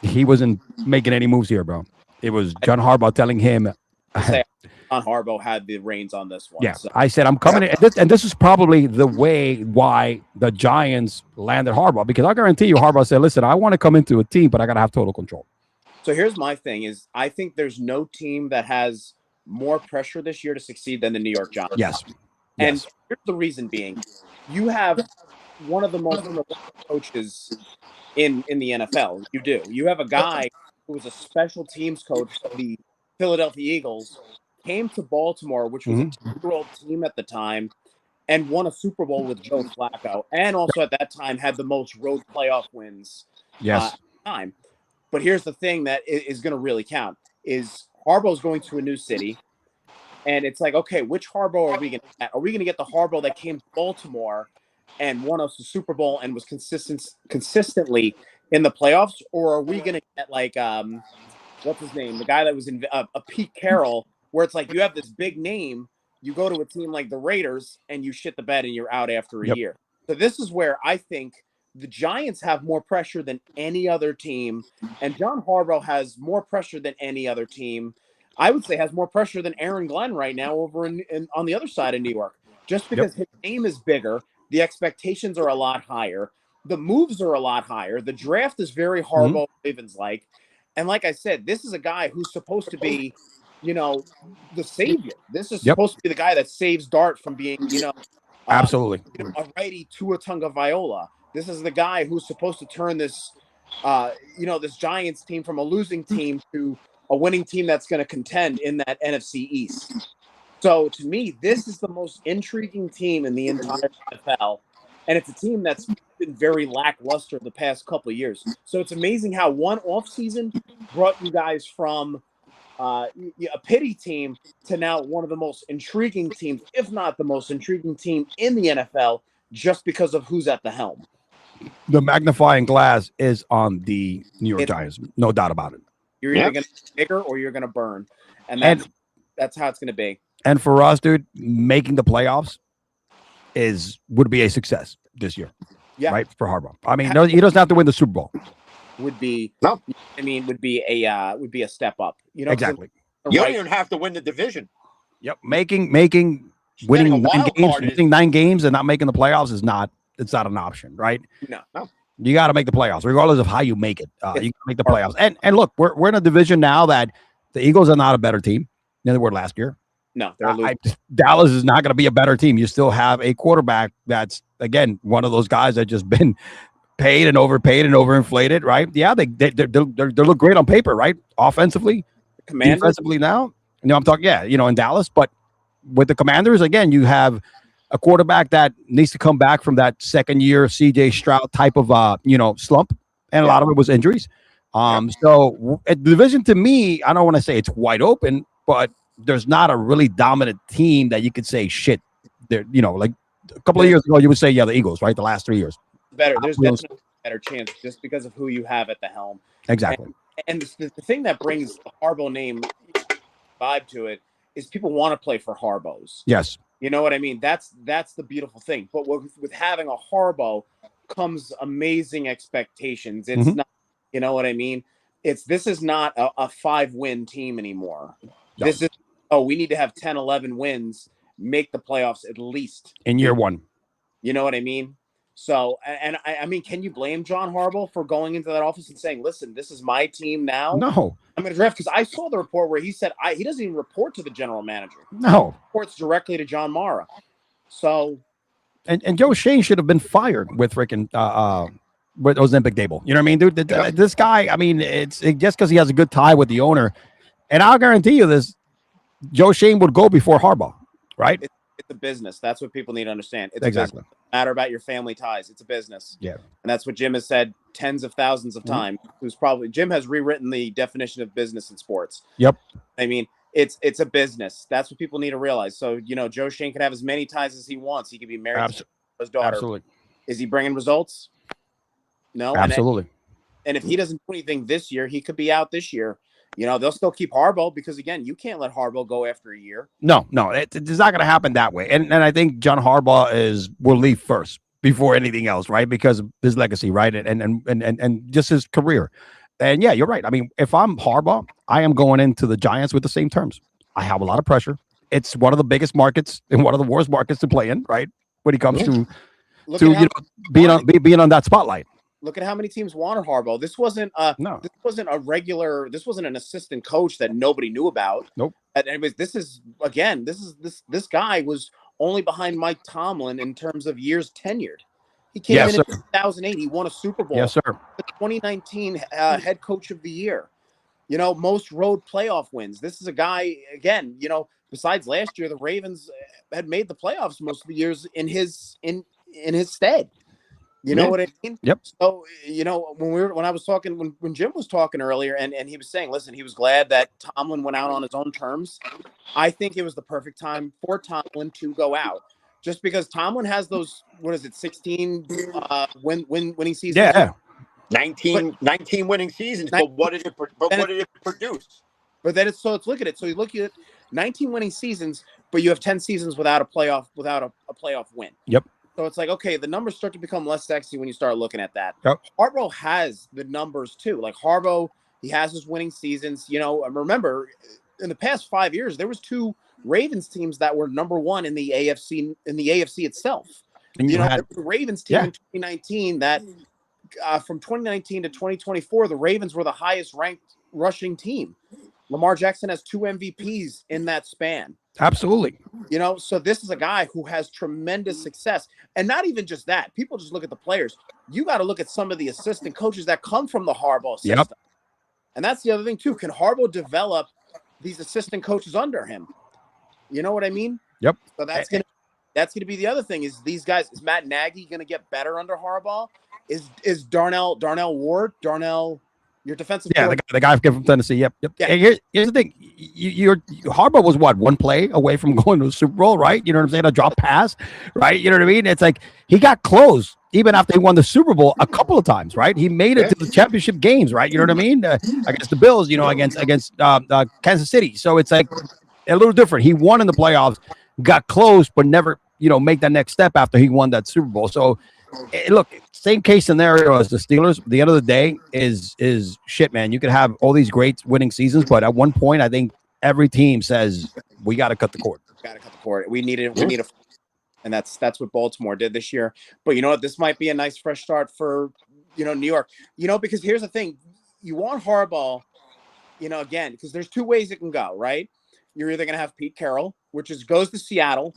he wasn't making any moves here, bro. It was John Harbaugh telling him. John Harbaugh had the reins on this one. Yeah. So. I said, I'm coming in. And this is probably the way why the Giants landed Harbaugh, because I guarantee you Harbaugh said, listen, I want to come into a team, but I got to have total control. So here's my thing is I think there's no team that has more pressure this year to succeed than the New York Giants. Yes. And here's the reason being, you have one of the most coaches in the NFL. You do. You have a guy who was a special teams coach for the Philadelphia Eagles, came to Baltimore, which was a 2-year-old team at the time, and won a Super Bowl with Joe Flacco, and also at that time had the most road playoff wins. At the time. But here's the thing that is going to really count is Harbaugh's going to a new city. And it's like, okay, which Harbaugh are we going to get? Are we going to get the Harbaugh that came to Baltimore and won us the Super Bowl and was consistently in the playoffs? Or are we going to get like, what's his name? The guy that was in a Pete Carroll, where it's like you have this big name, you go to a team like the Raiders and you shit the bed and you're out after a year. So this is where I think the Giants have more pressure than any other team. And John Harbaugh has more pressure than any other team. I would say has more pressure than Aaron Glenn right now over on the other side of New York, just because his name is bigger. The expectations are a lot higher. The moves are a lot higher. The draft is very Harbaugh Ravens-like. And like I said, this is a guy who's supposed to be, the savior. This is supposed to be the guy that saves Dart from being, absolutely a righty Tua Tagovailoa. This is the guy who's supposed to turn this, this Giants team from a losing team to a winning team that's going to contend in that NFC East. So to me, this is the most intriguing team in the entire NFL. And it's a team that's been very lackluster the past couple of years. So it's amazing how one offseason brought you guys from a pity team to now one of the most intriguing teams, if not the most intriguing team in the NFL, just because of who's at the helm. The magnifying glass is on the New York Giants, no doubt about it. You're either going to be bigger or you're going to burn. And that's how it's going to be. And for us, dude, making the playoffs would be a success this year. Yeah. Right? For Harbaugh. I mean, no, he doesn't have to win the Super Bowl. Would be would be a step up. Exactly. You don't even have to win the division. Yep. Winning 9 games and not making the playoffs it's not an option, right? No. You got to make the playoffs, regardless of how you make it. You got to make the playoffs. And look, we're in a division now that the Eagles are not a better team than they were last year. No, they're losing. Dallas is not going to be a better team. You still have a quarterback that's, again, one of those guys that just been paid and overpaid and overinflated, right? Yeah, they look great on paper, right? Offensively, defensively now. I'm talking, in Dallas. But with the Commanders, again, you have a quarterback that needs to come back from that second-year CJ Stroud type of, slump. And a lot of it was injuries. So the division, to me, I don't want to say it's wide open, but there's not a really dominant team that you could say, shit, they're, like a couple of years ago, you would say, the Eagles, right? The last 3 years. There's definitely a better chance just because of who you have at the helm. Exactly. And the thing that brings the Harbaugh name vibe to it is people want to play for Harbaughs. Yes. You know what I mean? That's the beautiful thing. But with having a Harbaugh comes amazing expectations. It's not, you know what I mean? This is not a 5-win team anymore. No. This is, we need to have 10, 11 wins, make the playoffs at least. In year one. You know what I mean? So, and I mean, can you blame John Harbaugh for going into that office and saying, listen, this is my team now? No. I'm going to draft, because I saw the report where he said he doesn't even report to the general manager. No. He reports directly to John Mara. So. And Joe Shane should have been fired with freaking with Ozempic Dable. You know what I mean, dude? This guy, I mean, it's just because he has a good tie with the owner. And I'll guarantee you this, Joe Shane would go before Harbaugh, right? It's a business. That's what people need to understand. It's exactly. It doesn't matter about your family ties. It's a business. Yeah. And that's what Jim has said tens of thousands of times. Jim has rewritten the definition of business in sports. Yep. I mean, it's a business. That's what people need to realize. So, Joe Shane can have as many ties as he wants. He could be married to his daughter. Absolutely. Is he bringing results? No. Absolutely. And if he doesn't do anything this year, he could be out this year. They'll still keep Harbaugh because, again, you can't let Harbaugh go after a year. No, it's not going to happen that way. And I think John Harbaugh will leave first before anything else, right? Because of his legacy, right? And just his career. And yeah, you're right. I mean, if I'm Harbaugh, I am going into the Giants with the same terms. I have a lot of pressure. It's one of the biggest markets and one of the worst markets to play in, right? When it comes to being on that spotlight. Look at how many teams wanted Harbaugh. This wasn't This wasn't an assistant coach that nobody knew about. Nope. Anyways, this guy was only behind Mike Tomlin in terms of years tenured. He came in 2008. He won a Super Bowl. Yes, sir. The 2019 head coach of the year. Most road playoff wins. This is a guy, again, besides last year, the Ravens had made the playoffs most of the years in his stead. You know what I mean? Yep. So, when Jim was talking earlier and he was saying, listen, he was glad that Tomlin went out on his own terms. I think it was the perfect time for Tomlin to go out, just because Tomlin has those, 16 winning seasons. Yeah. 19 winning seasons. But what did it produce? But then let's look at it. So you look at 19 winning seasons, but you have 10 seasons without a playoff win. Yep. So it's like, okay, the numbers start to become less sexy when you start looking at that. Yep. Harbaugh has the numbers too. Like Harbaugh, he has his winning seasons. Remember, in the past 5 years, there was 2 Ravens teams that were number 1 in the AFC itself. And you know, the Ravens team in 2019 that from 2019 to 2024, the Ravens were the highest ranked rushing team. Lamar Jackson has 2 MVPs in that span. Absolutely. You know, so this is a guy who has tremendous success. And not even just that. People just look at the players. You got to look at some of the assistant coaches that come from the Harbaugh system. Yep. And that's the other thing, too. Can Harbaugh develop these assistant coaches under him? You know what I mean? Yep. So that's gonna be the other thing. Is these guys? Is Matt Nagy gonna get better under Harbaugh? Is Darnell Ward, your defensive? Yeah, the guy from Tennessee. Yep. Yeah. Hey, here's the thing. Harbaugh was what, one play away from going to the Super Bowl, right? You know what I'm saying? A drop pass, right? You know what I mean? It's like he got close even after he won the Super Bowl a couple of times, right? He made it to the championship games, right? You know what I mean? Against the Bills, you know, against Kansas City. So it's like a little different. He won in the playoffs, got close, but never, you know, make that next step after he won that Super Bowl. So look, same case scenario as the Steelers. The end of the day is shit, man. You could have all these great winning seasons, but at one point, I think every team says we got to cut the cord. We need a, and that's what Baltimore did this year. But you know what? This might be a nice fresh start for, you know, New York. You know, because here's the thing: you want Harbaugh, you know, again, because there's 2 ways it can go, right? You're either gonna have Pete Carroll, which goes to Seattle,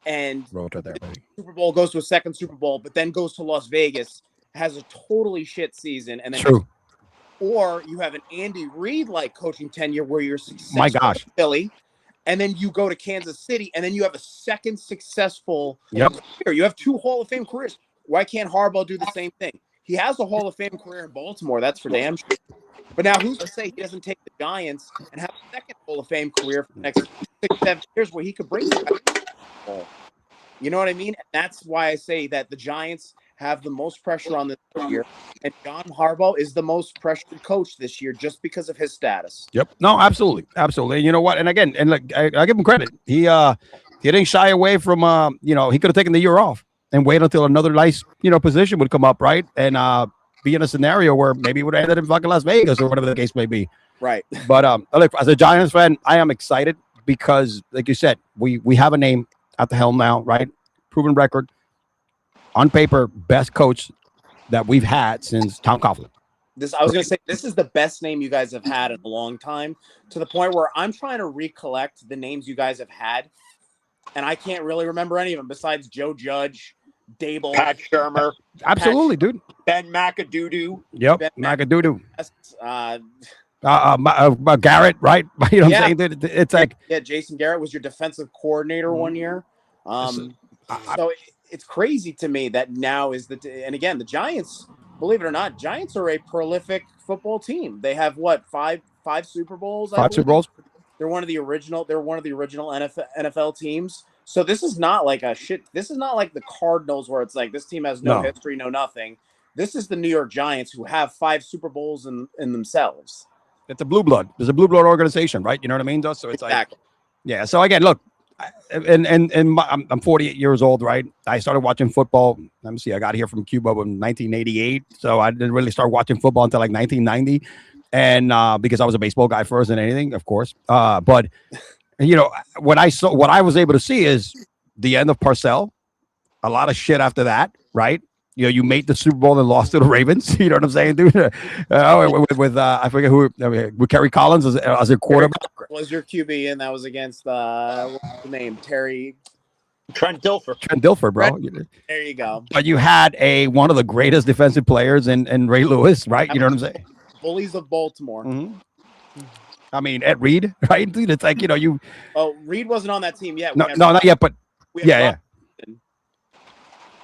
and Super Bowl, goes to a second Super Bowl, but then goes to Las Vegas, has a totally shit season, and then or you have an Andy Reid like coaching tenure where you're successful in Philly, and then you go to Kansas City, and then you have a second successful career. You have 2 Hall of Fame careers. Why can't Harbaugh do the same thing? He has a Hall of Fame career in Baltimore. That's for damn sure. But now who's to say he doesn't take the Giants and have a second Hall of Fame career for the next 6-7 years where he could bring you back? You know what I mean? And that's why I say that the Giants have the most pressure on this year, and John Harbaugh is the most pressured coach this year just because of his status. Yep. No, absolutely. And you know what? And again, and look, I give him credit. He didn't shy away from you know, he could have taken the year off and wait until another nice, you know, position would come up, right? And be in a scenario where maybe it would have ended in fucking Las Vegas or whatever the case may be. Right. But look, as a Giants fan, I am excited because, like you said, we have a name at the helm now, right? Proven record. On paper, best coach that we've had since Tom Coughlin. I was going to say, this is the best name you guys have had in a long time, to the point where I'm trying to recollect the names you guys have had, and I can't really remember any of them besides Joe Judge, Dable, Pat Shermer. Absolutely, dude. Ben McAdoo. Yep, McAdoo. Garrett, right? You know what I'm saying? Dude, it's like Jason Garrett was your defensive coordinator one year. So it's crazy to me that now is and again, the Giants, believe it or not, Giants are a prolific football team. They have what, five Super Bowls? Super Bowls. They're one of the original NFL teams. So this is not like this is not like the Cardinals where it's like this team has no history, no nothing. This is the New York Giants who have 5 Super Bowls in themselves. It's a blue blood. There's a blue blood organization, right? You know what I mean? So it's exactly. Yeah. So again, look, I'm 48 years old, right? I started watching football. Let me see. I got here from Cuba in 1988, so I didn't really start watching football until like 1990, and because I was a baseball guy first than anything, of course. But you know, what I was able to see is the end of Parcells, a lot of shit after that, right? You know, you made the Super Bowl and lost to the Ravens. You know what I'm saying, dude? With I forget who, with Kerry Collins as a quarterback. Was your QB, and that was against what's the name? Trent Dilfer. Trent Dilfer, bro. There you go. But you had one of the greatest defensive players in Ray Lewis, right? You know what I'm saying? Bullies of Baltimore. Mm-hmm. I mean, Ed Reed, right, dude? It's like, you know, you. Oh, Reed wasn't on that team yet. No, not yet, but yeah.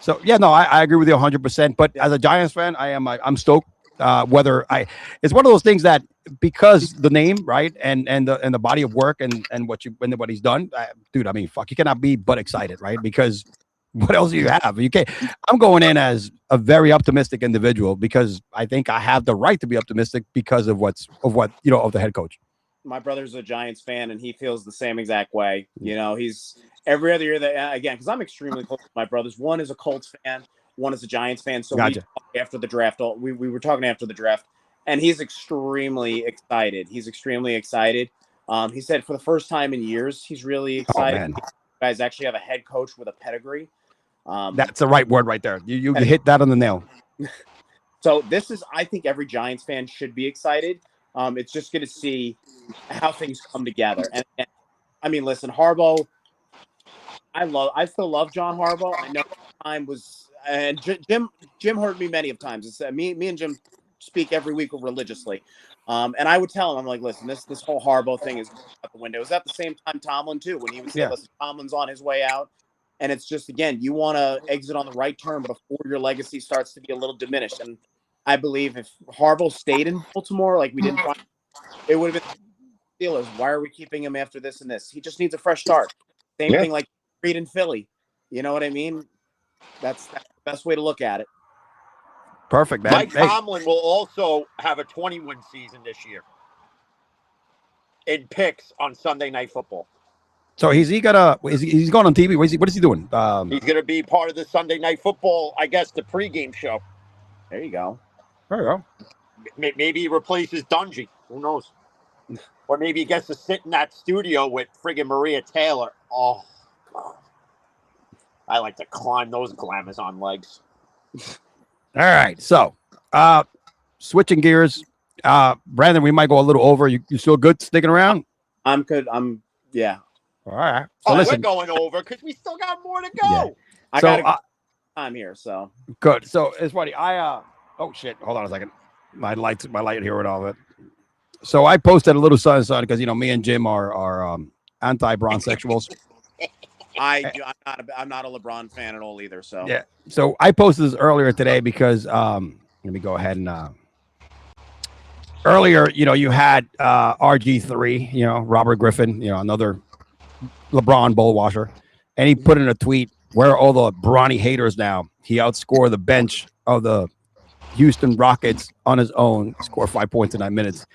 So yeah, no, I agree with you 100%. But as a Giants fan, I'm stoked. It's one of those things that because the name, right, and the body of work and what he's done, dude. I mean, fuck, you cannot be but excited, right? Because what else do you have? You can't. I'm going in as a very optimistic individual because I think I have the right to be optimistic because of the head coach. My brother's a Giants fan, and he feels the same exact way. You know, he's every other year that again, because I'm extremely close to my brothers. One is a Colts fan, one is a Giants fan. So gotcha. after the draft, we were talking after the draft, and he's extremely excited. He said for the first time in years, he's really excited. Oh, man. You guys actually have a head coach with a pedigree. That's the right word right there. You hit that on the nail. So this is, I think every Giants fan should be excited. It's just going to see how things come together. And I mean, listen, Harbaugh, I still love John Harbaugh. I know time was, and Jim heard me many of times. It's me and Jim speak every week religiously. And I would tell him, I'm like, listen, this whole Harbaugh thing is out the window. It was at the same time Tomlin too, when he would say, listen, Tomlin's on his way out. And it's just, again, you want to exit on the right term before your legacy starts to be a little diminished. And I believe if Harbaugh stayed in Baltimore, like we didn't find, it would have been Steelers. Why are we keeping him after this and this? He just needs a fresh start. Same thing like Reed in Philly. You know what I mean? That's the best way to look at it. Perfect, man. Mike Tomlin will also have a 20-win season this year in picks on Sunday Night Football. So he's going on TV? What is he doing? He's going to be part of the Sunday Night Football, I guess, the pregame show. There you go. There you go. Maybe he replaces Dungy. Who knows? Or maybe he gets to sit in that studio with friggin' Maria Taylor. Oh, God. I like to climb those glamazon legs. All right. So, switching gears. Brandon, we might go a little over. You still good sticking around? I'm good. Yeah. All right. So listen, we're going over because we still got more to go. Yeah. I got time here, so good. So it's funny. Oh shit! Hold on a second. My light here with all of it. So I posted a little sun because me and Jim are anti-bronsexuals. I'm not a LeBron fan at all either. So yeah. So I posted this earlier today because let me go ahead and earlier you had RG3, Robert Griffin, another LeBron bull washer, and he put in a tweet, where are all the Bronny haters now? He outscored the bench of the Houston Rockets on his own, scored 5 points in 9 minutes.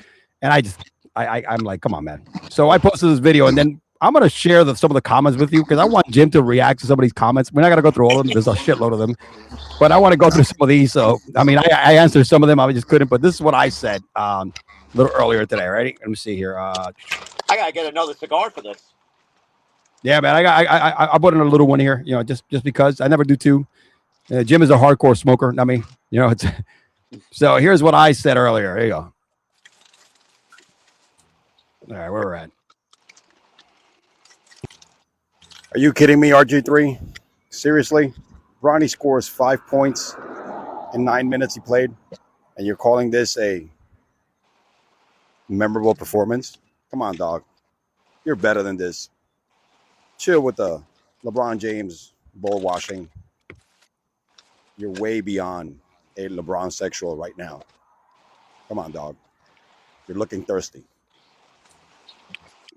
And I'm like, come on, man. So I posted this video, and then I'm going to share some of the comments with you because I want Jim to react to some of these comments. We're not going to go through all of them. There's a shitload of them. But I want to go through some of these. So, I mean, I answered some of them. I just couldn't. But this is what I said a little earlier today. Ready? Let me see here. I got to get another cigar for this. Yeah, man. I put in a little one here, just because. I never do two. Jim is a hardcore smoker. I mean, it's. So here's what I said earlier. Here you go. All right, where we're at. Are you kidding me, RG3? Seriously? Bronny scores 5 points in 9 minutes he played, and you're calling this a memorable performance? Come on, dog. You're better than this. Chill with the LeBron James bull washing. You're way beyond a LeBron sexual right now. Come on, dog. You're looking thirsty.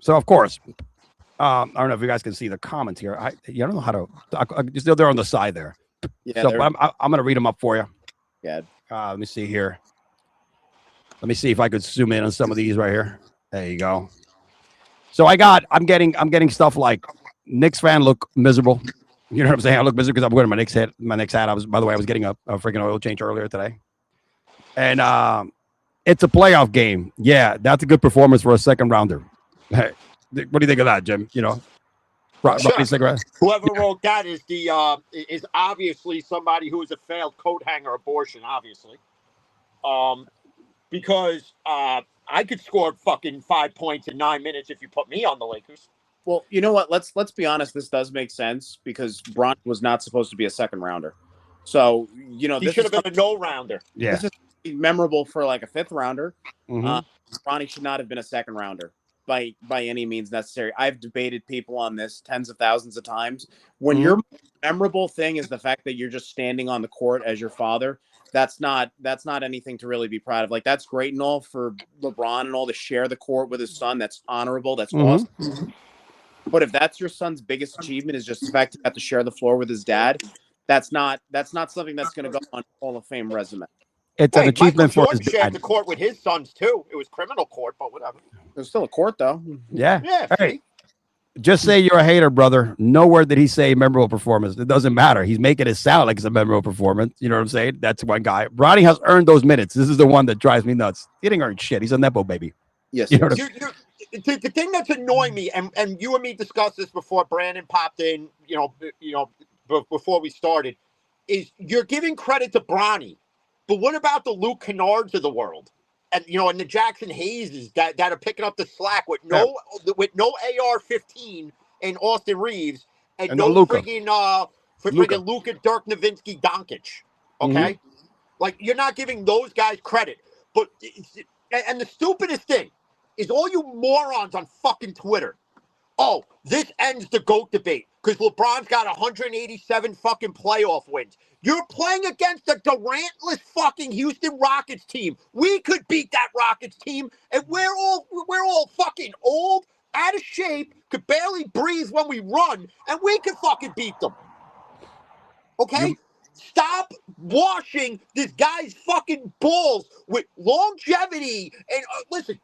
So, of course, I don't know if you guys can see the comments here. I don't know how to. They're on the side there. Yeah. So I'm going to read them up for you. Yeah. Let me see here. Let me see if I could zoom in on some of these right here. There you go. So I'm getting stuff like Knicks fan look miserable. You know what I'm saying? I look miserable because I'm wearing my Knicks hat. I was getting a freaking oil change earlier today. And it's a playoff game. Yeah, that's a good performance for a second rounder. Hey, what do you think of that, Jim? Sure. Whoever wrote that is obviously somebody who is a failed coat hanger abortion, obviously. Because I could score fucking 5 points in 9 minutes if you put me on the Lakers. Well, you know what? Let's be honest. This does make sense because Bronny was not supposed to be a second rounder. So, he should have been a no-rounder. Yeah. This is memorable for like a fifth rounder. Mm-hmm. Bronny should not have been a second rounder by any means necessary. I've debated people on this tens of thousands of times. When your memorable thing is the fact that you're just standing on the court as your father, that's not anything to really be proud of. Like, that's great and all for LeBron and all to share the court with his son. That's honorable. That's awesome. Mm-hmm. But if that's your son's biggest achievement is just the fact he got to share the floor with his dad, that's not something that's going to go on Hall of Fame resume. It's an achievement for his dad. Shared the court with his sons too. It was criminal court, but whatever. There's still a court though. Yeah. Yeah. Hey, just say you're a hater, brother. Nowhere did he say memorable performance. It doesn't matter. He's making it sound like it's a memorable performance. You know what I'm saying? That's one guy. Bronny has earned those minutes. This is the one that drives me nuts. He didn't earn shit. He's a nepo baby. Yes. You know the thing that's annoying me, and you and me discussed this before Brandon popped in, before we started, is you're giving credit to Bronny, but what about the Luke Kennards of the world? And and the Jackson Hayeses that are picking up the slack with no AR-15 and Austin Reeves and no friggin' Luka Dirk Nowitzki Doncic. Okay, like you're not giving those guys credit. But and the stupidest thing is all you morons on fucking Twitter. Oh, this ends the GOAT debate because LeBron's got 187 fucking playoff wins. You're playing against the Durantless fucking Houston Rockets team. We could beat that Rockets team, and we're all fucking old, out of shape, could barely breathe when we run, and we could fucking beat them. Okay? Stop washing this guy's fucking balls with longevity. And listen,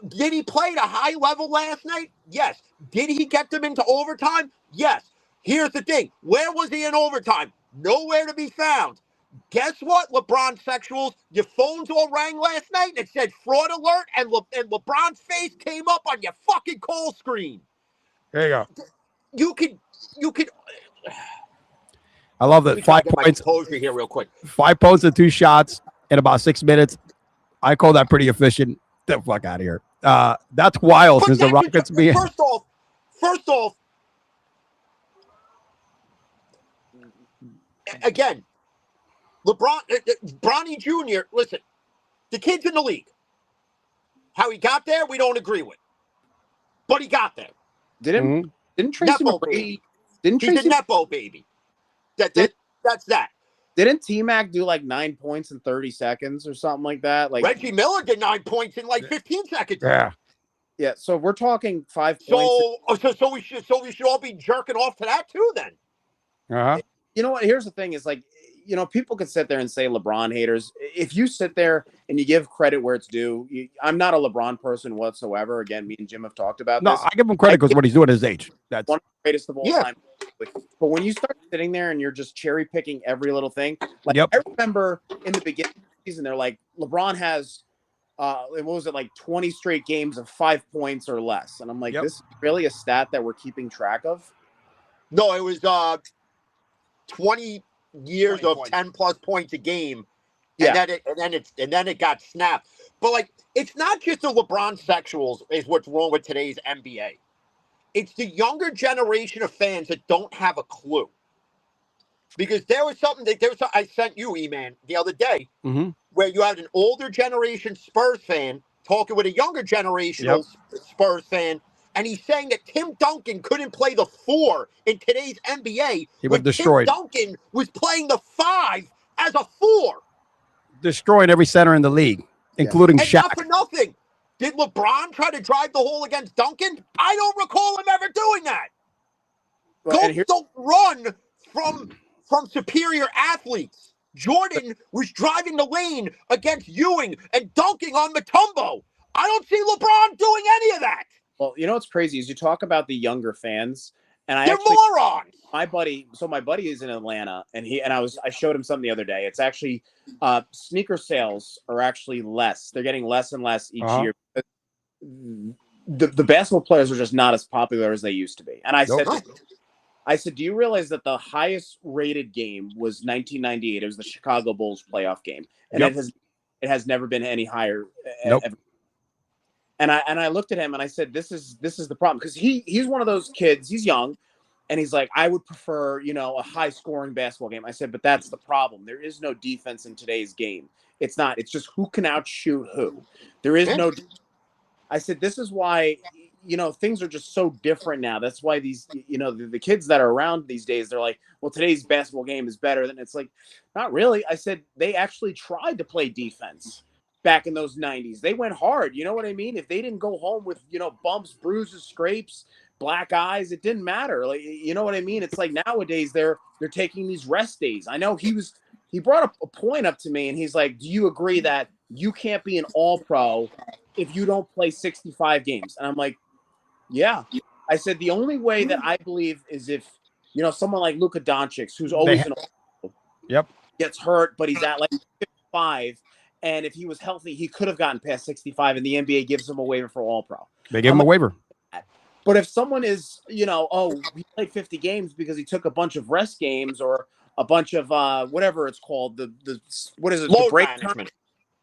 did he play at a high level last night? Yes. Did he get them into overtime? Yes. Here's the thing. Where was he in overtime? Nowhere to be found. Guess what, LeBron sexuals? Your phones all rang last night and it said fraud alert, and LeBron's face came up on your fucking call screen. There you go. You could. I love that. 5 points. Here real quick. 5 points and 2 shots in about 6 minutes. I call that pretty efficient. Get the fuck out of here. That's wild since the Rockets being. First off, again, Bronny Jr., listen, the kid's in the league. How he got there, we don't agree with. But he got there. Didn't Tracy Nepo McGrady, baby. didn't He's Tracy, a Nepo baby. That's that. Didn't T-Mac do like 9 points in 30 seconds or something like that? Like Reggie Miller did 9 points in like 15 seconds. Yeah, so we're talking 5 points. So we should all be jerking off to that too then. You know what? Here's the thing: is like, people could sit there and say LeBron haters. If you sit there and you give credit where it's due, I'm not a LeBron person whatsoever. Again, me and Jim have talked about this. No, I give him credit because what he's doing at his age. That's one of the greatest of all time. But when you start sitting there and you're just cherry picking every little thing, like I remember in the beginning of the season, they're like, LeBron has, what was it, like 20 straight games of 5 points or less. And I'm like, this is really a stat that we're keeping track of? No, it was 20 years of 10 plus points a game. And then it got snapped. But like, it's not just the LeBron sexuals is what's wrong with today's NBA. It's the younger generation of fans that don't have a clue. Because there was something I sent you, E-Man, the other day, where you had an older generation Spurs fan talking with a younger generation Spurs fan, and he's saying that Tim Duncan couldn't play the 4 in today's NBA. He was destroyed. Tim Duncan was playing the 5 as a 4. Destroying every center in the league, including Shaq. Not for nothing. Did LeBron try to drive the hole against Duncan? I don't recall him ever doing that. Don't run from superior athletes. Jordan was driving the lane against Ewing and dunking on Mutombo. I don't see LeBron doing any of that. Well, you know what's crazy is you talk about the younger fans, and they're morons. My buddy is in Atlanta, and I showed him something the other day. It's actually sneaker sales are actually less. They're getting less and less each year. The basketball players are just not as popular as they used to be. And I said, do you realize that the highest rated game was 1998? It was the Chicago Bulls playoff game, and it has never been any higher. Ever. And I looked at him and I said, this is the problem, because he's one of those kids. He's young, and he's like, I would prefer a high scoring basketball game. I said, but that's the problem. There is no defense in today's game. It's not. It's just who can outshoot who. There is no. I said, this is why things are just so different now. That's why these the kids that are around these days, they're like, well, today's basketball game is better than. It's like, not really. I said they actually tried to play defense. Back in those 90s, they went hard. You know what I mean? If they didn't go home with, bumps, bruises, scrapes, black eyes, it didn't matter. Like, you know what I mean? It's like nowadays they're taking these rest days. I know he brought a point up to me, and he's like, do you agree that you can't be an all-pro if you don't play 65 games? And I'm like, yeah. I said, the only way that I believe is if, someone like Luka Doncic, who's always an all-pro, gets hurt, but he's at like 55. And if he was healthy, he could have gotten past 65, and the NBA gives him a waiver for All-Pro. They gave him a waiver. But if someone is, oh, he played 50 games because he took a bunch of rest games or a bunch of whatever it's called, what is it? Load the break management. Time?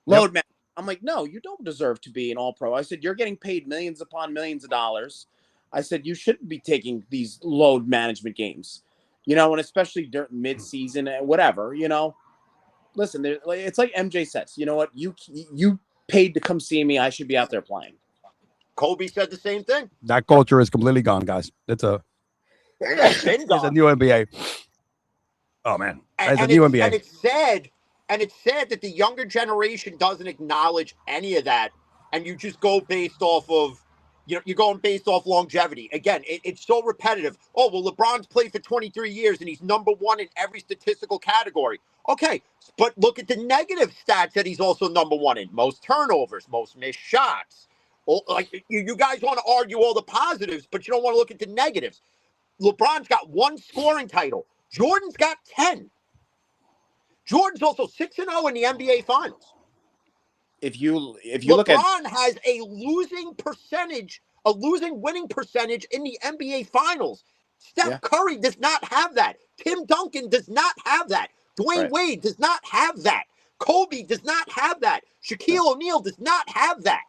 Load management. I'm like, no, you don't deserve to be an all-pro. I said, you're getting paid millions upon millions of dollars. I said, you shouldn't be taking these load management games, and especially during mid-season, whatever, Listen, it's like MJ says, you know what? You paid to come see me. I should be out there playing. Kobe said the same thing. That culture is completely gone, guys. It's a new NBA. Oh man, it's a new NBA. And it's sad that the younger generation doesn't acknowledge any of that, and you just go based off of, you're going based off longevity. Again, it's so repetitive. Oh, well, LeBron's played for 23 years and he's number one in every statistical category. Okay, but look at the negative stats that he's also number one in. Most turnovers, most missed shots. Like, you guys want to argue all the positives, but you don't want to look at the negatives. LeBron's got 1 scoring title. Jordan's got 10. Jordan's also 6-0 in the NBA Finals. If you look at LeBron has a losing winning percentage in the NBA Finals. Steph Curry does not have that. Tim Duncan does not have that. Dwayne Wade does not have that. Kobe does not have that. Shaquille O'Neal does not have that.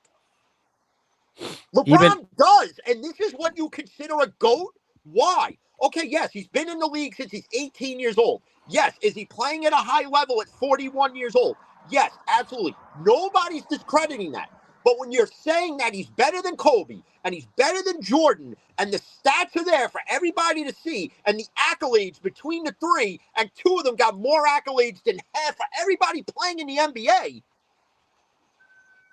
LeBron does, and this is what you consider a GOAT? Why? Okay, yes, he's been in the league since he's 18 years old. Yes, is he playing at a high level at 41 years old? Yes, absolutely. Nobody's discrediting that. But when you're saying that he's better than Kobe and he's better than Jordan and the stats are there for everybody to see and the accolades between the three and 2 of them got more accolades than half of everybody playing in the NBA,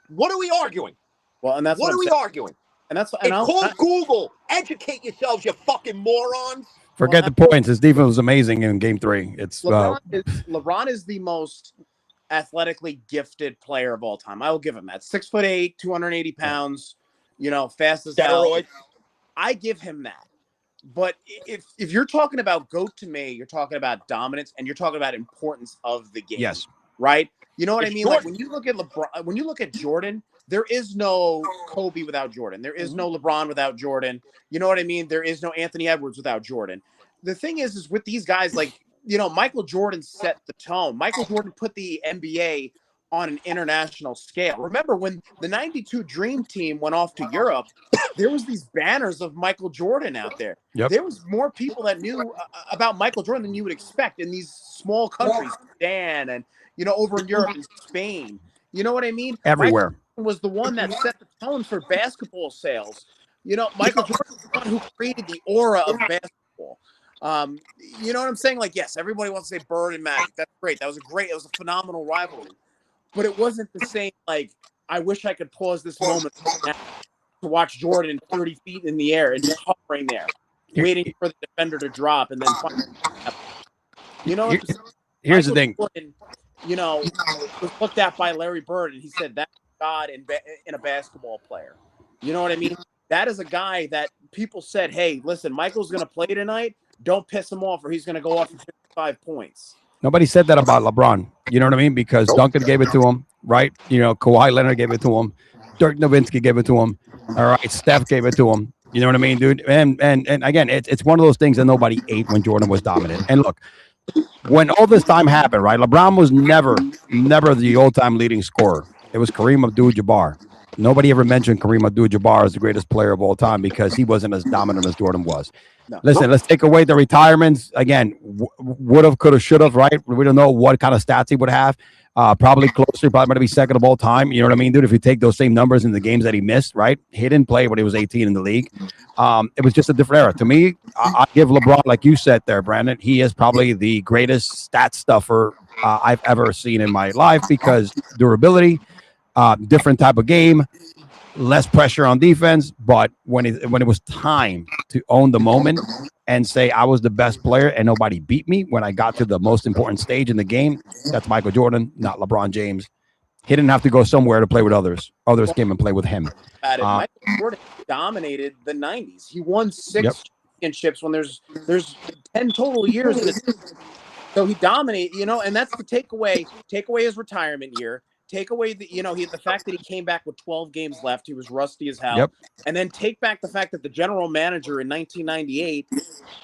what are we arguing? Well, and that's what are we arguing? And that's it's called Google. Educate yourselves, you fucking morons. Forget the points. His defense was amazing in Game 3. It's LeBron is the most athletically gifted player of all time. I will give him that. 6'8", 280 pounds, fast as hell. I give him that. But if you're talking about GOAT to me, you're talking about dominance and you're talking about importance of the game. Yes. Right? You know what I mean? Jordan. Like when you look at LeBron, when you look at Jordan, there is no Kobe without Jordan. There is no LeBron without Jordan. You know what I mean? There is no Anthony Edwards without Jordan. The thing is with these guys, like, Michael Jordan set the tone. Michael Jordan put the NBA on an international scale. Remember when the 92 Dream Team went off to Europe, there was these banners of Michael Jordan out there. Yep. There was more people that knew about Michael Jordan than you would expect in these small countries, Sudan and, over in Europe and Spain. You know what I mean? Everywhere. Michael was the one that set the tone for basketball sales. Michael Jordan was the one who created the aura of basketball. You know what I'm saying? Like, yes, everybody wants to say Bird and Magic. That's great. It was a phenomenal rivalry. But it wasn't the same, like, I wish I could pause this moment to watch Jordan 30 feet in the air and just hovering there, waiting for the defender to drop and then here's the thing. Jordan, was looked at by Larry Bird, and he said that's God in a basketball player. You know what I mean? That is a guy that people said, hey, listen, Michael's going to play tonight. Don't piss him off or he's going to go off for 55 points. Nobody said that about LeBron. You know what I mean? Because Duncan gave it to him, right? Kawhi Leonard gave it to him. Dirk Nowitzki gave it to him. All right, Steph gave it to him. You know what I mean, dude? And again, it's one of those things that nobody ate when Jordan was dominant. And look, when all this time happened, right? LeBron was never the all-time leading scorer. It was Kareem Abdul-Jabbar. Nobody ever mentioned Kareem Abdul-Jabbar as the greatest player of all time because he wasn't as dominant as Jordan was. No. Listen, let's take away the retirements. Again, would have, could have, should have, right? We don't know what kind of stats he would have. Probably closer, probably going to be second of all time. You know what I mean, dude? If you take those same numbers in the games that he missed, right? He didn't play when he was 18 in the league. It was just a different era. To me, I give LeBron, like you said there, Brandon, he is probably the greatest stat stuffer I've ever seen in my life because durability, different type of game, less pressure on defense. But when it was time to own the moment and say I was the best player and nobody beat me when I got to the most important stage in the game, that's Michael Jordan, not LeBron James. He didn't have to go somewhere to play with others. Others came and played with him. Michael Jordan dominated the 90s. He won 6 championships when there's 10 total years in it. So he dominated, and that's the takeaway. Take away his retirement year. take away the the fact that he came back with 12 games left. He was rusty as hell. Yep. And then take back the fact that the general manager in 1998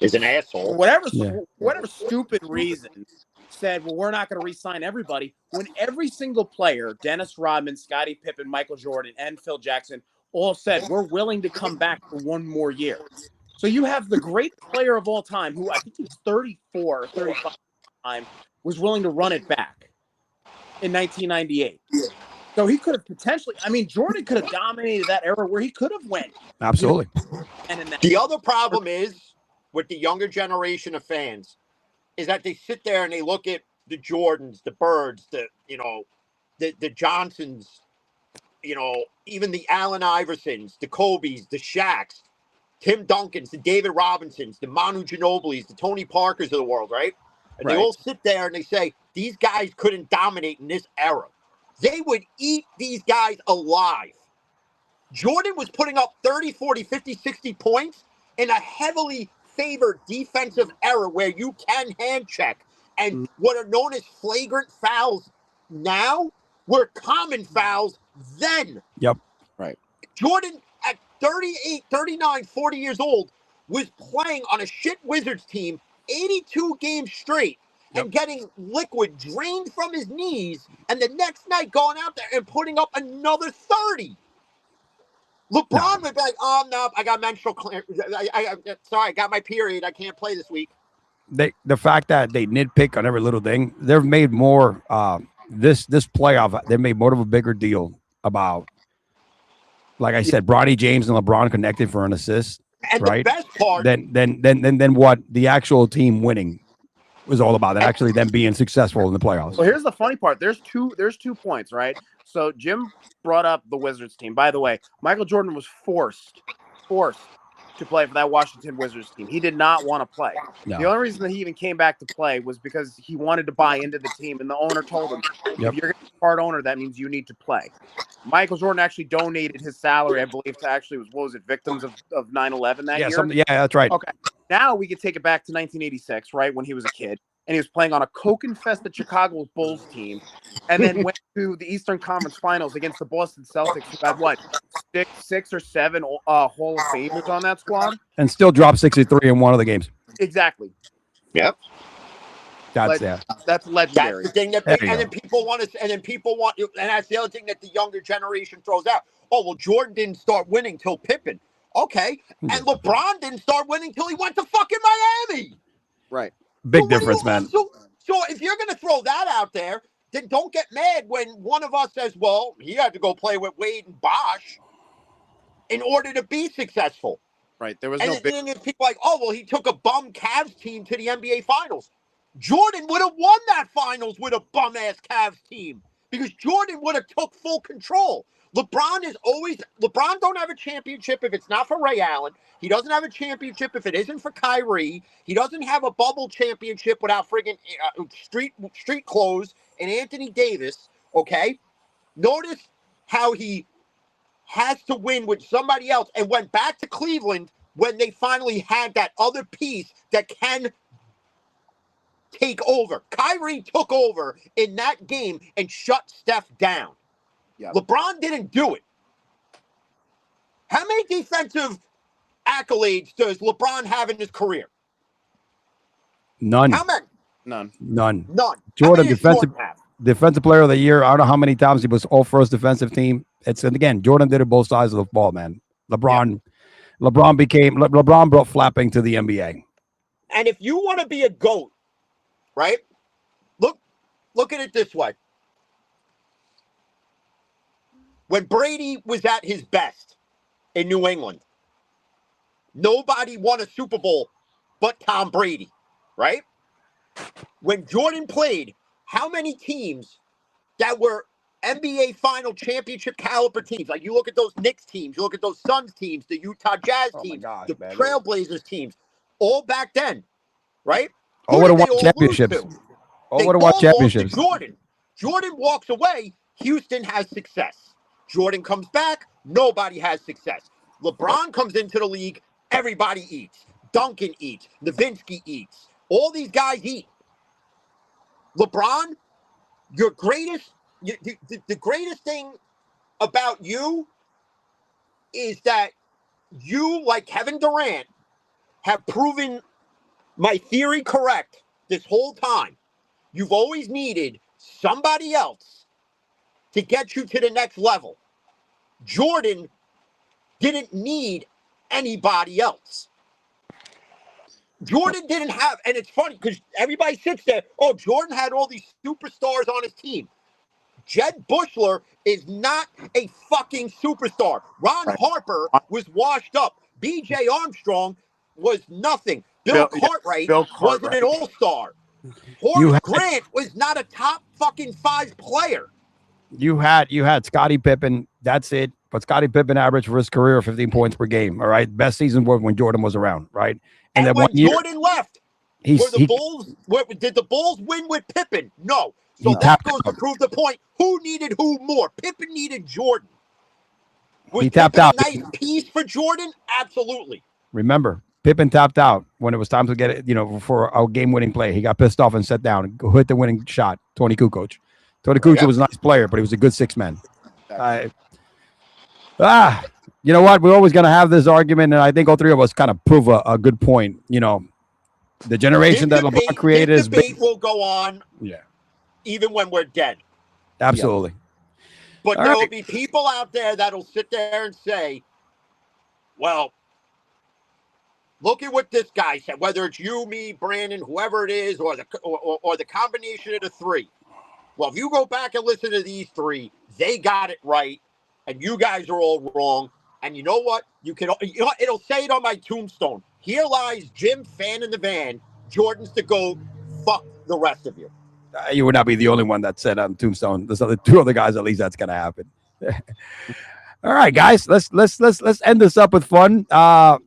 is an for asshole. whatever stupid reason said, well, we're not going to re-sign everybody, when every single player, Dennis Rodman, Scottie Pippen, Michael Jordan, and Phil Jackson, all said, we're willing to come back for one more year. So you have the great player of all time, who I think he's 34 or 35 at the time, was willing to run it back in 1998. So he could have potentially, Jordan could have dominated that era where he could have went. Absolutely. The other problem is with the younger generation of fans is that they sit there and they look at the Jordans, the Birds, the Johnsons, even the Allen Iversons, the Kobes, the Shaqs, Tim Duncans, the David Robinsons, the Manu Ginobilis, the Tony Parkers of the world, right? And they all sit there and they say, these guys couldn't dominate in this era. They would eat these guys alive. Jordan was putting up 30, 40, 50, 60 points in a heavily favored defensive era where you can hand check. And what are known as flagrant fouls now were common fouls then. Yep. Right. Jordan, at 38, 39, 40 years old, was playing on a shit Wizards team 82 games straight and getting liquid drained from his knees, and the next night going out there and putting up another 30. LeBron would be like, oh, no, I got menstrual clearance. Sorry, I got my period. I can't play this week. The fact that they nitpick on every little thing, they've made more this playoff, they made more of a bigger deal about, like I said, Bronny James and LeBron connected for an assist. And right? The best part, then what the actual team winning was all about, and actually them being successful in the playoffs. Well, here's the funny part. There's two points, right? So Jim brought up the Wizards team. By the way, Michael Jordan was forced to play for that Washington Wizards team. He did not want to play. No. The only reason that he even came back to play was because he wanted to buy into the team, and the owner told him, if you're going to be part owner, that means you need to play. Michael Jordan actually donated his salary, I believe, to victims of 9/11 that year? Yeah, that's right. Okay. Now we can take it back to 1986, right, when he was a kid, and he was playing on a coke-infested Chicago Bulls team, and then went to the Eastern Conference Finals against the Boston Celtics, who had, six or seven Hall of Famers on that squad? And still dropped 63 in one of the games. Exactly. Yep. That's legendary. That's the thing that, and then people want, and that's the other thing that the younger generation throws out. Oh, well, Jordan didn't start winning till Pippen. Okay, and LeBron didn't start winning till he went to fucking Miami. Right. Big difference, man. So if you're going to throw that out there, then don't get mad when one of us says, well, he had to go play with Wade and Bosh in order to be successful. Right. There was and no then, then there's people like, oh, well, he took a bum Cavs team to the NBA Finals. Jordan would have won that Finals with a bum-ass Cavs team because Jordan would have took full control. LeBron don't have a championship if it's not for Ray Allen. He doesn't have a championship if it isn't for Kyrie. He doesn't have a bubble championship without friggin' street clothes and Anthony Davis, okay? Notice how he has to win with somebody else and went back to Cleveland when they finally had that other piece that can take over. Kyrie took over in that game and shut Steph down. Yep. LeBron didn't do it. How many defensive accolades does LeBron have in his career? None. How many? None. Jordan, defensive player of the year. I don't know how many times he was all first defensive team. And again, Jordan did it both sides of the ball, man. LeBron brought flapping to the NBA. And if you want to be a GOAT, right? Look at it this way. When Brady was at his best in New England, nobody won a Super Bowl but Tom Brady, right? When Jordan played, how many teams that were NBA final championship caliber teams, like you look at those Knicks teams, you look at those Suns teams, the Utah Jazz teams, the Trailblazers teams, all back then, right? All would have won championships. All would have won championships. Jordan walks away, Houston has success. Jordan comes back, nobody has success. LeBron comes into the league, everybody eats. Duncan eats. Nowitzki eats. All these guys eat. LeBron, your greatest the greatest thing about you is that you, like Kevin Durant, have proven my theory correct this whole time. You've always needed somebody else to get you to the next level. Jordan didn't need anybody else. Jordan didn't have, and it's funny because everybody sits there, oh, Jordan had all these superstars on his team. Jed Bushler is not a fucking superstar. Ron Harper was washed up. B.J. Armstrong was nothing. Bill Cartwright wasn't an all-star. Horace Grant was not a top fucking 5 player. You had Scottie Pippen. That's it. But Scottie Pippen averaged for his career 15 points per game. All right, best season was when Jordan was around. Right, and then when Jordan left, did the Bulls win with Pippen? No. So that goes to prove the point. Who needed who more? Pippen needed Jordan. Was tapped out. A nice piece for Jordan? Absolutely. Remember, Pippen tapped out when it was time to get it, for a game-winning play. He got pissed off and sat down and hit the winning shot. Tony Kukoc. Tony Kukoc was a nice player, but he was a good 6-man. You know what? We're always going to have this argument, and I think all three of us kind of prove a good point. The generation that LeBron created is debate will go on. Yeah. Even when we're dead. Absolutely. But there will be people out there that'll sit there and say, well, look at what this guy said, whether it's you, me, Brandon, whoever it is, or the combination of the three. Well, if you go back and listen to these three, they got it right, and you guys are all wrong. And you know what? It'll say it on my tombstone. Here lies Jim Fan in the Van. Jordan's the GOAT. Fuck the rest of you. You would not be the only one that said on tombstone. There's two other guys. At least that's gonna happen. All right, guys. Let's end this up with fun. I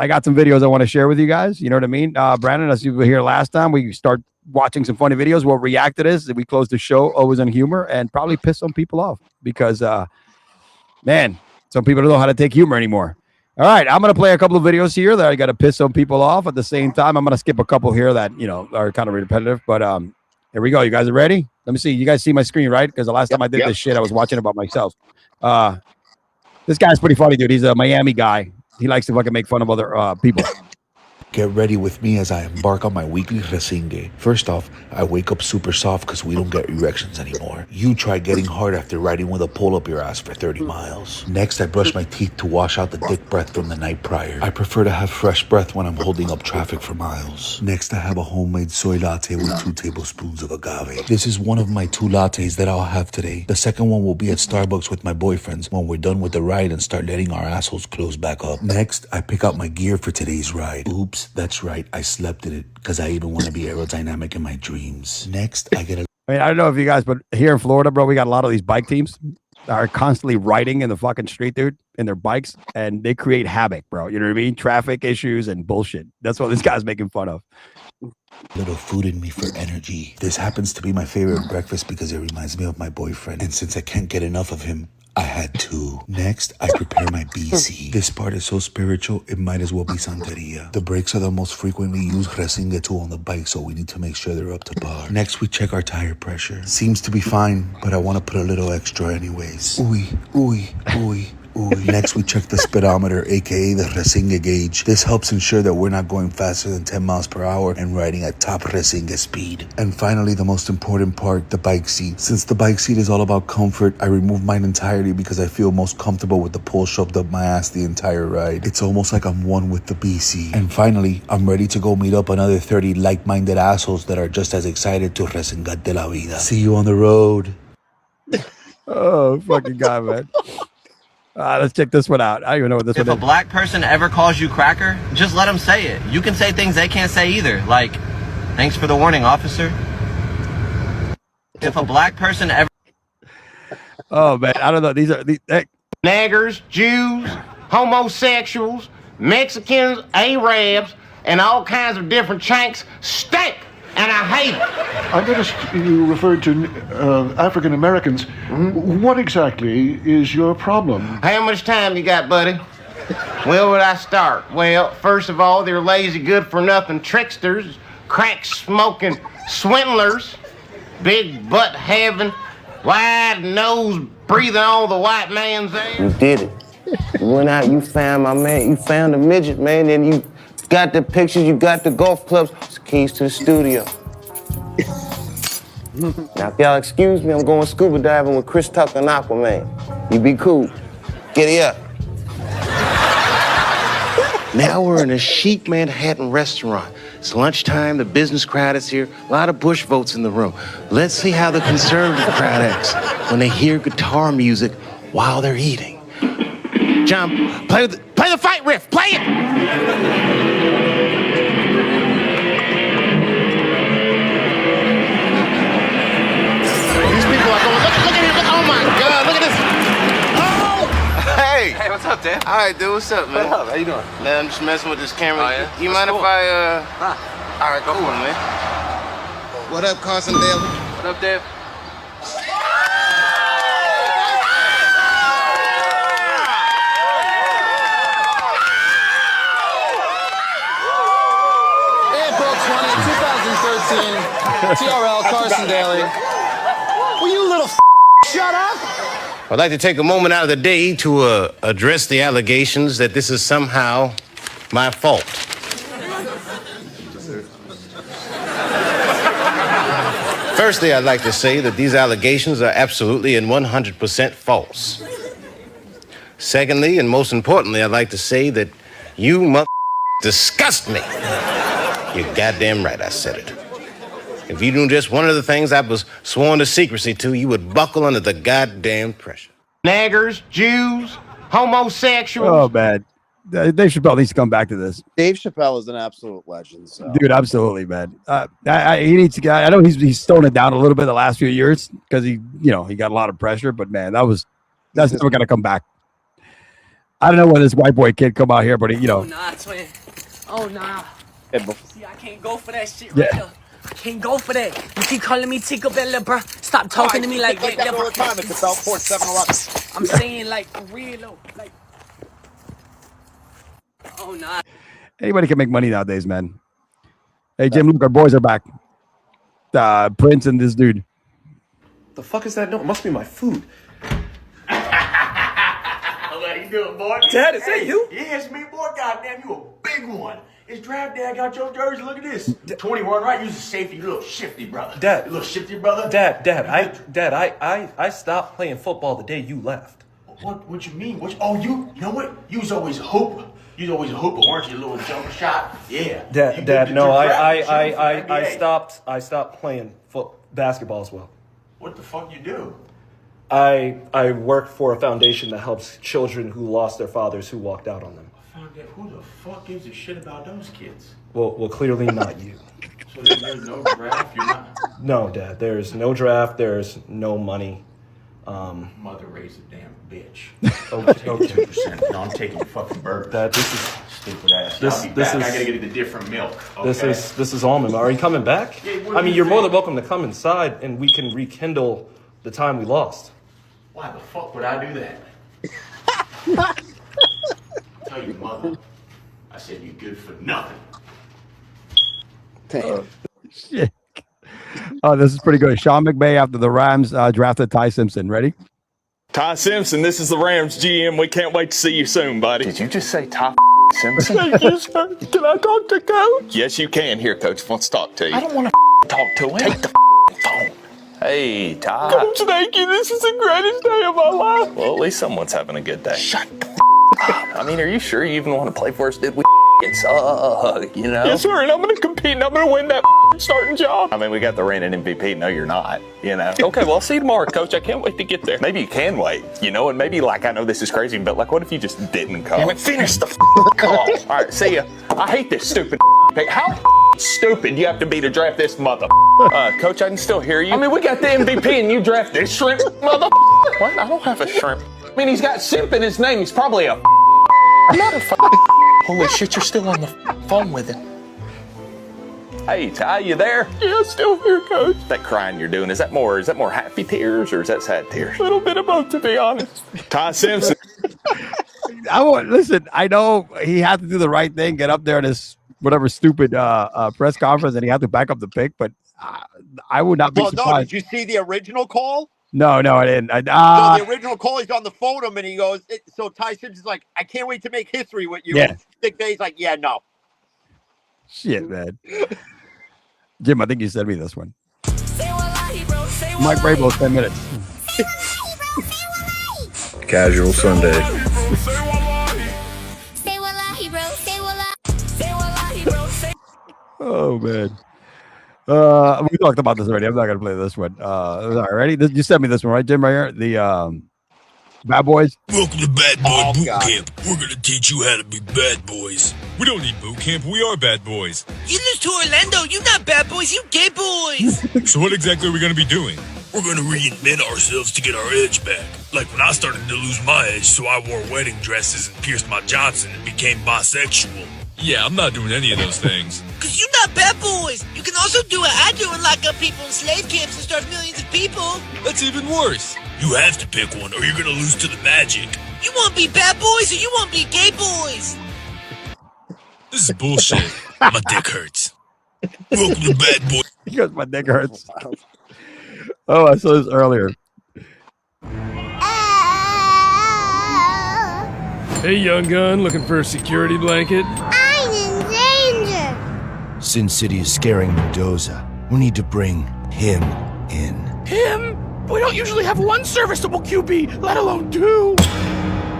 got some videos I want to share with you guys. You know what I mean, Brandon? As you were here last time, we start watching some funny videos. We'll react to this. We close the show always on humor and probably piss some people off because, man, some people don't know how to take humor anymore. All right, I'm going to play a couple of videos here that I got to piss some people off. At the same time, I'm going to skip a couple here that, are kind of repetitive. But here we go. You guys are ready? Let me see. You guys see my screen, right? Because the last time I did this shit, I was watching about myself. This guy's pretty funny, dude. He's a Miami guy. He likes to fucking make fun of other people. Get ready with me as I embark on my weekly resingue. First off, I wake up super soft because we don't get erections anymore. You try getting hard after riding with a pole up your ass for 30 miles. Next, I brush my teeth to wash out the dick breath from the night prior. I prefer to have fresh breath when I'm holding up traffic for miles. Next, I have a homemade soy latte with 2 tablespoons of agave. This is one of my 2 lattes that I'll have today. The second one will be at Starbucks with my boyfriends when we're done with the ride and start letting our assholes close back up. Next, I pick out my gear for today's ride. Oops. That's right, I slept in it because I even want to be aerodynamic in my dreams. Next, I get a... I don't know if you guys, but here in Florida, bro, we got a lot of these bike teams that are constantly riding in the fucking street, dude, in their bikes, and they create havoc, bro. You know what I mean? Traffic issues and bullshit. That's what this guy's making fun of. Little food in me for energy. This happens to be my favorite breakfast because it reminds me of my boyfriend, and since I can't get enough of him, I had 2. Next, I prepare my BC. This part is so spiritual, it might as well be Santeria. The brakes are the most frequently used resingue tool on the bike, so we need to make sure they're up to par. Next, we check our tire pressure. Seems to be fine, but I want to put a little extra anyways. Ooey. Next, we check the speedometer, aka the resingue gauge. This helps ensure that we're not going faster than 10 miles per hour and riding at top resingue speed. And finally, the most important part, the bike seat. Since the bike seat is all about comfort, I remove mine entirely because I feel most comfortable with the pole shoved up my ass the entire ride. It's almost like I'm one with the BC. And finally, I'm ready to go meet up another 30 like-minded assholes that are just as excited to resingarte la vida. See you on the road. Oh, fucking guy, man. Let's check this one out. I don't even know what this one is. If a black person ever calls you cracker, just let them say it. You can say things they can't say either, like, thanks for the warning, officer. If a black person ever... Oh, man, I don't know. These are... Niggers, Jews, homosexuals, Mexicans, Arabs, and all kinds of different chanks stink, and I hate it. I noticed you referred to African Americans. Mm-hmm. What exactly is your problem? How much time you got, buddy? Where would I start? Well, first of all, they're lazy, good-for-nothing tricksters, crack-smoking swindlers, big butt-having, wide nose, breathing all the white man's air. You did it. You went out, you found my man, you found the midget, man, and you got the pictures, you got the golf clubs, it's the keys to the studio. Now, if y'all excuse me, I'm going scuba diving with Chris Tucker and Aquaman. You be cool. Giddy up. Now we're in a chic Manhattan restaurant. It's lunchtime, the business crowd is here, a lot of Bush votes in the room. Let's see how the conservative crowd acts when they hear guitar music while they're eating. John, play the fight riff, play it! These people are going, look at him, oh my God, look at this. Oh! Hey, what's up, Dan? All right, dude, what's up, man? What up? How you doing? Man, I'm just messing with this camera. Oh, yeah? You mind if I, All right, go on, man. What up, Carson Daly? What up, Dave? April 20, 2013, TRL, Carson Daly. Will you little shut up? I'd like to take a moment out of the day to address the allegations that this is somehow my fault. Firstly, I'd like to say that these allegations are absolutely and 100% false. Secondly, and most importantly, I'd like to say that you disgust me. You're goddamn right, I said it. If you knew just one of the things I was sworn to secrecy to, you would buckle under the goddamn pressure. Naggers, Jews, homosexuals. Oh, man. Dave Chappelle needs to come back to this. Dave Chappelle is an absolute legend. So. Dude, absolutely, man. He needs to. I know he's stoned it down a little bit the last few years because he got a lot of pressure. But man, that's never gonna come back. I don't know when this white boy kid come out here, but Oh nah, twin. Oh nah. See, I can't go for that shit right now. I can't go for that. You keep calling me Tinkerbell, bro. Stop talking to me like that, all the time. It's about 7-Eleven. I'm saying like for real though. Like. Oh nah. Anybody can make money nowadays, man. Hey Jim, look, our boys are back. Prince and this dude. The fuck is that? No, it must be my food. How you doing, boy? Dad, is that you? Yeah, it's me, boy. Goddamn, you a big one. It's draft day. I got your jersey. Look at this. 21, right? You're a safety. You little shifty, brother. Dad. You little shifty, brother. Dad, I stopped playing football the day you left. What you mean? You know what? You was always a hooper. You was always a hooper, weren't you? A little jump shot. Yeah. Dad, no, I stopped playing basketball as well. What the fuck you do? I work for a foundation that helps children who lost their fathers who walked out on them. Who the fuck gives a shit about those kids? Well, clearly not you. So there's no draft? You're not? No, Dad. There's no draft. There's no money. Mother raised a damn bitch. Okay, 2%. No, I'm taking your fucking burgers. Dad, this is stupid ass. I'll be back. I gotta get the different milk. Okay? This is almond. Are you coming back? Yeah, I mean, you're more than welcome to come inside, and we can rekindle the time we lost. Why the fuck would I do that? Tell your mother, I said you're good for nothing. Damn. Shit. Oh, this is pretty good. Sean McVay after the Rams drafted Ty Simpson. Ready? Ty Simpson, this is the Rams GM. We can't wait to see you soon, buddy. Did you just say Ty Simpson? Thank you, sir. Can I talk to Coach? Yes, you can. Here, Coach wants to talk to you. I don't want to talk to him. Take the phone. Hey, Ty. Coach, thank you. This is the greatest day of my life. Well, at least someone's having a good day. Shut the up. I mean, are you sure you even want to play for us? Did we suck, you know? Yes, sir, and I'm going to compete and I'm going to win that starting job. I mean, we got the reigning MVP. No, you're not, you know? Okay, well, I'll see you tomorrow, Coach. I can't wait to get there. Maybe you can wait, you know? And maybe, like, I know this is crazy, but, like, what if you just didn't come? Damn it, finish the call. All right, see ya. I hate this stupid pick. How stupid do you have to be to draft this mother? Coach, I can still hear you. I mean, we got the MVP and you draft this shrimp mother. What? I don't have a shrimp. I mean, he's got simp in his name. He's probably a not a Holy shit, you're still on the phone with him. Hey, Ty, you there? Yeah, still here, Coach. That crying you're doing, is that more happy tears or is that sad tears? A little bit of both, to be honest. Ty Simpson. Listen, I know he had to do the right thing, get up there in his whatever stupid press conference, and he had to back up the pick, but I would not be surprised. No, did you see the original call? No, I didn't. So the original call, he's on the phone him, and he goes. So Ty Simpson's is like, I can't wait to make history with you. Yeah. Dick Day's like, yeah, no. Shit, man. Jim, I think you sent me this one. Mike Vrabel, 10 minutes. Casual Sunday. Oh man. We talked about this already. I'm not gonna play this one. All right, ready? You sent me this one, right, Jim? Right here, the Bad Boys. Welcome to Bad Boy Boot Camp. We're gonna teach you how to be bad boys. We don't need boot camp. We are bad boys. You lose to Orlando. You not bad boys. You gay boys. So what exactly are we gonna be doing? We're gonna reinvent ourselves to get our edge back. Like when I started to lose my edge, so I wore wedding dresses and pierced my Johnson and became bisexual. Yeah, I'm not doing any of those things. Cause you not bad boys. You can also do what I do and lock up people in slave camps and starve millions of people. That's even worse. You have to pick one or you're gonna lose to the magic. You want to be bad boys or you want to be gay boys? This is bullshit. My dick hurts. Welcome to Bad Boy. Because my dick hurts. Oh, I saw this earlier. Hey, young gun, looking for a security blanket? I'm in danger. Sin City is scaring Mendoza. We need to bring him in. Him? We don't usually have one serviceable QB, let alone two.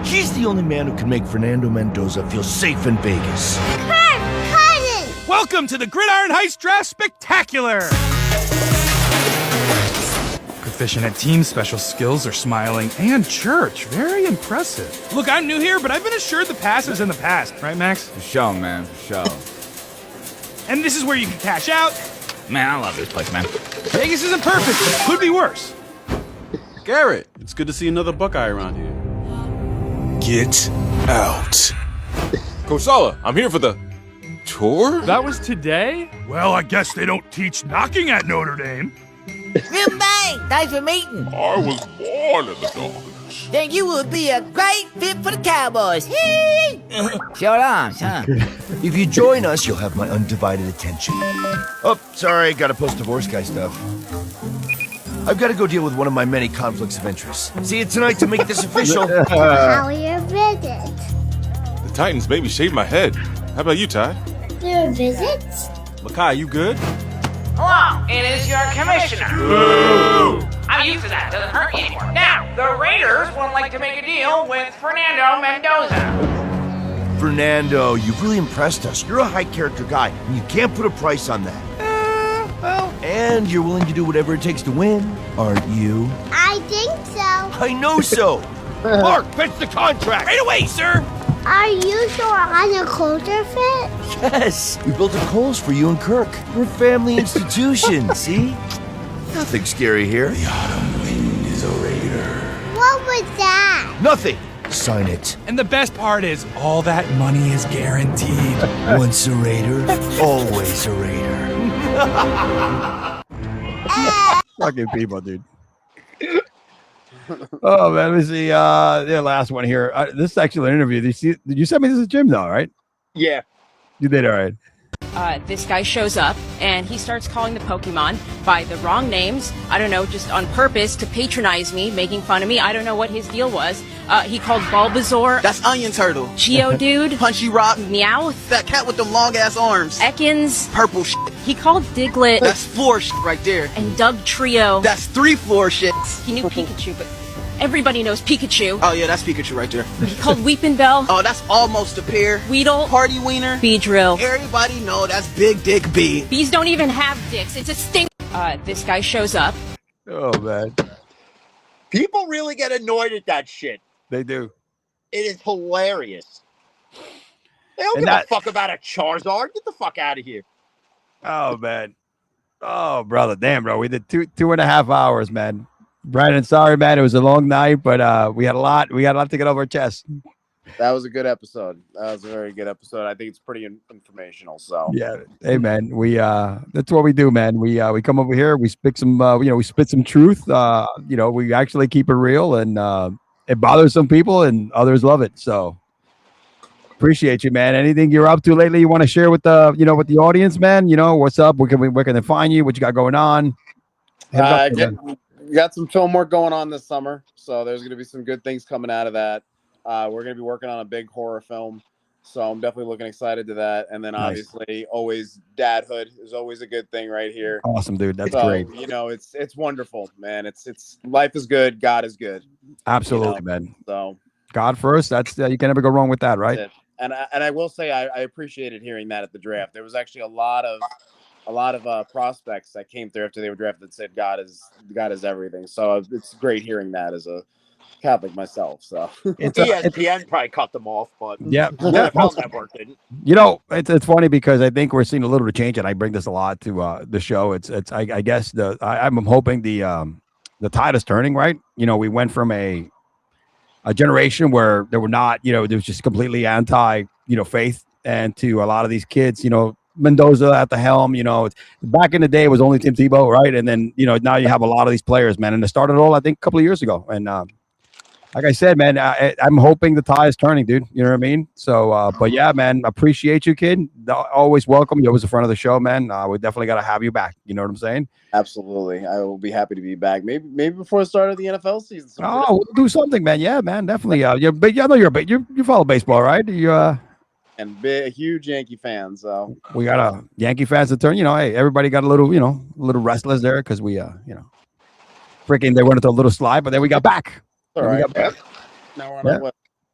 He's the only man who can make Fernando Mendoza feel safe in Vegas. Cousin! Welcome to the Gridiron Heist Draft Spectacular! Proficient at team special skills are smiling and church. Very impressive. Look, I'm new here, but I've been assured the past is in the past. Right, Max? For sure, man. For sure. And this is where you can cash out. Man, I love this place, man. Vegas isn't perfect, but it could be worse. Garrett, it's good to see another Buckeye around here. Get out. Coach Sala, I'm here for the tour? That was today? Well, I guess they don't teach knocking at Notre Dame. Rim bang! Thanks for meeting. I was born in the Dolphins. Then you would be a great fit for the Cowboys. Short arms, huh? If you join us, you'll have my undivided attention. Oh, sorry, gotta post divorce guy stuff. I've got to go deal with one of my many conflicts of interest. See you tonight to make this official. How are your visits? The Titans made me shave my head. How about you, Ty? Your visits? Makai, you good? Hello, it is your commissioner. I'm used to that. Doesn't hurt you anymore. Now, the Raiders would like to make a deal with Fernando Mendoza. Fernando, you've really impressed us. You're a high-character guy, and you can't put a price on that. And you're willing to do whatever it takes to win, aren't you? I think so. I know so. Mark, fetch the contract. Right away, sir. Are you sure on a culture fit? Yes, we built a Kohl's for you and Kirk. We're a family institution, see? Nothing scary here. The autumn wind is a raider. What was that? Nothing. Sign it. And the best part is, all that money is guaranteed. Once a raider, always a raider. Fucking people, dude. Oh man, let me see. The last one here. This is actually an interview. Did you send me this to Jim though, right? Yeah. You did, all right. This guy shows up and he starts calling the Pokemon by the wrong names. I don't know, just on purpose to patronize me, making fun of me. I don't know what his deal was. He called Bulbasaur. That's Onion Turtle. Geodude. Punchy Rock. Meowth. That cat with them long ass arms. Ekans. Purple shit. He called Diglett. That's floor shit right there. And Doug Trio. That's 3 floor shits. He knew Pikachu, but everybody knows Pikachu. Oh yeah, that's Pikachu right there. He called Weepin' Bell. Oh, that's almost a pair. Weedle. Party Wiener. Beedrill. Everybody know that's Big Dick B. Bees don't even have dicks. It's a stink. This guy shows up. Oh man. People really get annoyed at that shit. They do. It is hilarious. They don't give a fuck about a Charizard. Get the fuck out of here. Oh man. Oh brother, damn bro. We did 2.5 hours, man. Brandon, sorry, man. It was a long night, but we had a lot to get over our chest. That was a good episode. That was a very good episode. I think it's pretty informational. So yeah, hey man, we that's what we do, man. We come over here, we spit some we spit some truth. We actually keep it real, and it bothers some people, and others love it. So appreciate you, man. Anything you're up to lately you want to share with the with the audience, man? What's up? Where can they find you? What you got going on? We got some film work going on this summer, so there's going to be some good things coming out of that. We're going to be working on a big horror film, so I'm definitely looking excited to that. And then obviously, always dadhood is always a good thing right here. Awesome, dude. That's so, great. You know, it's wonderful, man. It's life is good, God is good. Absolutely, you know? man. So God first. That's you can never go wrong with that, right? that's it. And I will say I appreciated hearing that at the draft. There was actually a lot of prospects that came through after they were drafted that said God is everything. So it's great hearing that as a Catholic myself. So ESPN probably cut them off, but yeah. NFL Network didn't. You know, it's funny because I think we're seeing a little bit of change, and I bring this a lot to the show. I guess I'm hoping the tide is turning, right? You know, we went from a generation where there were not, you know, there was just completely anti, you know, faith, and to a lot of these kids, you know, Mendoza at the helm, you know, back in the day it was only Tim Tebow, right? And then, you know, now you have a lot of these players, man, and it started all, I think, a couple of years ago. And like I said, man, I'm hoping the tide is turning, dude. You know what I mean? So, but yeah, man, appreciate you, kid. Always welcome. You're always a friend of the show, man. We definitely got to have you back. You know what I'm saying? Absolutely. I will be happy to be back. Maybe before the start of the NFL season. Oh, we'll do something, man. Yeah, man, definitely. You're big. I know you follow baseball, right? And a huge Yankee fan. So we got a Yankee fans to turn. You know, hey, everybody got a little, you know, a little restless there because we, you know, freaking they went into a little slide, but then we got back. all right. Now we're on a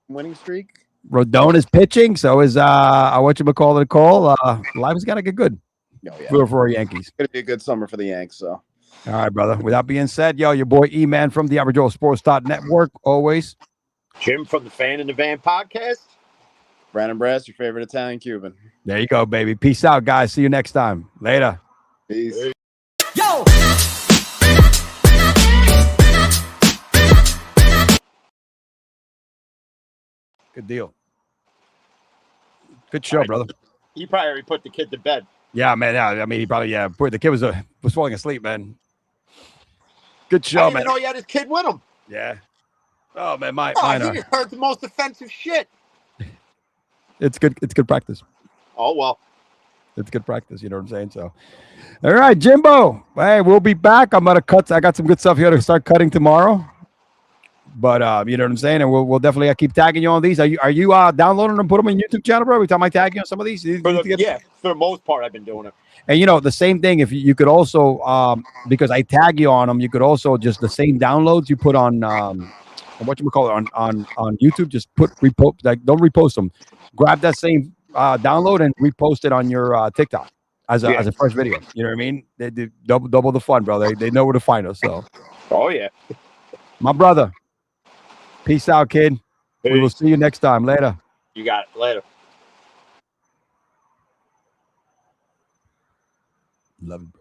winning streak. Rodon is pitching, so is whatchamacallit Cole. Life has got to get good. Oh, yeah. For our Yankees. It's gonna be a good summer for the Yanks. So all right, brother. With that being said, yo, your boy E-Man from the AverageJoeSports.network, always. Jim from the Fan in the Van podcast. Brandon Brass, your favorite Italian Cuban. There you go, baby. Peace out, guys. See you next time. Later. Peace. Yo! Good deal. Good show, brother. He probably already put the kid to bed. Yeah, man. Yeah, I mean, he probably, Boy, the kid was falling asleep, man. Good show, I didn't man. even know he had his kid with him. Yeah. Oh, man. Mine he heard the most offensive shit. It's good. It's good practice. Oh, well. It's good practice. You know what I'm saying? So, all right, Jimbo. Hey, we'll be back. I'm going to cut. I got some good stuff here to start cutting tomorrow. But you know what I'm saying? And we'll definitely keep tagging you on these. Are you downloading them, put them on YouTube channel, bro? Every time I tag you on some of these? For the most part, I've been doing it. And, you know, the same thing, if you could also, because I tag you on them, you could also just the same downloads you put on on YouTube, just repost, like, don't repost them. Grab that same download and repost it on your TikTok as a first video. You know what I mean? They do double the fun, brother. They know where to find us. So, oh yeah, my brother. Peace out, kid. Peace. We will see you next time. Later. You got it. Later. Love you, bro.